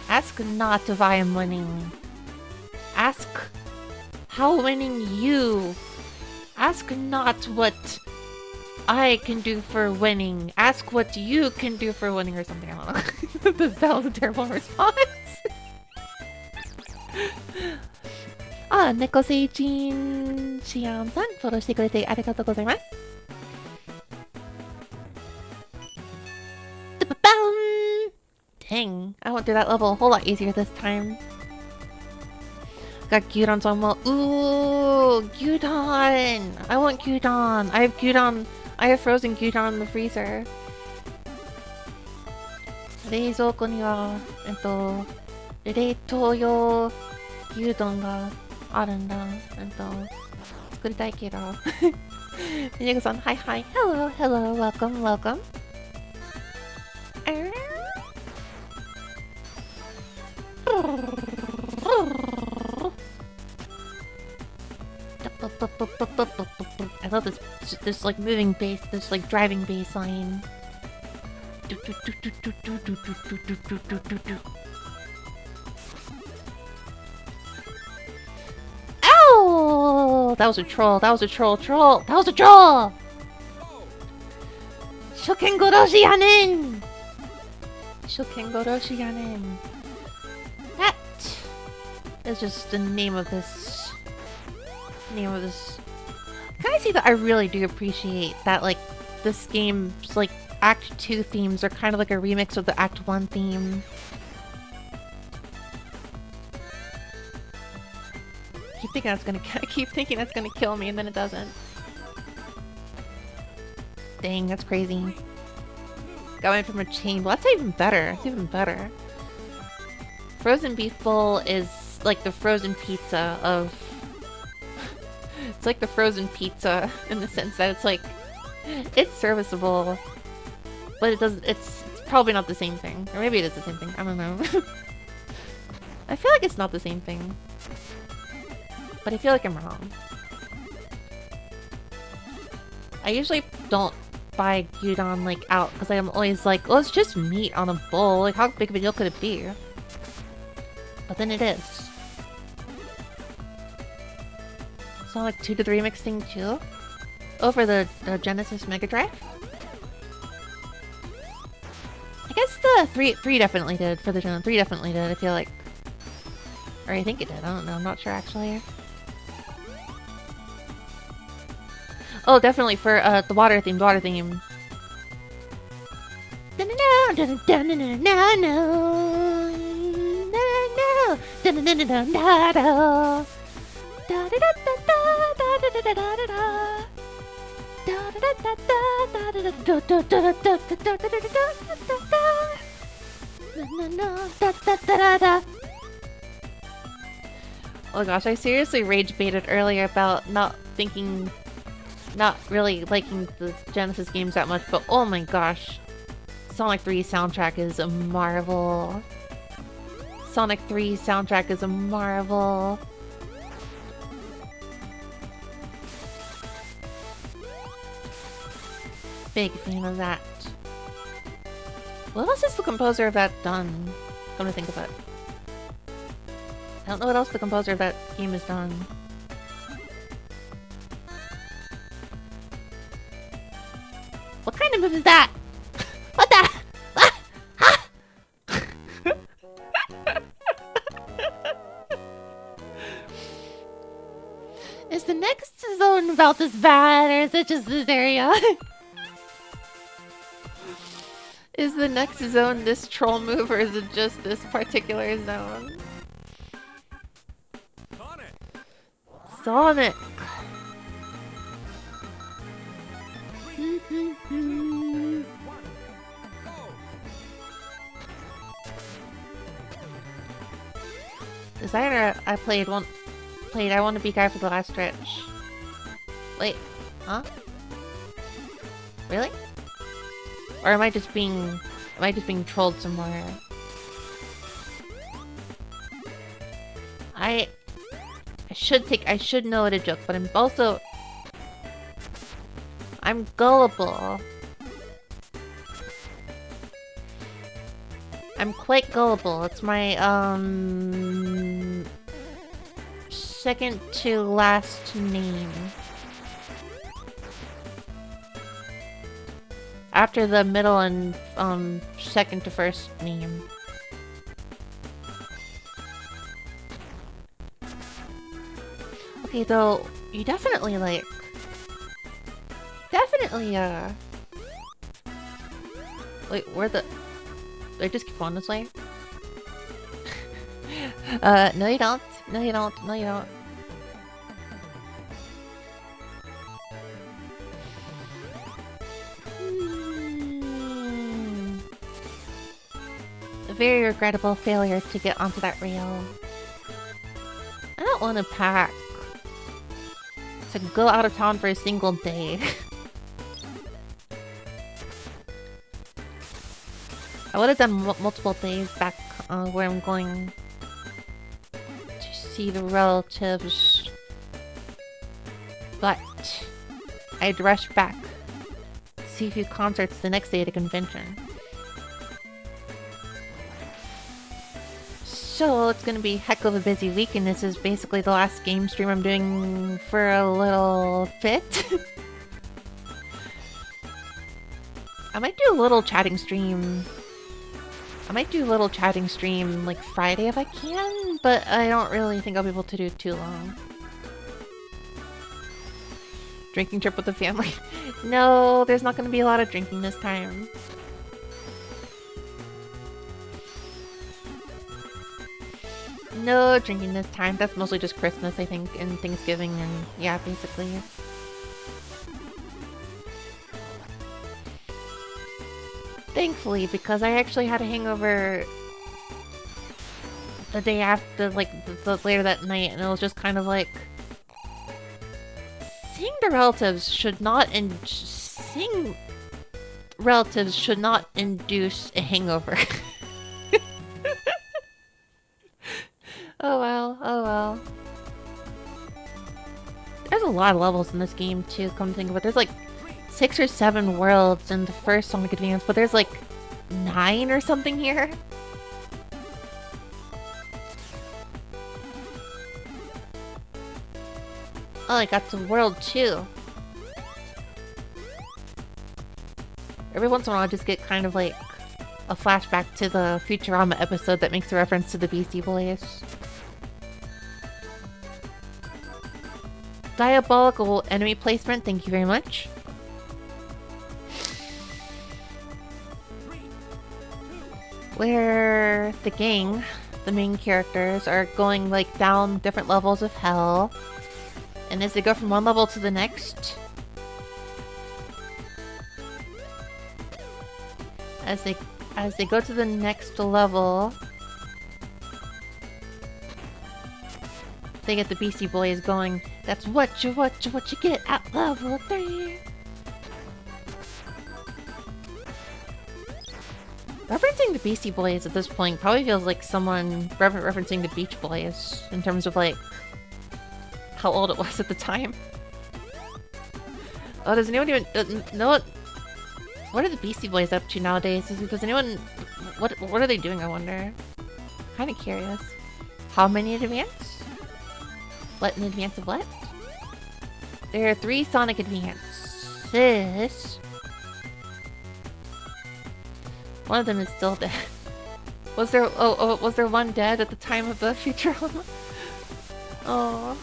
Ask not if I am winning. Ask how winning you. Ask not what I can do for winning. Ask what you can do for winning or something. I don't know. That was a terrible response. Ah, Nekoseijin Shian-san, follow してくれてありがとうございます。Dang, I went through that level a whole lot easier this time. Got gyudon on well. Ooh, gyudon! I want gyudon. I have gyudon. I have frozen gyudon in the freezer. 冷蔵庫には冷凍用牛丼があるんだ。作りたいけど。Nico-san, hi hi. Hello, hello, welcome, welcome. I love this like moving bass, this like driving bass line. Ow! That was a troll. That was a troll. That was a troll. Shokengoroshiyanen. Shokengoroshiyanen. That is just the name of this. Can I see that I really do appreciate that, like, this game's, like, Act 2 themes are kind of like a remix of the Act 1 theme. I keep thinking that's gonna kill me, and then it doesn't. Dang, that's crazy. Got one from a chain. Well, that's even better. It's even better. Frozen beef bowl is like the frozen pizza of... It's like the frozen pizza in the sense that it's like... It's serviceable, but it doesn't... It's probably not the same thing. Or maybe it is the same thing. I don't know. I feel like it's not the same thing. But I feel like I'm wrong. I usually don't buy gyudon like out because I'm always like, oh, it's just meat on a bowl. Like, how big of a deal could it be? But then it is. Sonic 2 to the remix thing too? Over the Genesis Mega Drive? I guess the 3 definitely did for the Gen 3 definitely did, I feel like. Or I think it did, I don't know, I'm not sure actually. Oh, definitely for the water theme, Oh gosh, I seriously rage baited earlier about not really liking the Genesis games that much, but oh my gosh. Sonic 3 soundtrack is a marvel. Sonic 3 soundtrack is a marvel. Big fan of that. What else has the composer of that done? Come to think of it. I don't know what else the composer of that game has done. What kind of move is that? What the? Is the next zone about this bad, or is it just this area? Is the next zone this troll move, or is it just this particular zone? Sonic! Designer I played I Want to Be Guy for the last stretch. Wait, huh? Really? Or am I just being trolled somewhere? I should know what a joke, but I'm gullible. I'm quite gullible. It's my second to last name. After the middle and second to first name. Okay, though, you definitely wait, do I just keep on this way? No you don't. No you don't. No you don't. A very regrettable failure to get onto that rail. I don't want to pack to go out of town for a single day. I would have done multiple days back where I'm going to see the relatives, but I'd rush back to see a few concerts the next day at a convention. So it's gonna be a heck of a busy week, and this is basically the last game stream I'm doing for a little bit. I might do a little chatting stream. Like Friday if I can, but I don't really think I'll be able to do it too long. Drinking trip with the family. No, there's not gonna be a lot of drinking this time. No drinking this time. That's mostly just Christmas, I think, and Thanksgiving, and yeah, basically. Thankfully, because I actually had a hangover the day after, like, later that night, and it was just kind of like... Seeing relatives should not induce a hangover. Oh well, oh well. There's a lot of levels in this game too, come to think of it. There's like 6 or 7 worlds in the first Sonic Advance, but there's like 9 or something here. Oh, I got to world 2. Every once in a while I just get kind of like a flashback to the Futurama episode that makes a reference to the Beastie Boys. Diabolical enemy placement, thank you very much. Where the gang, the main characters, are going like down different levels of hell. And as they go from one level to the next, as they go to the next level, they get the Beastie Boys going, that's what you get at level 3. Referencing the Beastie Boys at this point probably feels like someone referencing the Beach Boys in terms of like how old it was at the time. Oh, does anyone even know what are the Beastie Boys up to nowadays? Does anyone what are they doing, I wonder? kind of curious. How many in advance? What in advance of what? There are 3 Sonic advances. One of them is still dead. Was there was there one dead at the time of the Futurama? Oh.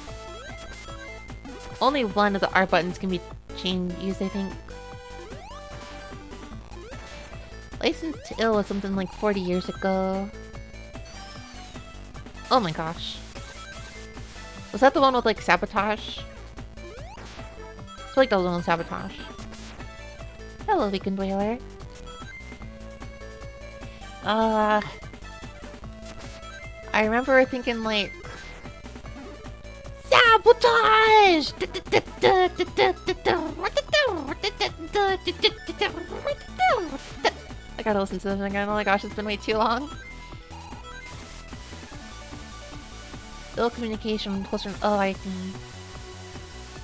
Only one of the R buttons can be used, I think. License to Ill was something like 40 years ago. Oh my gosh. Was that the one with like sabotage? I feel like that was the one with sabotage. Hello, Weekend Whaler. I remember thinking like sabotage. I gotta listen to this again. Oh my gosh, it's been way too long. Ill communication closer. Oh, I see.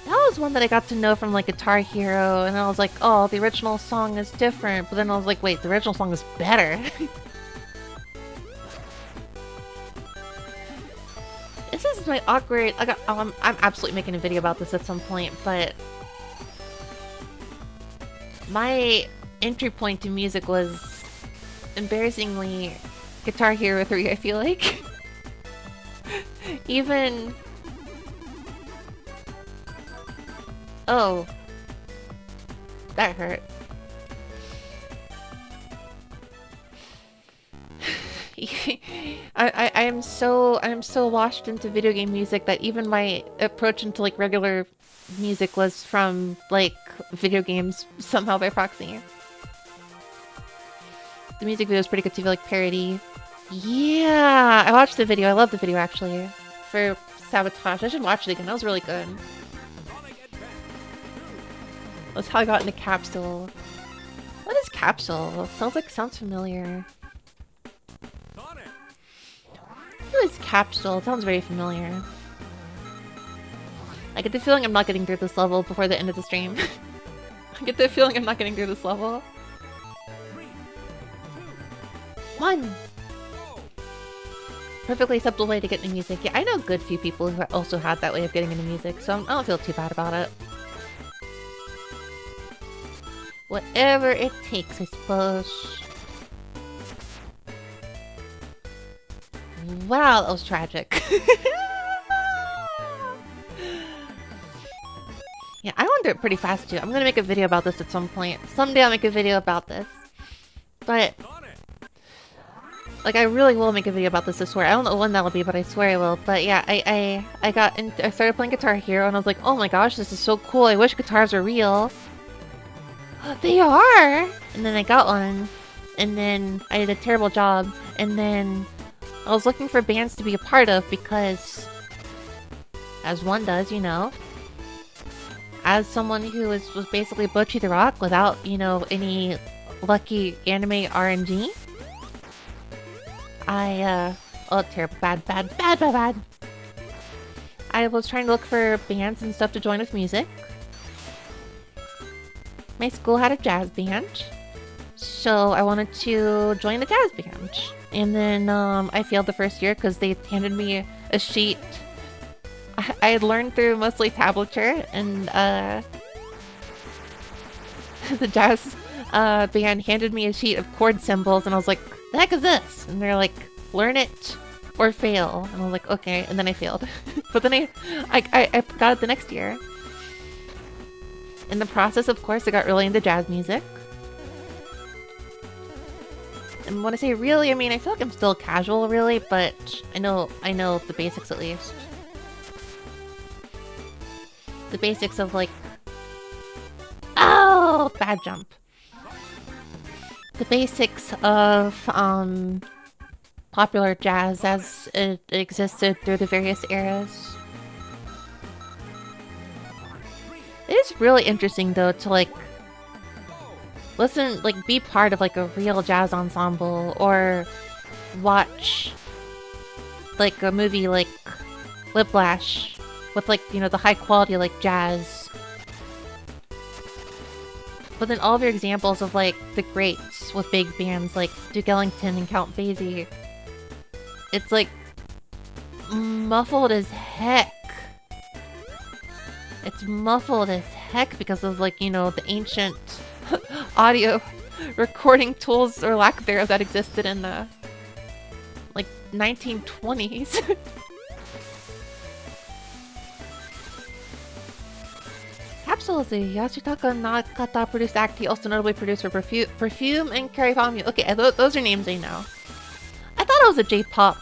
That was one that I got to know from like Guitar Hero, and I was like, oh, the original song is different. But then I was like, wait, the original song is better. This is my awkward. I'm absolutely making a video about this at some point, but my entry point to music was embarrassingly Guitar Hero 3, I feel like. Even... Oh. That hurt. I am so washed into video game music that even my approach into like regular music was from like video games somehow by proxy. The music video is pretty good too, like parody. Yeah, I watched the video. I love the video actually for Sabotage. I should watch it again. That was really good. That's how I got into Capsule. What is Capsule? Sounds familiar. Who is Capsule? It sounds very familiar. I get the feeling I'm not getting through this level before the end of the stream. I get the feeling I'm not getting through this level. 1! Perfectly acceptable way to get into music. Yeah, I know a good few people who also had that way of getting into music, so I don't feel too bad about it. Whatever it takes, I suppose. Wow, that was tragic. Yeah, I went through it pretty fast too. I'm gonna make a video about this at some point. Someday I'll make a video about this. But like, I really will make a video about this, I swear. I don't know when that'll be, but I swear I will. But yeah, I started playing Guitar Hero and I was like, oh my gosh, this is so cool. I wish guitars were real. They are! And then I got one. And then I did a terrible job. And then I was looking for bands to be a part of because, as one does, you know, as someone who was basically Bocchi the Rock without, you know, any lucky anime RNG, oh, terrible, bad. I was trying to look for bands and stuff to join with music. My school had a jazz band, so I wanted to join the jazz band. And then I failed the first year because they handed me a sheet. I had learned through mostly tablature, and the jazz band handed me a sheet of chord symbols, and I was like, the heck is this? And they're like, learn it or fail. And I was like, okay, and then I failed. But then I got it the next year. In the process, of course, I got really into jazz music. And when I say really, I mean, I feel like I'm still casual, really, but I know the basics at least. The basics of, like... Oh! Bad jump. The basics of, popular jazz as it existed through the various eras. It is really interesting, though, to, like, listen, like, be part of, like, a real jazz ensemble, or watch, like, a movie like Whiplash with, like, you know, the high quality, like, jazz. But then all of your examples of, like, the greats with big bands like Duke Ellington and Count Basie. it's like muffled as heck. It's muffled as heck because of, like, you know, the ancient audio recording tools or lack thereof that existed in the, like, 1920s. Absolutely. Yashitaka Nakata produced act. He also notably produced for Perfume and Carry Famu. Okay, those are names I know. I thought it was a J-pop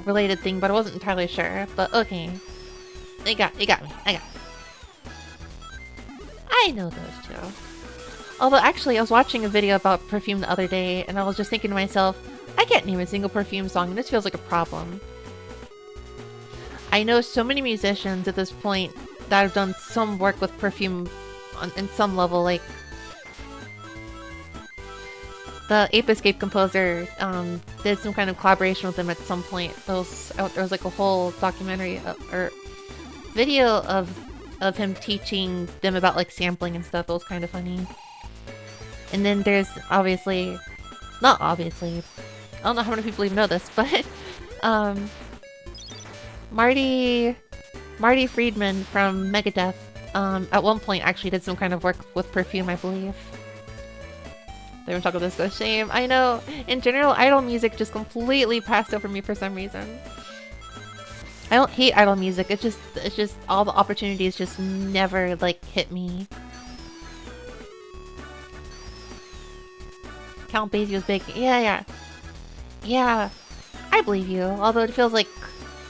related thing, but I wasn't entirely sure. But okay. You got me. I know those two. Although actually I was watching a video about Perfume the other day and I was just thinking to myself, I can't name a single Perfume song and this feels like a problem. I know so many musicians at this point that have done some work with Perfume in some level, like the Ape Escape composer did some kind of collaboration with them at some point. There was like a whole documentary or video of him teaching them about like sampling and stuff. It was kind of funny. And then there's not obviously, I don't know how many people even know this, but Marty Friedman from Megadeth at one point actually did some kind of work with Perfume, I believe. They were talking about this, go shame. I know, in general, idol music just completely passed over me for some reason. I don't hate idol music, it's just all the opportunities just never, like, hit me. Count Basie was big. Yeah, I believe you. Although it feels like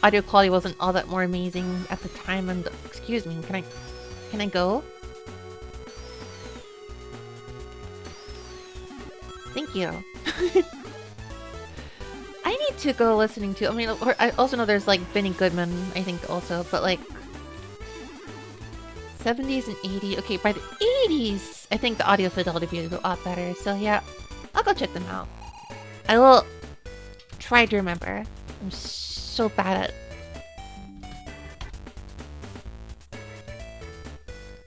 audio quality wasn't all that more amazing at the time. And excuse me, can I go? Thank you. I need to go listening to. I mean, I also know there's like Benny Goodman. I think also, but like 70s and 80s. Okay, by the 80s, I think the audio fidelity would be a lot better. So yeah, I'll go check them out. I will try to remember. I'm so bad at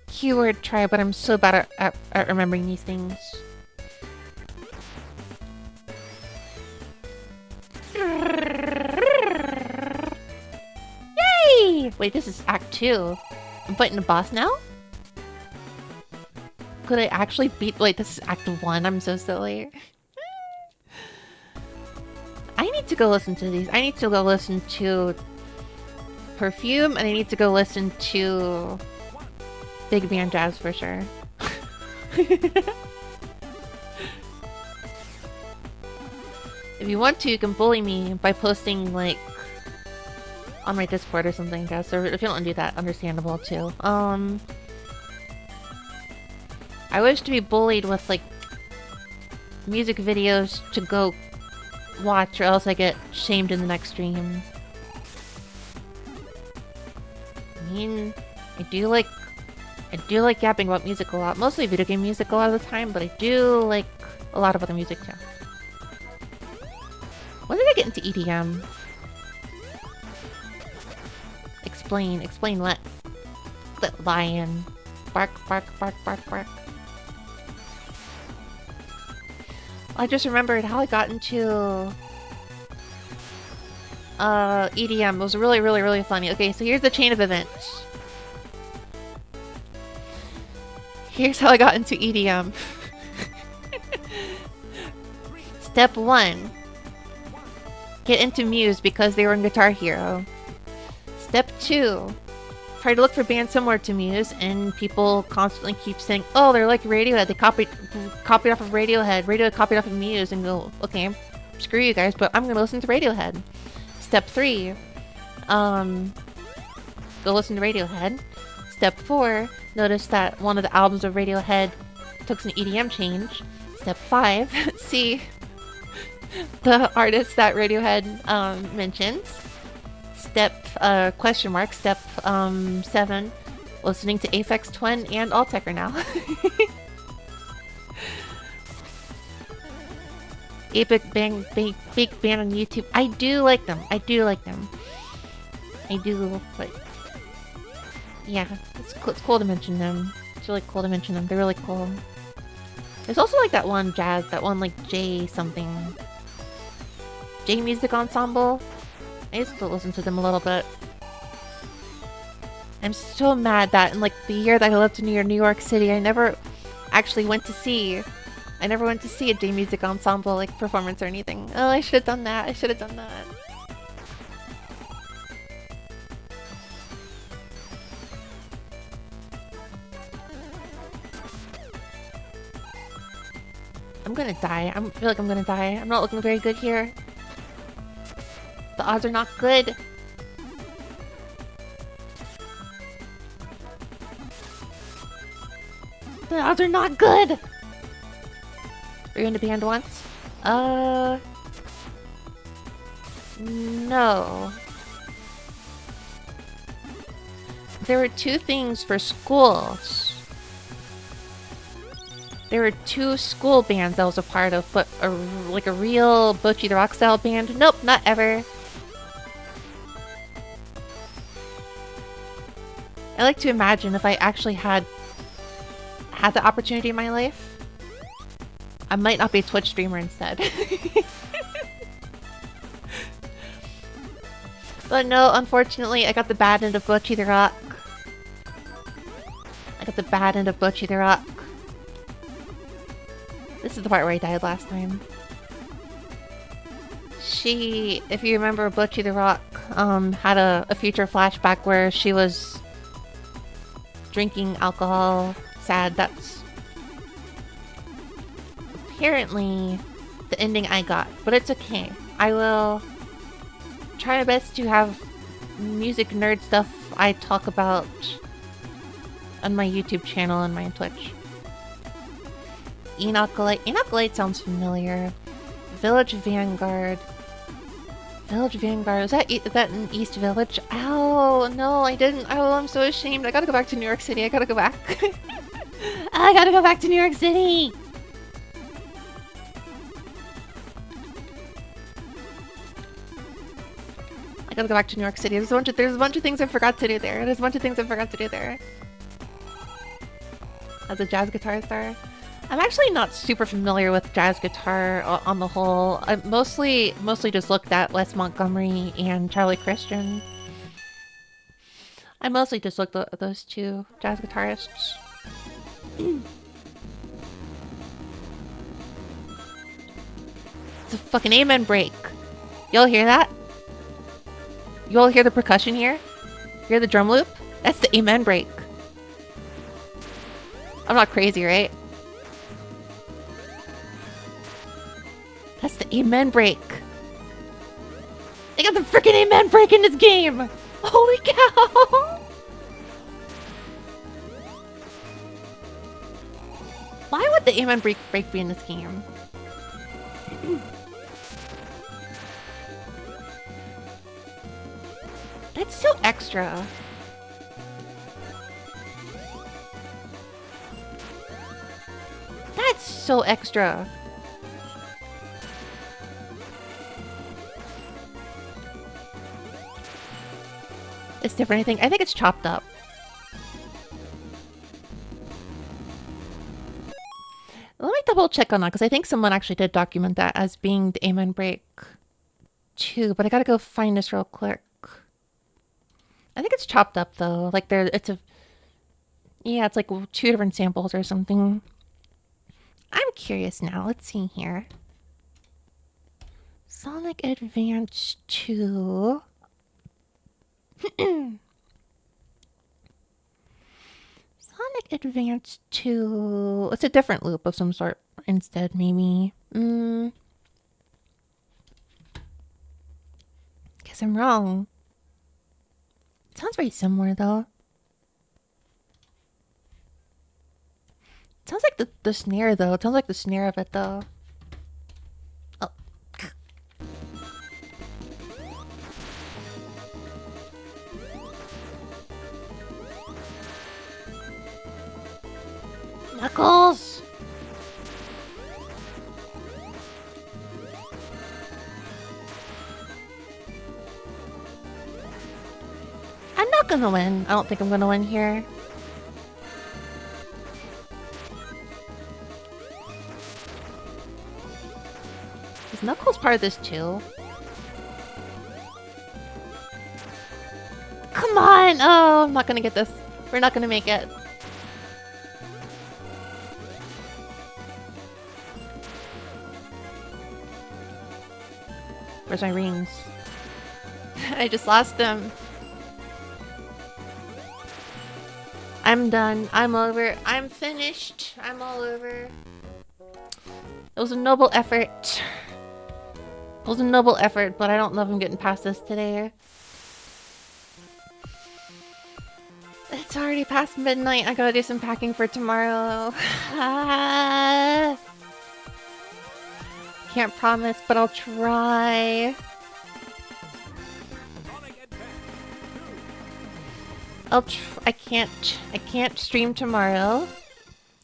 keyword try, but I'm so bad at remembering these things. Yay! Wait, this is Act 2. I'm fighting the boss now? Could I actually beat- wait, this is Act 1. I'm so silly. I need to go listen to these. I need to go listen to Perfume, and I need to go listen to Big Band Jazz for sure. If you want to, you can bully me by posting, like, on my Discord or something, Jazz. Or if you don't do that, understandable too. I wish to be bullied with, like, music videos to go watch, or else I get shamed in the next stream. I mean, I do like yapping about music a lot. Mostly video game music a lot of the time, but I do like a lot of other music too. When did I get into EDM? Explain what? That lion. Bark, bark, bark, bark, bark. I just remembered how I got into EDM. It was really, really, really funny. Okay, so here's the chain of events. Here's how I got into EDM. Step 1. Get into Muse because they were in Guitar Hero. Step 2. Try to look for bands similar to Muse, and people constantly keep saying, oh, they're like Radiohead. They copied off of Radiohead. Radiohead copied off of Muse, and go, okay, screw you guys, but I'm gonna listen to Radiohead. Step 3. Go listen to Radiohead. Step 4. Notice that one of the albums of Radiohead took some EDM change. Step 5. See the artist that Radiohead mentions. Step question mark. Step 7. Listening to Aphex Twin and Alltecker now. Epic Bang Big Band on YouTube. I do like them. I do, but yeah, it's cool to mention them. It's really cool to mention them. They're really cool. There's also like that one like J something. J Music Ensemble. I used to listen to them a little bit. I'm so mad that in like the year that I lived in New York City, I never actually went to see. I never went to see a day music ensemble like performance or anything. Oh, I should have done that. I should have done that. I'm gonna die. I feel like I'm gonna die. I'm not looking very good here. The odds are not good. The odds are not good! Were you in the band once? No. There were two things for schools. There were two school bands I was a part of, but like a real Bocchi the Rock style band? Nope, not ever. I like to imagine if I actually had the opportunity in my life, I might not be a Twitch streamer instead. But no, unfortunately, I got the bad end of Bocchi the Rock. I got the bad end of Bocchi the Rock. This is the part where I died last time. She, if you remember, Bocchi the Rock had a future flashback where she was drinking alcohol. Sad. That's apparently the ending I got, but it's okay. I will try my best to have music nerd stuff I talk about on my YouTube channel and my Twitch. Enocolite. Enocolite sounds familiar. Village Vanguard. Village Vanguard. Is that in East Village? Oh, no, I didn't. Oh, I'm so ashamed. I gotta go back to New York City. I gotta go back. I gotta go back to New York City! I gotta go back to New York City. There's a bunch of things I forgot to do there. There's a bunch of things I forgot to do there. As a jazz guitar star. I'm actually not super familiar with jazz guitar on the whole. I mostly just looked at Wes Montgomery and Charlie Christian. I mostly just looked at those two jazz guitarists. It's a fucking amen break. Y'all hear that? You all hear the percussion here? Hear the drum loop? That's the amen break. I'm not crazy, right? That's the amen break. They got the freaking amen break in this game! Holy cow! Why would the amen break be in this game? That's so extra. That's so extra. It's different, I think. I think it's chopped up. Let me double check on that, because I think someone actually did document that as being the amen break too, but I gotta go find this real quick. I think it's chopped up though. Like it's like two different samples or something. I'm curious now. Let's see here. Sonic Advance 2. Sonic Advance 2. It's a different loop of some sort instead, maybe. Guess I'm wrong. It sounds very similar, though. It sounds like the snare, though. It sounds like the snare of it, though. Oh. Knuckles! I'm not gonna win. I don't think I'm gonna win here. Is Knuckles part of this too? come on! Oh, I'm not gonna get this. We're not gonna make it. Where's my rings? I just lost them. I'm done. I'm over. I'm finished. I'm all over. It was a noble effort. It was a noble effort, but I don't know if I'm getting past this today. It's already past midnight. I gotta do some packing for tomorrow. Can't promise, but I'll try. I can't stream tomorrow.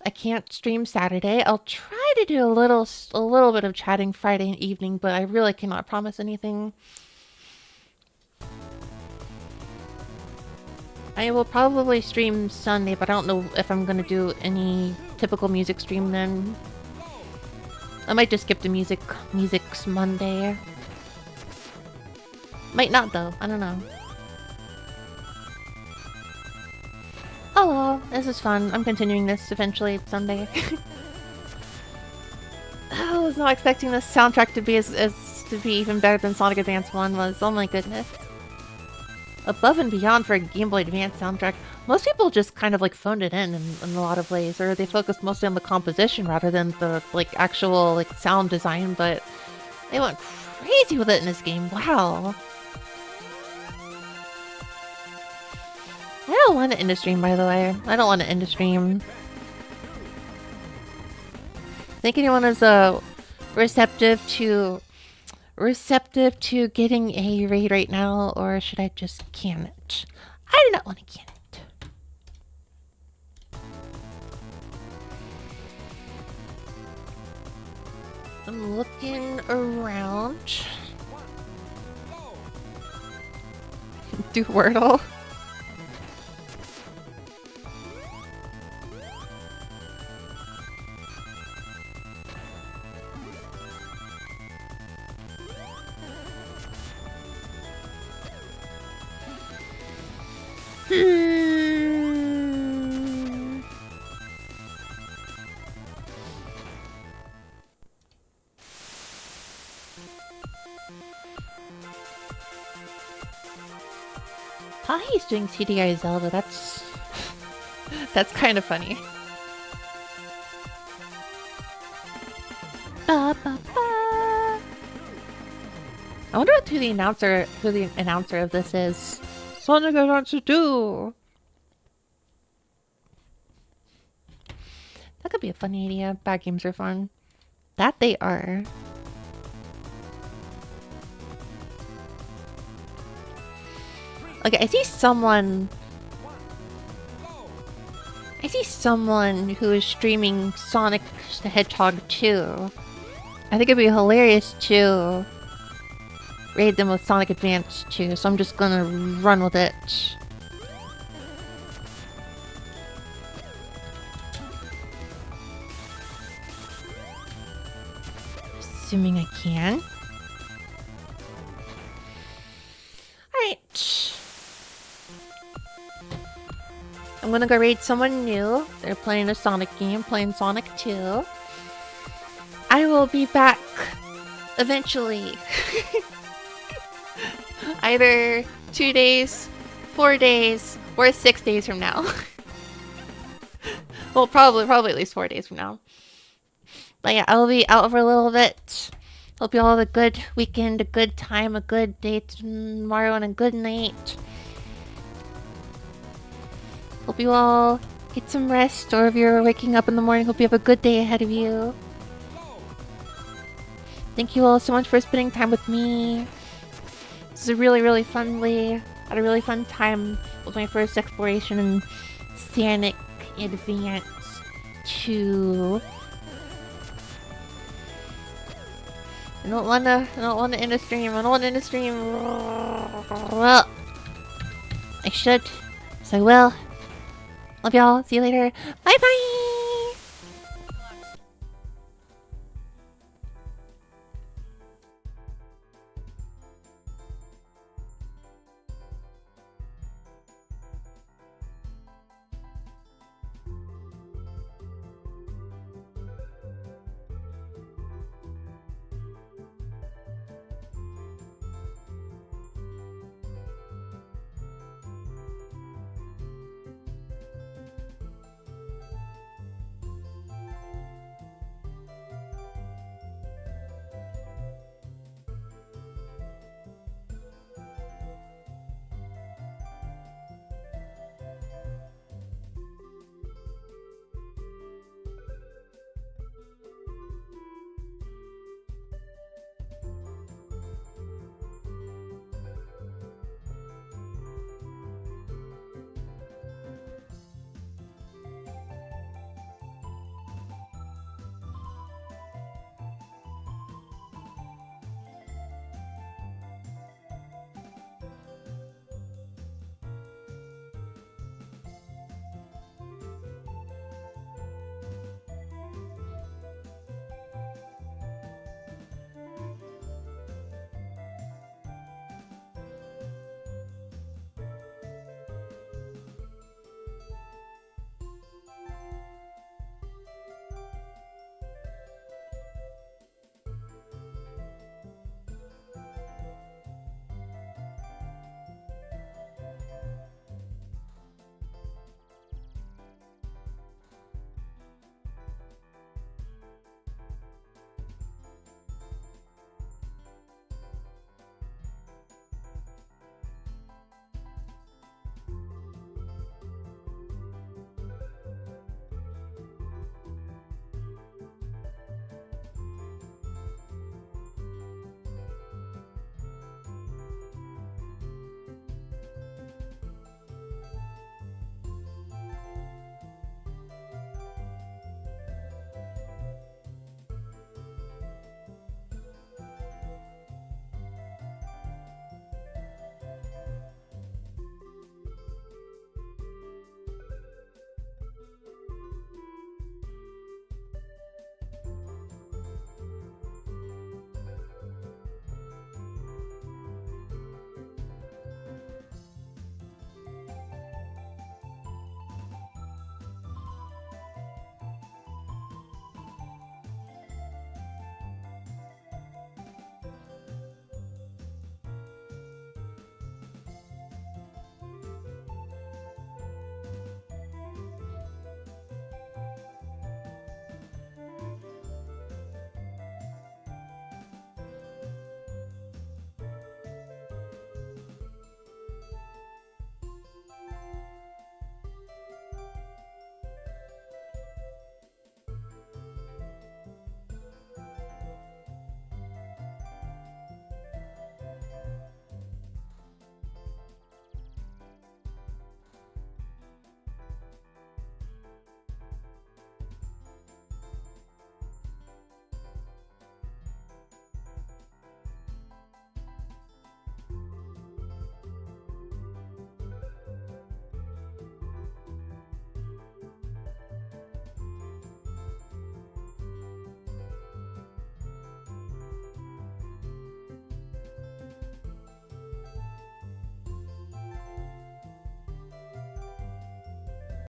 I can't stream Saturday. I'll try to do a little bit of chatting Friday evening, but I really cannot promise anything. I will probably stream Sunday, but I don't know if I'm gonna do any typical music stream then. I might just skip the music's Monday. Might not though, I don't know. Oh well, this is fun. I'm continuing this eventually someday. I was not expecting this soundtrack to be to be even better than Sonic Advance 1 was. Oh my goodness. Above and beyond for a Game Boy Advance soundtrack. Most people just kind of like phoned it in a lot of ways, or they focused mostly on the composition rather than the like actual like sound design, but they went crazy with it in this game. Wow. I don't want to end the stream, by the way. I don't want to end the stream. Think anyone is receptive to getting a raid right now, or should I just can it? I do not want to can it. I'm looking around. Do Wordle. He's doing CDI Zelda. That's kind of funny. Ba, ba, ba. I wonder who the announcer of this is. Sonic Adventure 2. That could be a funny idea. Bad games are fun. That they are. Okay, I see someone who is streaming Sonic the Hedgehog 2. I think it'd be hilarious to raid them with Sonic Advance 2, so I'm just gonna run with it. Assuming I can. Alright. I'm gonna go raid someone new. They're playing a Sonic game, playing Sonic 2. I will be back eventually. Either 2 days, 4 days, or 6 days from now. Well, probably at least 4 days from now. But yeah, I'll be out for a little bit. Hope you all have a good weekend, a good time, a good day tomorrow, and a good night. Hope you all get some rest, or if you're waking up in the morning, hope you have a good day ahead of you. Thank you all so much for spending time with me. This is a really, really fun way. Had a really fun time with my first exploration in Sanic Advance 2. I don't wanna end the stream. I don't wanna end the stream. Well, I should. So I will. Love y'all. See you later. Bye bye!